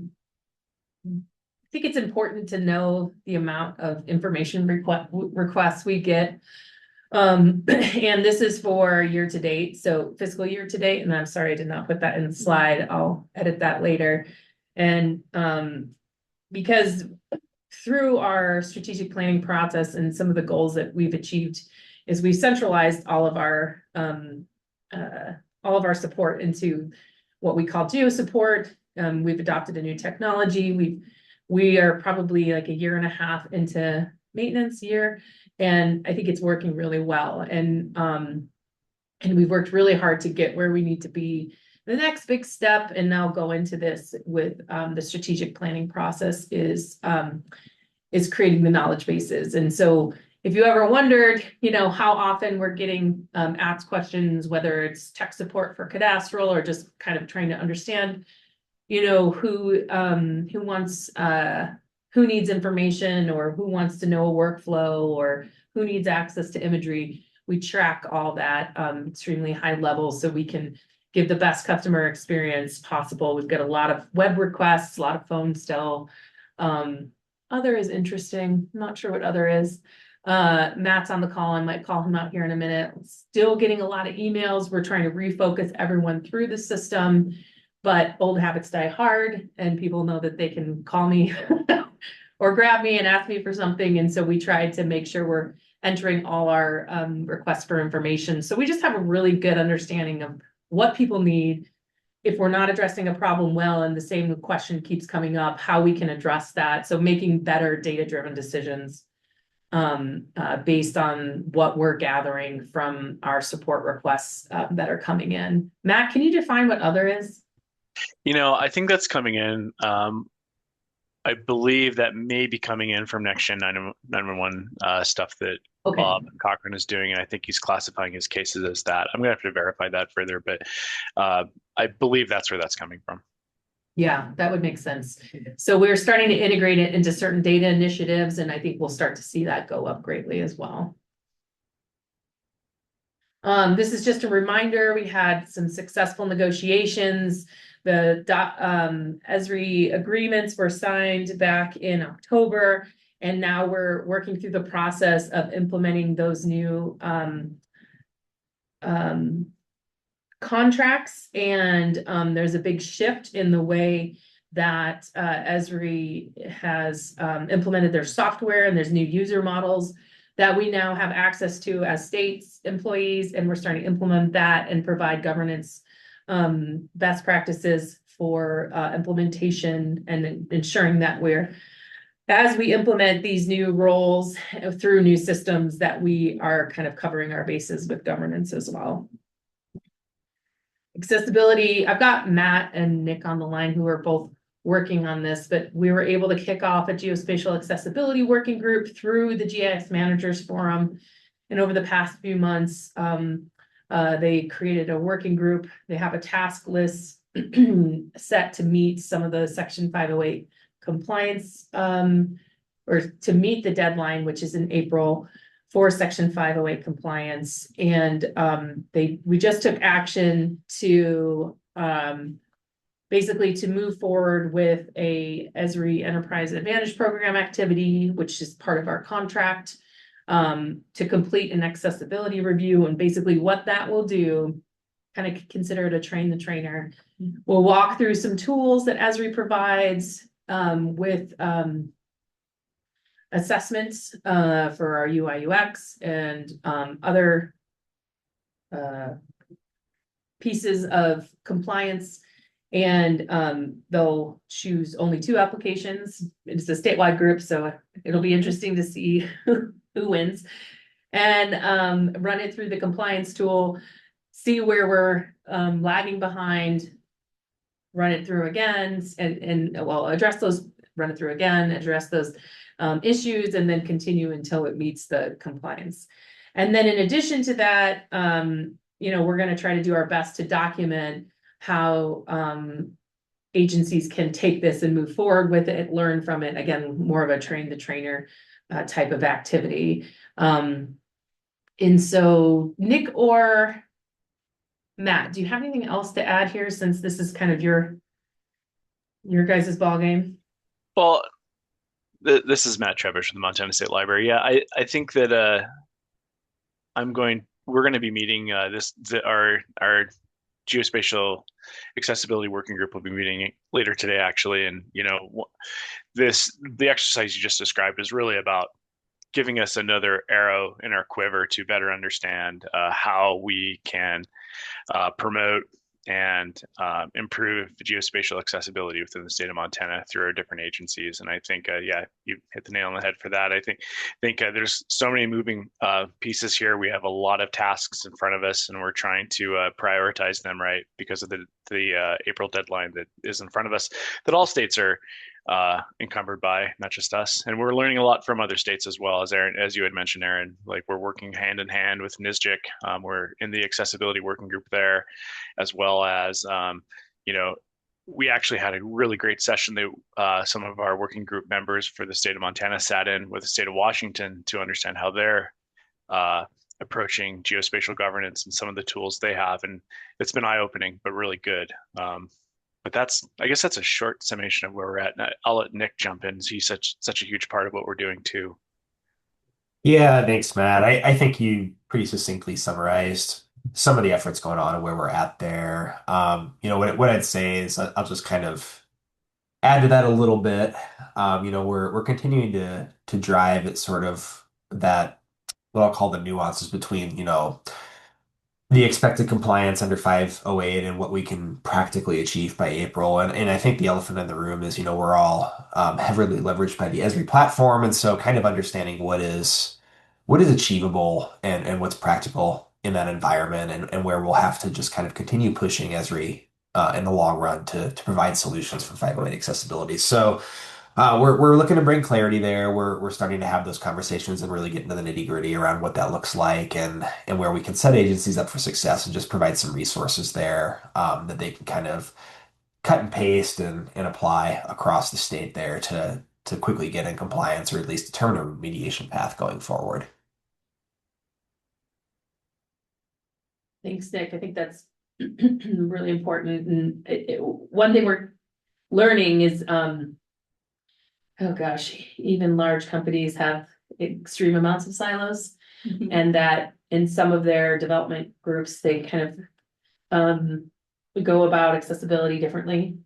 think it's important to know the amount of information requests we get. And this is for year to date, so fiscal year to date, and I'm sorry I did not put that in the slide. I'll edit that later. And because through our strategic planning process and some of the goals that we've achieved is we've centralized all of our support into what we call GeoSupport. We've adopted a new technology. We are probably like a year and a half into maintenance year, and I think it's working really well. And we've worked really hard to get where we need to be. The next big step, and now go into this with the strategic planning process, is creating the knowledge bases. And so if you ever wondered, how often we're getting asked questions, whether it's tech support for cadastral or just kind of trying to understand, who needs information, or who wants to know a workflow, or who needs access to imagery, we track all that extremely high level so we can give the best customer experience possible. We've got a lot of web requests, a lot of phone still. Other is interesting. I'm not sure what other is. Matt's on the call. I might call him out here in a minute. Still getting a lot of emails. We're trying to refocus everyone through the system, but old habits die hard, and people know that they can call me or grab me and ask me for something. And so we tried to make sure we're entering all our requests for information. So we just have a really good understanding of what people need. If we're not addressing a problem well, and the same question keeps coming up, how we can address that. So making better data-driven decisions based on what we're gathering from our support requests that are coming in. Matt, can you define what other is? I think that's coming in. I believe that may be coming in from Next Gen 911 stuff that Bob Cochran is doing, and I think he's classifying his cases as that. I'm gonna have to verify that further, but I believe that's where that's coming from. Yeah, that would make sense. So we're starting to integrate it into certain data initiatives, and I think we'll start to see that go up greatly as well. This is just a reminder. We had some successful negotiations. The ESRI agreements were signed back in October, and now we're working through the process of implementing those new contracts. And there's a big shift in the way that ESRI has implemented their software, and there's new user models that we now have access to as states employees, and we're starting to implement that and provide governance best practices for implementation, and ensuring that as we implement these new roles through new systems, that we are kind of covering our bases with governance as well. Accessibility, I've got Matt and Nick on the line who are both working on this, but we were able to kick off a geospatial accessibility working group through the GIS Managers Forum. And over the past few months, they created a working group. They have a task list set to meet some of the Section 508 compliance, or to meet the deadline, which is in April, for Section 508 compliance. And we just took action to basically to move forward with a ESRI Enterprise Advantage Program activity, which is part of our contract, to complete an accessibility review. And basically what that will do kind of consider it a train the trainer. We'll walk through some tools that Esri provides with assessments for our UI UX and other pieces of compliance. And they'll choose only 2 applications. It's a statewide group, so it'll be interesting to see who wins. And run it through the compliance tool, see where we're lagging behind, run it through again, and well, address those, run it through again, address those issues, and then continue until it meets the compliance. And then in addition to that, you know, we're going to try to do our best to document how agencies can take this and move forward with it, learn from it. Again, more of a train the trainer type of activity. And so Nick or Matt, do you have anything else to add here, since this is kind of your guys' ball game? Well, this is Matt Trevish from the Montana State Library. Yeah, I think that we're going to be meeting our geospatial accessibility working group will be meeting later today, actually. And you know, the exercise you just described is really about giving us another arrow in our quiver to better understand how we can promote and improve the geospatial accessibility within the state of Montana through our different agencies. And I think, yeah, you hit the nail on the head for that. I think there's so many moving pieces here. We have a lot of tasks in front of us, and we're trying to prioritize them, right, because of the April deadline that is in front of us, that all states are encumbered by, not just us. And we're learning a lot from other states as well. As you had mentioned, Aaron, like we're working hand in hand with NISGIC. We're in the accessibility working group there, as well as, you know, we actually had a really great session that some of our working group members for the state of Montana sat in with the state of Washington to understand how they're approaching geospatial governance and some of the tools they have. And it's been eye-opening, but really good. But I guess that's a short summation of where we're at. And I'll let Nick jump in. He's such a huge part of what we're doing too. Yeah, thanks, Matt. I think you pretty succinctly summarized some of the efforts going on and where we're at there. You know, what I'd say is I'll just kind of add to that a little bit. You know, we're continuing to drive at sort of that, what I'll call the nuances between, you know, the expected compliance under 508 and what we can practically achieve by April. And I think the elephant in the room is, you know, we're all heavily leveraged by the Esri platform. And so kind of understanding what is achievable and what's practical in that environment, and where we'll have to just kind of continue pushing Esri in the long run to provide solutions for 508 accessibility. So we're looking to bring clarity there. We're starting to have those conversations and really get into the nitty-gritty around what that looks like, and where we can set agencies up for success and just provide some resources there that they can kind of cut and paste and apply across the state there to quickly get in compliance, or at least determine a remediation path going forward. Thanks, Nick. I think that's really important. And one thing we're learning is, oh gosh, even large companies have extreme amounts of silos, and that in some of their development groups, they kind of go about accessibility differently.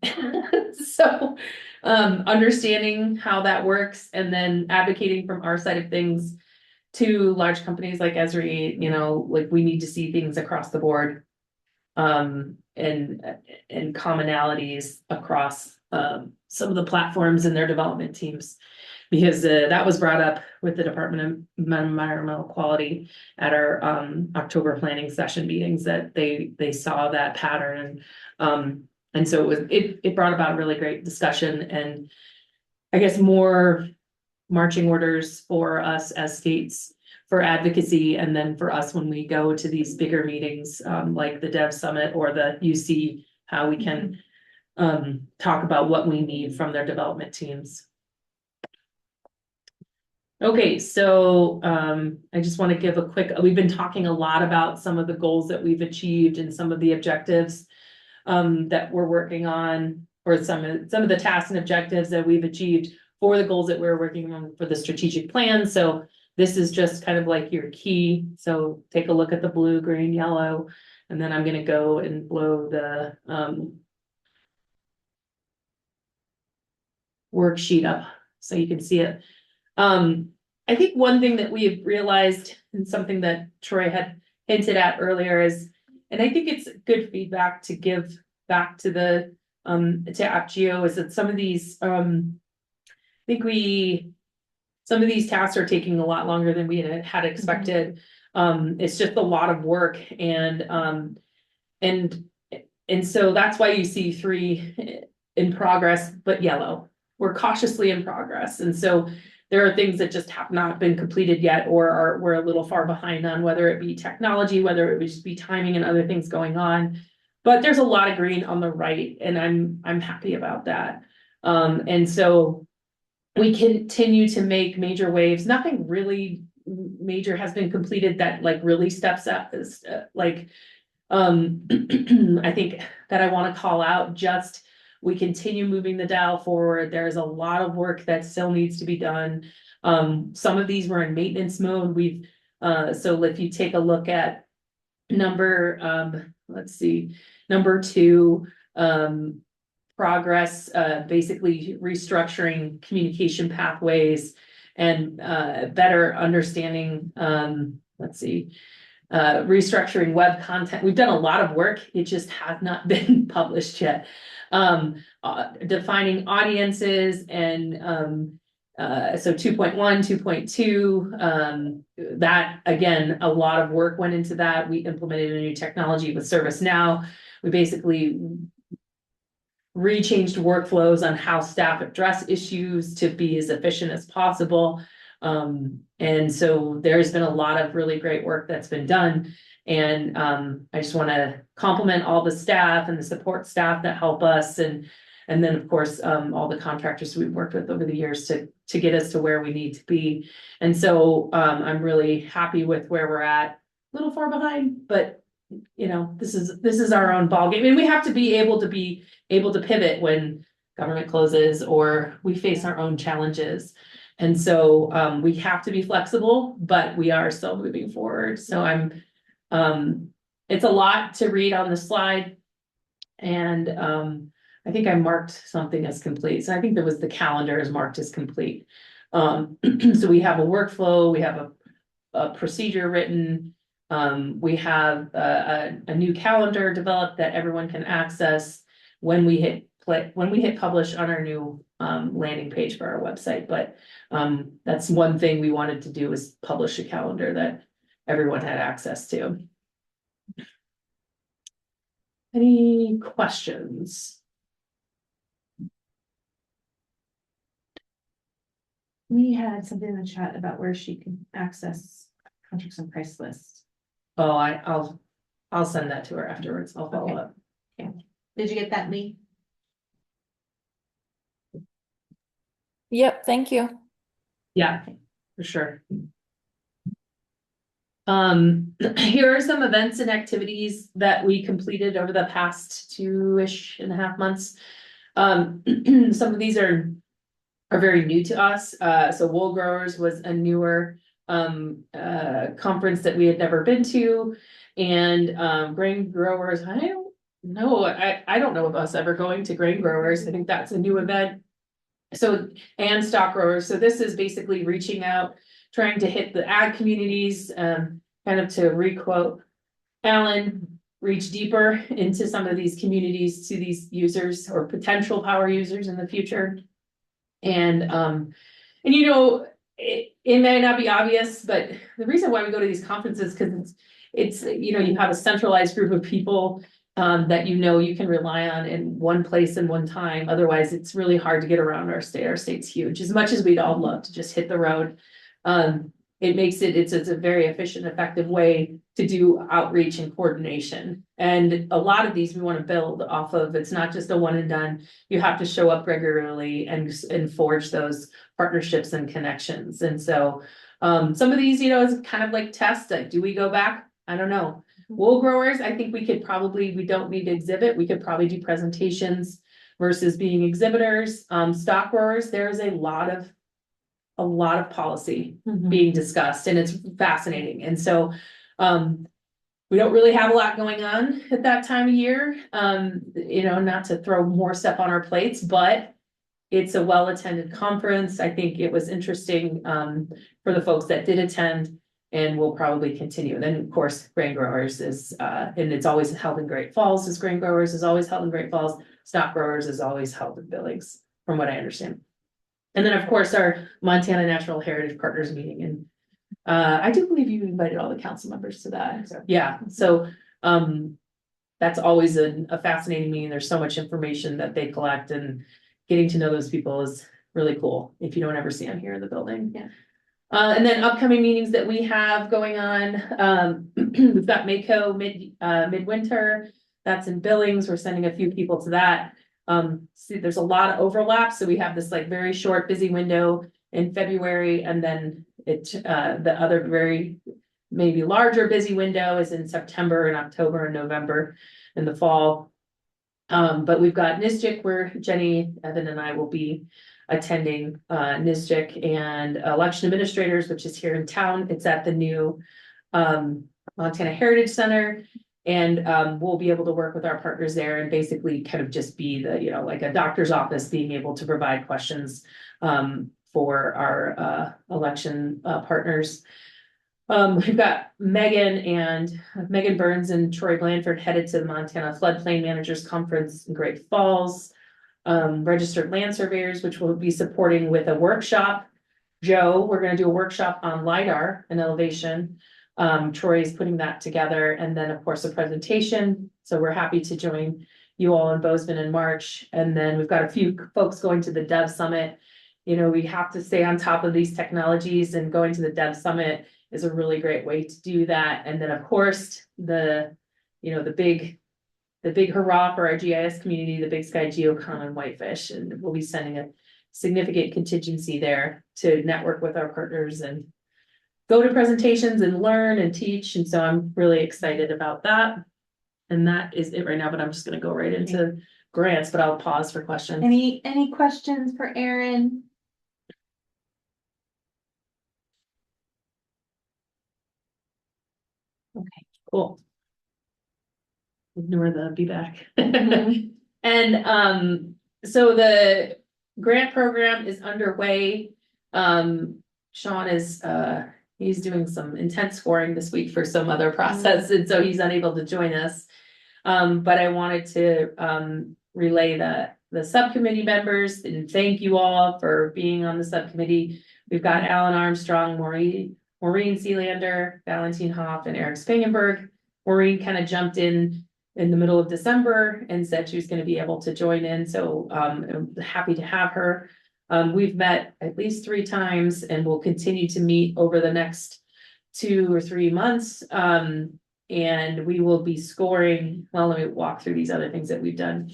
So understanding how that works, and then advocating from our side of things to large companies like Esri, you know, like we need to see things across the board, and commonalities across some of the platforms and their development teams, because that was brought up with the Department of Environmental Quality at our October planning session meetings, that they saw that pattern, and so it brought about a really great discussion, and I guess more marching orders for us as states for advocacy, and then for us when we go to these bigger meetings like the Dev Summit or the UC, how we can talk about what we need from their development teams. Okay, so I just want to give a quick, we've been talking a lot about some of the goals that we've achieved and some of the objectives that we're working on, or some of the tasks and objectives that we've achieved for the goals that we're working on for the strategic plan. So this is just kind of like your key. So take a look at the blue, green, yellow And then I'm gonna go and blow the worksheet up so you can see it. I think one thing that we've realized, and something that Troy had hinted at earlier, is, and I think it's good feedback to give back to the to AppGeo, is that some of these some of these tasks are taking a lot longer than we had expected. It's just a lot of work, and so that's why you see 3 in progress but yellow. We're cautiously in progress, and so there are things that just have not been completed yet, or we're a little far behind on, whether it be technology, whether it would just be timing and other things going on. But there's a lot of green on the right, and I'm happy about that. And so we continue to make major waves. Nothing really major has been completed that like really steps up. I think that I want to call out, just we continue moving the dial forward. There's a lot of work that still needs to be done. Some of these were in maintenance mode. So if you take a look at number, let's see, number 2, progress, basically restructuring communication pathways and better understanding, let's see, restructuring web content. We've done a lot of work. It just has not been published yet. Defining audiences, and so 2.1, 2.2, that again, a lot of work went into that. We implemented a new technology with ServiceNow. We basically rechanged workflows on how staff address issues to be as efficient as possible. And so there's been a lot of really great work that's been done. And I just want to compliment all the staff and the support staff that help us. And then of course, all the contractors we've worked with over the years to get us to where we need to be. And so I'm really happy with where we're at. A little far behind, but you know, this is our own ballgame. And we have to be able to pivot when government closes or we face our own challenges. And so we have to be flexible, but we are still moving forward. So it's a lot to read on the slide. And I think I marked something as complete. So I think there was the calendar is marked as complete. So we have a workflow, we have a procedure written, we have a new calendar developed that everyone can access when we hit publish on our new landing page for our website. But that's one thing we wanted to do, is publish a calendar that everyone had access to. Any questions? We had something in the chat about where she can access contracts and price lists. Oh, I'll send that to her afterwards. I'll follow up. Okay. Did you get that, Lee? Yep, thank you. Yeah, for sure. Here are some events and activities that we completed over the past 2.5 months. Some of these are very new to us. So Wool Growers was a newer conference that we had never been to, and Grain Growers, I don't know of us ever going to Grain Growers. I think that's a new event. So, and Stock Growers. So this is basically reaching out, trying to hit the ag communities, kind of to requote Alan, reach deeper into some of these communities, to these users or potential power users in the future. And you know, it may not be obvious, but the reason why we go to these conferences, because it's you know, you have a centralized group of people that you know you can rely on in one place and one time. Otherwise, it's really hard to get around our state. Our state's huge. As much as we'd all love to just hit the road, it makes it's a very efficient, effective way to do outreach and coordination. And a lot of these we want to build off of. It's not just a one and done. You have to show up regularly and forge those partnerships and connections. And so some of these, you know, is kind of like tests. Like, do we go back? I don't know. Wool Growers, I think we don't need to exhibit. We could probably do presentations versus being exhibitors. Stock Growers, there's a lot of policy being discussed, and it's fascinating. And so we don't really have a lot going on at that time of year. Not to throw more stuff on our plates, but it's a well-attended conference. I think it was interesting for the folks that did attend, and will probably continue. And then, of course, Grain Growers is, and it's always held in Great Falls, as Grain Growers is always held in Great Falls. Stock Growers is always held in Billings, from what I understand. And then, of course, our Montana Natural Heritage Partners meeting. And I do believe you invited all the council members to that. Yeah, so that's always a fascinating meeting. There's so much information that they collect, and getting to know those people is really cool if you don't ever see them here in the building. Yeah. And then upcoming meetings that we have going on, we've got Mako midwinter. That's in Billings. We're sending a few people to that. See, there's a lot of overlap, so we have this like very short busy window in February, and then the other very maybe larger busy window is in September and October and November in the fall. But we've got NISJIC, where Jenny, Evan, and I will be attending NISJIC, and election administrators, which is here in town. It's at the new Montana Heritage Center. And we'll be able to work with our partners there and basically kind of just be the, like a doctor's office, being able to provide questions for our election partners. We've got Megan Burns and Troy Blanford headed to the Montana Floodplain Managers Conference in Great Falls. Registered land surveyors, which we'll be supporting with a workshop. Joe, we're going to do a workshop on LiDAR and elevation. Troy is putting that together, and then of course a presentation. So we're happy to join you all in Bozeman in March. And then we've got a few folks going to the Dev Summit. We have to stay on top of these technologies, and going to the Dev Summit is a really great way to do that. And then of course the big hurrah for our GIS community, the Big Sky GeoCon and Whitefish, and we'll be sending a significant contingency there to network with our partners and go to presentations and learn and teach. And so I'm really excited about that. And that is it right now, but I'm just going to go right into grants, but I'll pause for questions. Any questions for Aaron? Okay, cool. Ignore the be back. Mhm. And so the grant program is underway. Sean is he's doing some intense scoring this week for some other process, and so he's unable to join us. But I wanted to relay the subcommittee members and thank you all for being on the subcommittee. We've got Alan Armstrong, Maureen Sealander, Valentine Hoff, and Eric Spangenberg. Maureen kind of jumped in the middle of December and said she was going to be able to join in. So I'm happy to have her. We've met at least 3 times and we'll continue to meet over the next 2 or 3 months. And we will be scoring. Well, let me walk through these other things that we've done.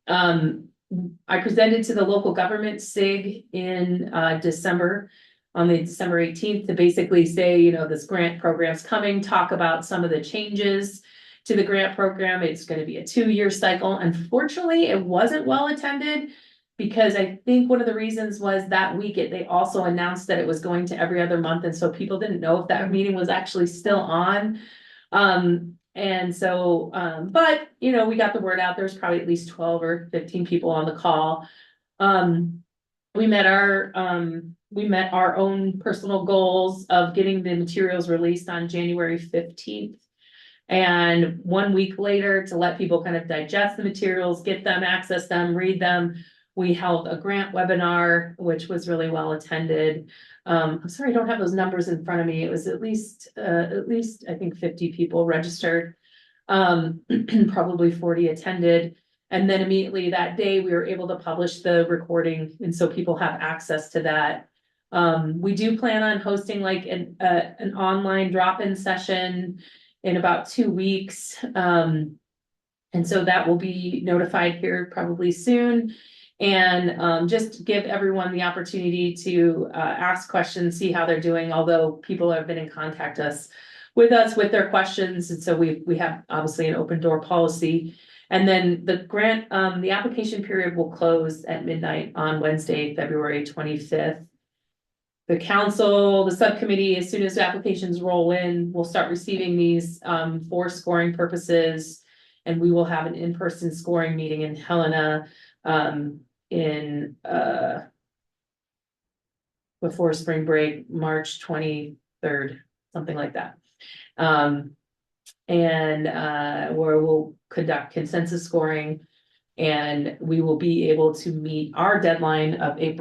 I presented to the local government SIG in December, on the December 18th, to basically say, this grant program's coming, talk about some of the changes to the grant program. It's going to be a 2-year cycle. Unfortunately, it wasn't well attended, because I think one of the reasons was that week they also announced that it was going to every other month. And so people didn't know if that meeting was actually still on. And so, but we got the word out. There's probably at least 12 or 15 people on the call. We met our own personal goals of getting the materials released on January 15th. And 1 week later, to let people kind of digest the materials, get them, access them, read them, we held a grant webinar, which was really well attended. I'm sorry, I don't have those numbers in front of me. It was at least I think 50 people registered, probably 40 attended. And then immediately that day we were able to publish the recording. And so people have access to that. We do plan on hosting like an online drop-in session in about 2 weeks. And so that will be notified here probably soon. And just give everyone the opportunity to ask questions, see how they're doing, although people have been in contact with their questions. And so we have obviously an open door policy. And then the grant, the application period will close at midnight on Wednesday, February 25th. the council, the subcommittee, as soon as the applications roll in, we'll start receiving these for scoring purposes. And we will have an in-person scoring meeting in Helena in before spring break, March 23rd, something like that. Where we'll conduct consensus scoring, and we will be able to meet our deadline of May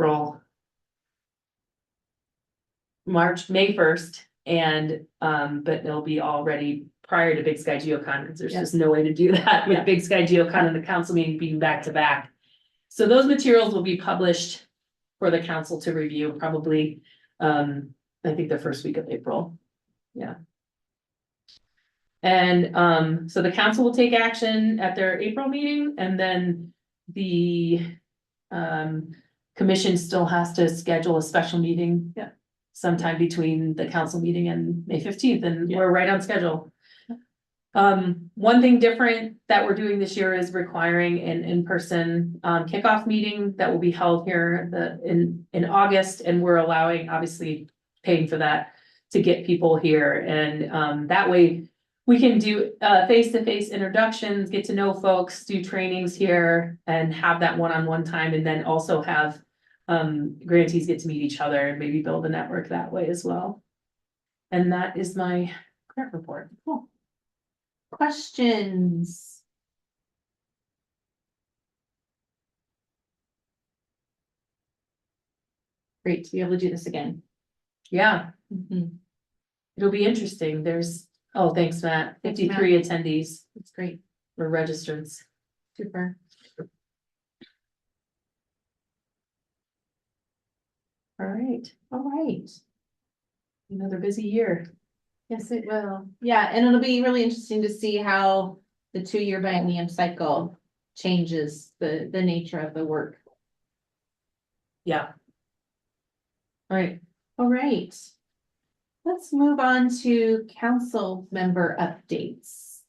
1st, and but it'll be all ready prior to Big Sky GeoCon, because there's just no way to do that with Big Sky GeoCon and the council meeting being back to back. So those materials will be published for the council to review, probably I think the first week of April. Yeah. And so the council will take action at their April meeting, and then the commission still has to schedule a special meeting sometime between the council meeting and May 15th, and we're right on schedule. One thing different that we're doing this year is requiring an in-person kickoff meeting that will be held here in August, and we're allowing, obviously paying for that, to get people here, and that way we can do face-to-face introductions, get to know folks, do trainings here, and have that one-on-one time, and then also have grantees get to meet each other and maybe build a network that way as well. And that is my grant report. Cool. Questions? Great to be able to do this again. Yeah. It'll be interesting. Oh, thanks, Matt. 53 attendees. That's great. For registrants. Super. All right. Another busy year. Yes, it will. Yeah, and it'll be really interesting to see how the 2-year biennium cycle changes the nature of the work. Yeah. All right. Let's move on to council member updates.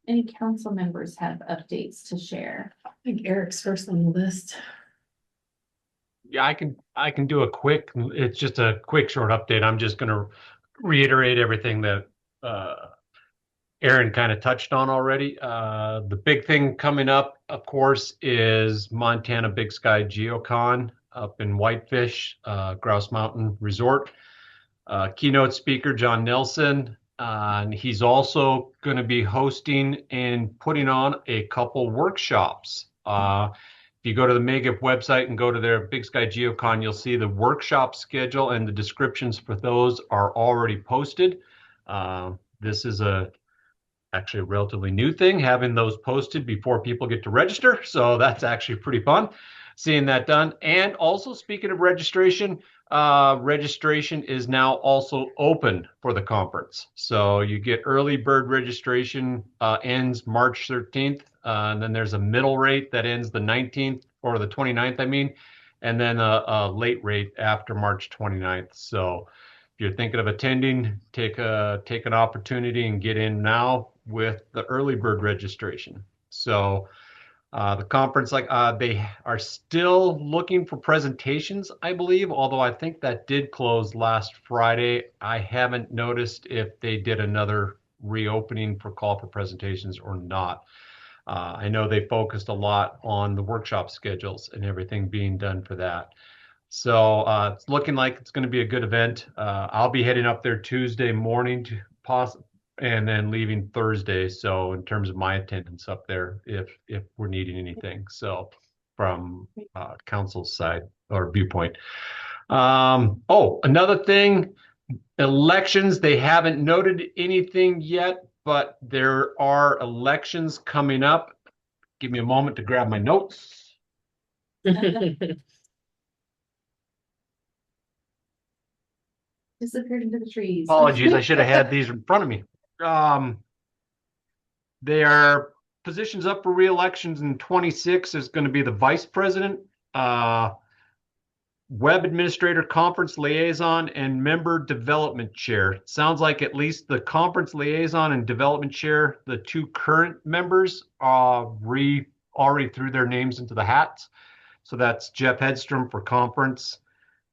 Any council members have updates to share? I think Eric's first on the list. Yeah, I can do it's just a quick short update. I'm just going to reiterate everything that Aaron kind of touched on already. The big thing coming up, of course, is Montana Big Sky GeoCon up in Whitefish, Grouse Mountain Resort. Keynote speaker John Nelson, and he's also going to be hosting and putting on a couple workshops. If you go to the MAGIP website and go to their Big Sky GeoCon, you'll see the workshop schedule, and the descriptions for those are already posted. This is actually a relatively new thing, having those posted before people get to register. So that's actually pretty fun seeing that done. And also, speaking of registration, registration is now also open for the conference. So you get early bird registration, ends March 13th. And then there's a middle rate that ends the 19th or the 29th, I mean, and then a late rate after March 29th. So if you're thinking of attending, take an opportunity and get in now with the early bird registration. So the conference, they are still looking for presentations, I believe, although I think that did close last Friday. I haven't noticed if they did another reopening for call for presentations or not. I know they focused a lot on the workshop schedules and everything being done for that. So it's looking like it's going to be a good event. I'll be heading up there Tuesday morning and then leaving Thursday. So in terms of my attendance up there, if we're needing anything, so from council's side or viewpoint. Another thing, elections, they haven't noted anything yet, but there are elections coming up. Give me a moment to grab my notes. Disappeared into the trees. Apologies, I should have had these in front of me. There are positions up for re-elections in 26. Is going to be the vice president, web administrator, conference liaison, and member development chair. Sounds like at least the conference liaison and development chair, the two current members, already threw their names into the hats. So that's Jeff Hedstrom for conference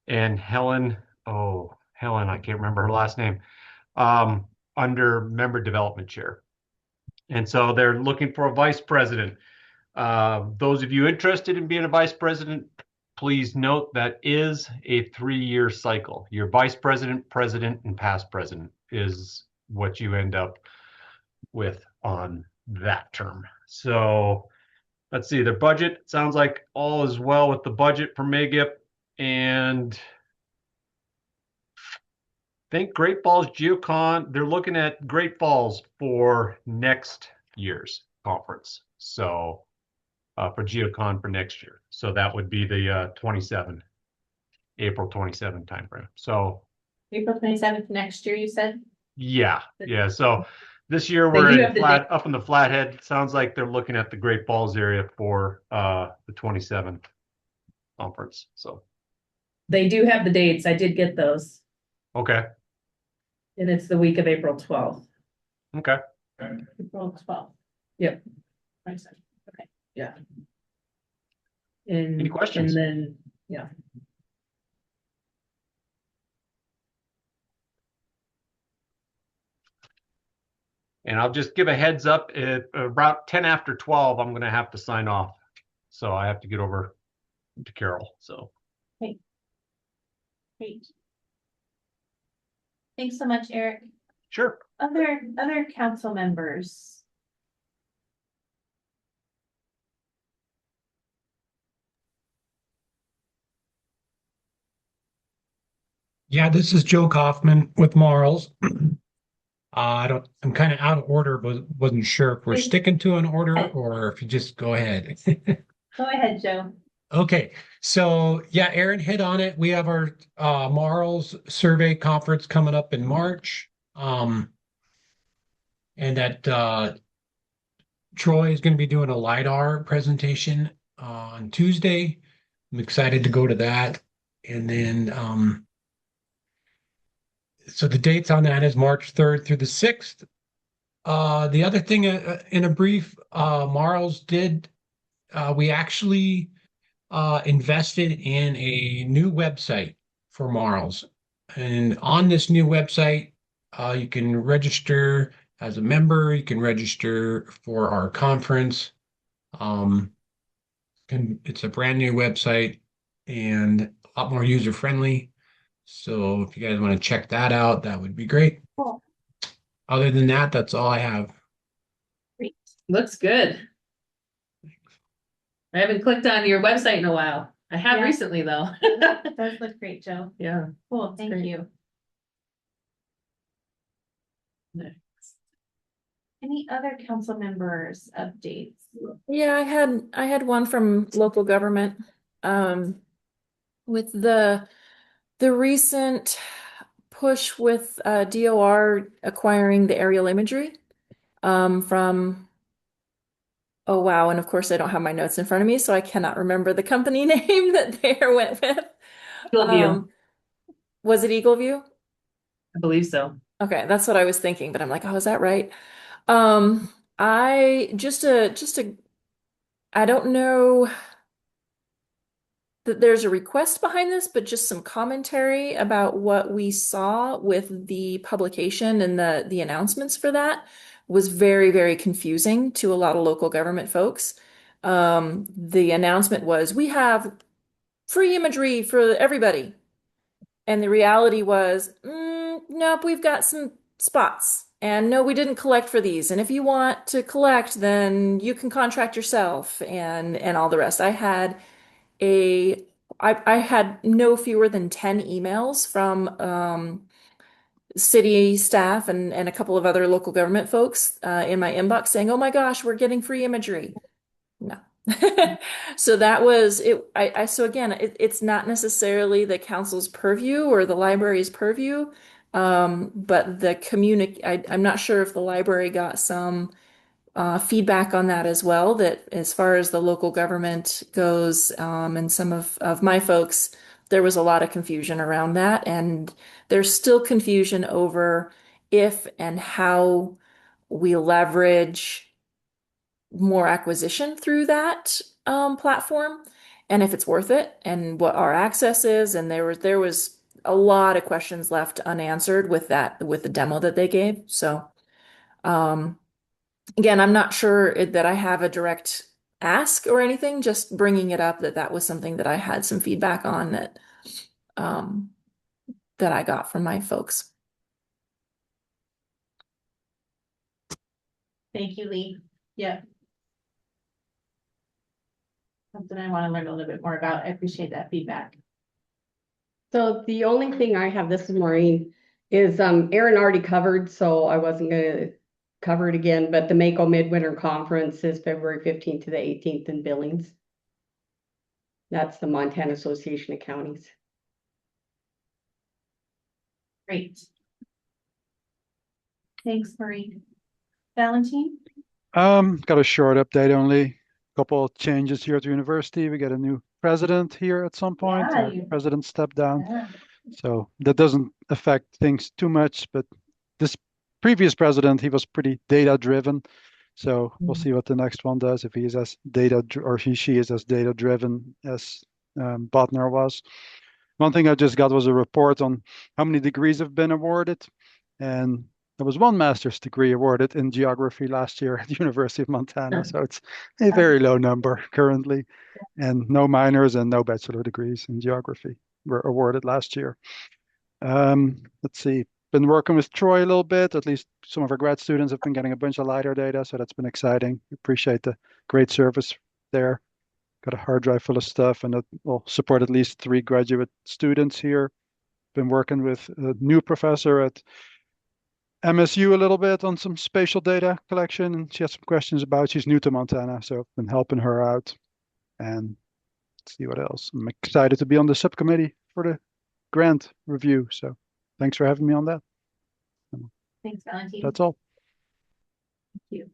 and Helen, I can't remember her last name, under member development chair. And so they're looking for a vice president. Those of you interested in being a vice president, please note that is a 3-year cycle. Your vice president, president, and past president is what you end up with on that term. So let's see, their budget sounds like all is well with the budget for MGIP, and I think Great Falls GeoCon, they're looking at Great Falls for next year's conference. So for GeoCon for next year. So that would be the April 27 timeframe. So April 27th next year, you said? yeah. So this year we're up in the Flathead. Sounds like they're looking at the Great Falls area for the 27th conference. So They do have the dates. I did get those. Okay. And it's the week of April 12th. Okay. April 12th. Yep. 27th. Okay. Yeah. And, Any questions? And then, yeah. And I'll just give a heads up at about 10 after 12, I'm going to have to sign off. So I have to get over to Carol. So. Okay. Great. Thanks so much, Eric. Sure. Other council members. Yeah, this is Joe Kaufman with Marls. I'm kind of out of order, but wasn't sure if we're sticking to an order or if you just go ahead. Go ahead, Joe. Okay, so yeah, Aaron hit on it. We have our Marls survey conference coming up in March. And that Troy is going to be doing a LiDAR presentation on Tuesday. I'm excited to go to that. And then so the dates on that is March 3rd through the 6th. The other thing in a brief, Marls did, we actually invested in a new website for Marls. And on this new website, you can register as a member, you can register for our conference. It's a brand new website and a lot more user-friendly. So if you guys want to check that out, that would be great. Cool. Other than that, that's all I have. Great. Looks good. I haven't clicked on your website in a while. I have Yeah. recently though. It does look great, Joe. Yeah. Cool, thank great. you. Next. Any other council members updates? Yeah, I had one from local government. With the recent push with DOR acquiring the aerial imagery from, oh wow, and of course I don't have my notes in front of me, so I cannot remember the company name that they went with. Eagleview. Was it Eagleview? I believe so. Okay, that's what I was thinking, but I'm like, oh, is that right? I don't know that there's a request behind this, but just some commentary about what we saw with the publication and the announcements for that was very, very confusing to a lot of local government folks. The announcement was, we have free imagery for everybody. And the reality was, nope, we've got some spots. And no, we didn't collect for these. And if you want to collect, then you can contract yourself and all the rest. I had no fewer than 10 emails from city staff and a couple of other local government folks in my inbox saying, oh my gosh, we're getting free imagery. No. So that was it. So again, it's not necessarily the council's purview or the library's purview, but I'm not sure if the library got some feedback on that as well, that as far as the local government goes, and some of my folks, there was a lot of confusion around that, and there's still confusion over if and how we leverage more acquisition through that platform. and if it's worth it and what our access is. And there was a lot of questions left unanswered with the demo that they gave. So again, I'm not sure that I have a direct ask or anything, just bringing it up that was something that I had some feedback on that I got from my folks. Thank you, Lee. Yeah. Something I want to learn a little bit more about. I appreciate that feedback. So the only thing I have, this is Maureen, is Aaron already covered, so I wasn't going to cover it again, but the Mako Midwinter Conference is February 15th to the 18th in Billings. That's the Montana Association of Counties. Great. Thanks, Marie. Valentine? Got a short update only. Couple of changes here at the university. We get a new president here at some point. Yeah, Our president stepped down. Yeah. So that doesn't affect things too much, but this previous president, he was pretty data driven. So we'll see what the next one does, if he is as she is as data driven as Botner was. One thing I just got was a report on how many degrees have been awarded. And there was one master's degree awarded in geography last year at the University of Montana. So it's a very low number currently. And no minors and no bachelor degrees in geography were awarded last year. Let's see. Been working with Troy a little bit. At least some of our grad students have been getting a bunch of LiDAR data. So that's been exciting. Appreciate the great service there. Got a hard drive full of stuff, and that will support at least 3 graduate students here. Been working with a new professor at MSU a little bit on some spatial data collection, and she has some questions about. She's new to Montana, so I've been helping her out. And let's see what else. I'm excited to be on the subcommittee for the grant review. So thanks for having me on that. Thanks, Valentine. That's all. Thank you.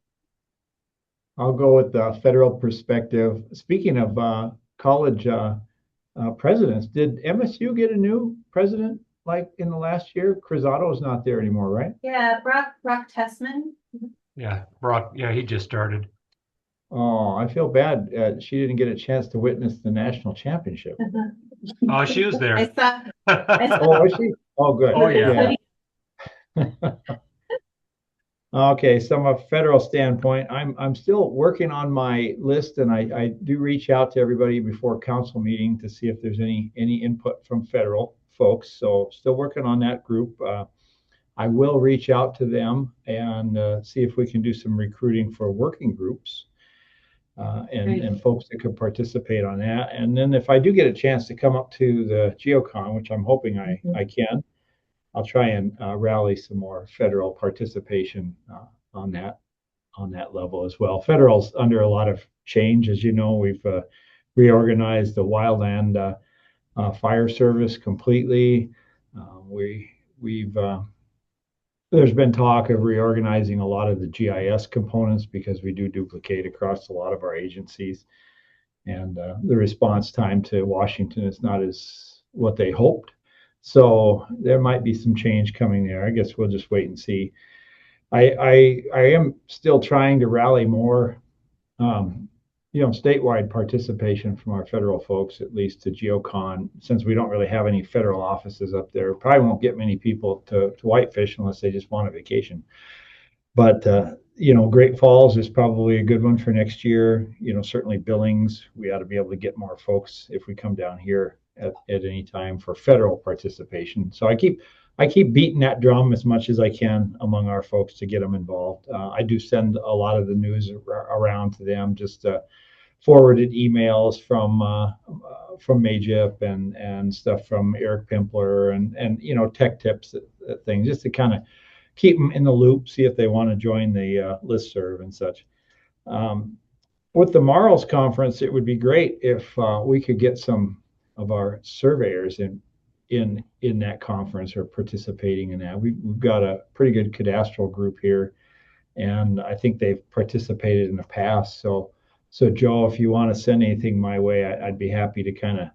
I'll go with the federal perspective. Speaking of college presidents, did MSU get a new president like in the last year? Crisato is not there anymore, right? Yeah, Brock Tessman. Yeah, Brock. Yeah, he just started. Oh, I feel bad. She didn't get a chance to witness the national championship. Oh, she was there. I saw. Oh, was she? Oh, good. Oh, yeah. Okay, so from a federal standpoint, I'm still working on my list, and I do reach out to everybody before council meeting to see if there's any input from federal folks. So still working on that group. I will reach out to them and see if we can do some recruiting for working groups and folks that could participate on that. And then if I do get a chance to come up to the GeoCon, which I'm hoping I can, I'll try and rally some more federal participation on that level as well. Federal's under a lot of change, as you know. We've reorganized the wildland fire service completely. There's been talk of reorganizing a lot of the GIS components because we do duplicate across a lot of our agencies, and the response time to Washington is not as what they hoped. So there might be some change coming there. I guess we'll just wait and see. I am still trying to rally more, statewide participation from our federal folks, at least to GeoCon, since we don't really have any federal offices up there. Probably won't get many people to Whitefish unless they just want a vacation. But Great Falls is probably a good one for next year. Certainly Billings, we ought to be able to get more folks if we come down here at any time for federal participation. So I keep beating that drum as much as I can among our folks to get them involved. I do send a lot of the news around to them, just forwarded emails from Magip and stuff from Eric Pimpler and tech tips things, just to kind of keep them in the loop, see if they want to join the listserv and such. With the Marls conference, it would be great if we could get some of our surveyors in that conference or participating in that. We've got a pretty good cadastral group here, and I think they've participated in the past. So Joe, if you want to send anything my way, I'd be happy to kind of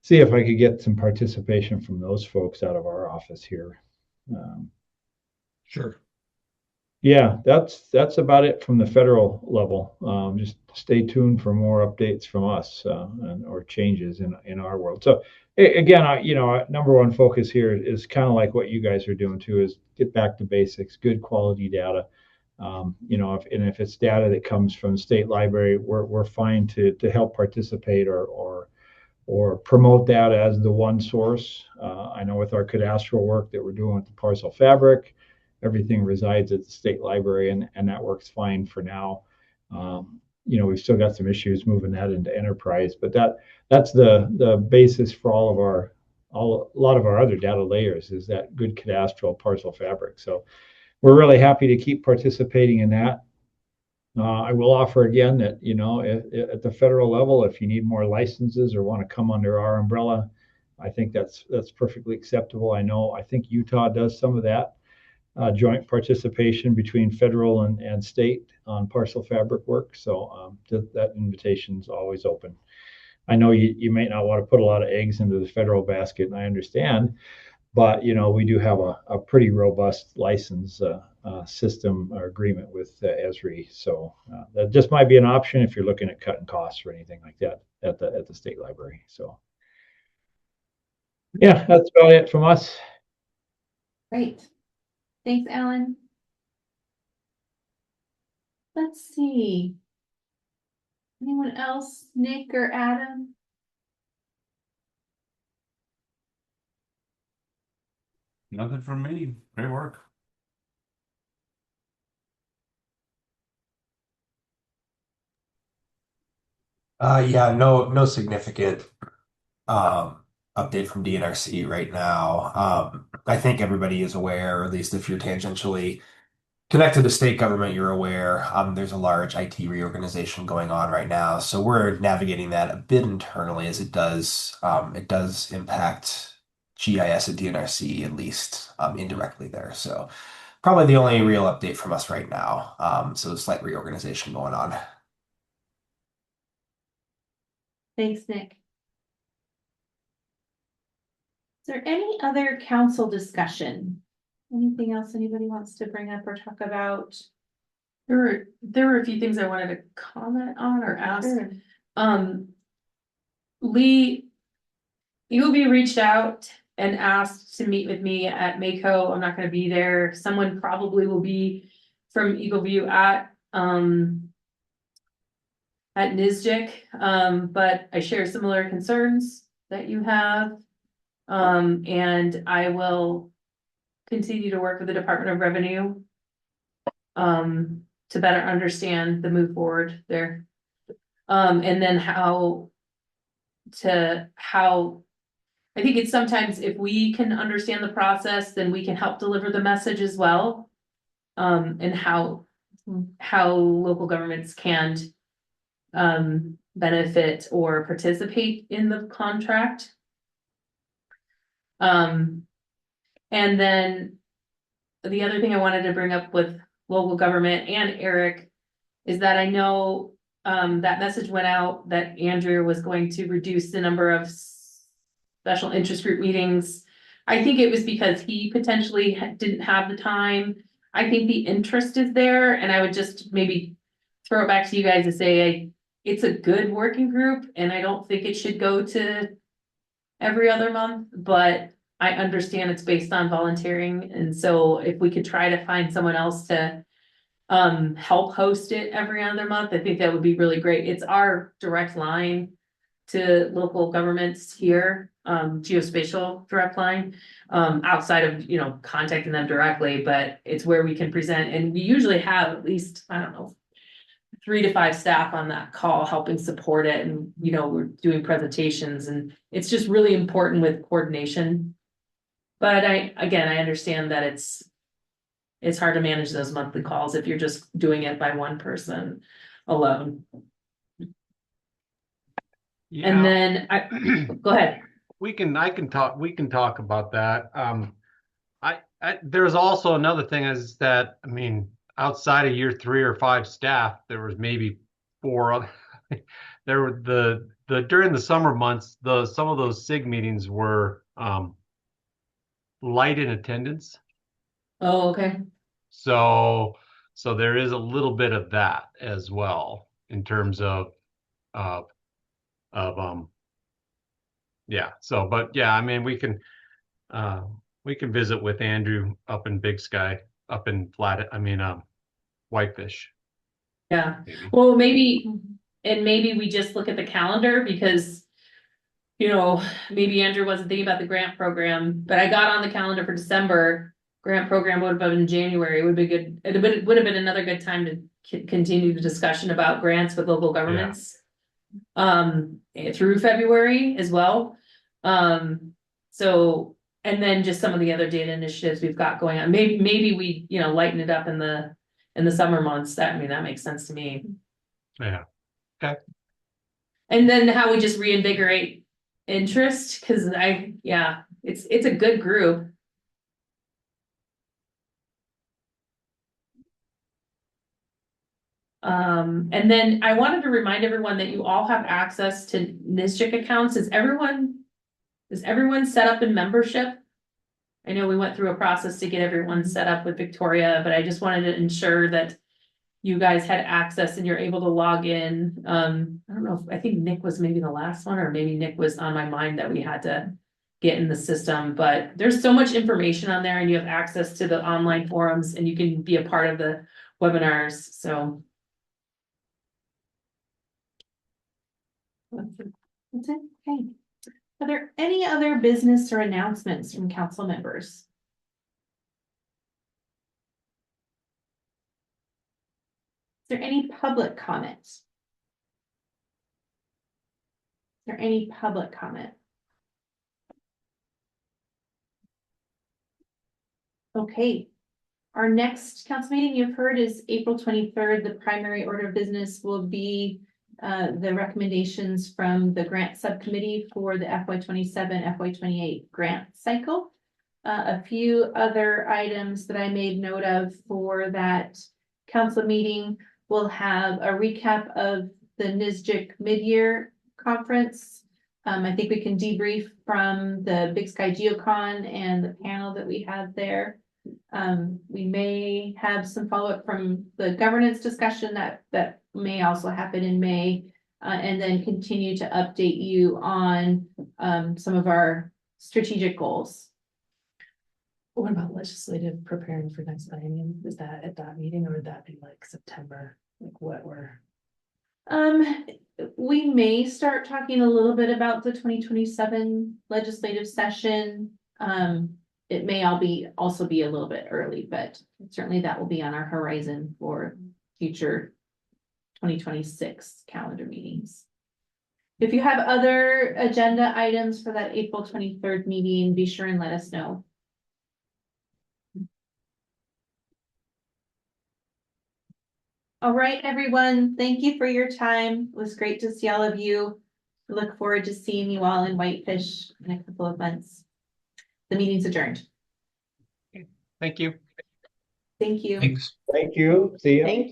see if I could get some participation from those folks out of our office here. Sure. Yeah, that's about it from the federal level. Just stay tuned for more updates from us or changes in our world. So again, our number one focus here is kind of like what you guys are doing too, is get back to basics, good quality data. If it's data that comes from the state library, we're fine to help participate or promote that as the one source. I know with our cadastral work that we're doing with the parcel fabric, everything resides at the state library, and that works fine for now. We've still got some issues moving that into enterprise, but that's the basis for a lot of our other data layers is that good cadastral parcel fabric. So we're really happy to keep participating in that. I will offer again that, at the federal level, if you need more licenses or want to come under our umbrella, I think that's perfectly acceptable. I think Utah does some of that joint participation between federal and state on parcel fabric work. So that invitation's always open. I know you may not want to put a lot of eggs into the federal basket, and I understand, but we do have a pretty robust license system or agreement with Esri, so that just might be an option if you're looking at cutting costs or anything like that at the state library. So yeah, that's about it from us. Great. Thanks, Alan. Let's see. Anyone else? Nick or Adam? Nothing from me. Great work. Yeah, no significant update from DNRC right now. I think everybody is aware, or at least if you're tangentially connected to state government, you're aware. There's a large IT reorganization going on right now, so we're navigating that a bit internally as it does impact GIS and DNRC at least indirectly there. So probably the only real update from us right now. So slight reorganization going on. Thanks, Nick. Is there any other council discussion? Anything else anybody wants to bring up or talk about? There were a few things I wanted to comment on or ask. Sure. Lee, UOB reached out and asked to meet with me at Mako. I'm not going to be there. Someone probably will be from Eagle View at NISJIC, but I share similar concerns that you have, and I will continue to work with the Department of Revenue to better understand the move forward there, and then how I think it's sometimes if we can understand the process, then we can help deliver the message as well, and how local governments can benefit or participate in the contract. And then the other thing I wanted to bring up with local government and Eric is that I know that message went out that Andrew was going to reduce the number of special interest group meetings. I think it was because he potentially didn't have the time. I think the interest is there, and I would just maybe throw it back to you guys to say it's a good working group, and I don't think it should go to every other month, but I understand it's based on volunteering, and so if we could try to find someone else to help host it every other month, I think that would be really great. It's our direct line to local governments here, geospatial direct line, outside of contacting them directly, but it's where we can present, and we usually have at least, I don't know, 3 to 5 staff on that call helping support it, and we're doing presentations, and it's just really important with coordination. But I understand that it's hard to manage those monthly calls if you're just doing it by one person alone. Yeah. And then go ahead. We can talk about that. There's also another thing is that, outside of year 3 or 5 staff, there was maybe 4 other, there were during the summer months, some of those SIG meetings were light in attendance. Oh, okay. So So there is a little bit of that as well in terms of yeah. So, but yeah, I mean, we can visit with Andrew up in Big Sky, up in Whitefish. Yeah. Maybe. Well, maybe we just look at the calendar because, maybe Andrew wasn't thinking about the grant program, but I got on the calendar for December. Grant program would have been in January. It would be good. It would have been another good time to continue the discussion about grants with local governments. Through February as well. So, and then just some of the other data initiatives we've got going on. Maybe we, lighten it up in the summer months. That makes sense to me. Yeah. Okay. And then how we just reinvigorate interest, because it's a good group. And then I wanted to remind everyone that you all have access to NGIAC accounts. Is everyone set up in membership? I know we went through a process to get everyone set up with Victoria, but I just wanted to ensure that you guys had access and you're able to log in. I don't know I think Nick was maybe the last one, or maybe Nick was on my mind that we had to get in the system, but there's so much information on there and you have access to the online forums and you can be a part of the webinars, so. That's it. Okay. Are there any other business or announcements from council members? Is there any public comment? Is there any public comment? Okay. Our next council meeting you've heard is April 23rd. The primary order of business will be the recommendations from the grant subcommittee for the FY27, FY28 grant cycle. A few other items that I made note of for that council meeting. We'll have a recap of the NGIAC mid-year conference. I think we can debrief from the Big Sky GeoCon and the panel that we had there. We may have some follow-up from the governance discussion that may also happen in May, and then continue to update you on some of our strategic goals. What about legislative preparing for next biennium? Is that at that meeting or would that be like September? Like what we're. We may start talking a little bit about the 2027 legislative session. It may also be a little bit early, but certainly that will be on our horizon for future 2026 calendar meetings. If you have other agenda items for that April 23rd meeting, be sure and let us know. All right, everyone. Thank you for your time. It was great to see all of you. I look forward to seeing you all in Whitefish in a couple of months. The meeting's adjourned. Thank you. Thank you. Thanks. Thank you. See you. Thank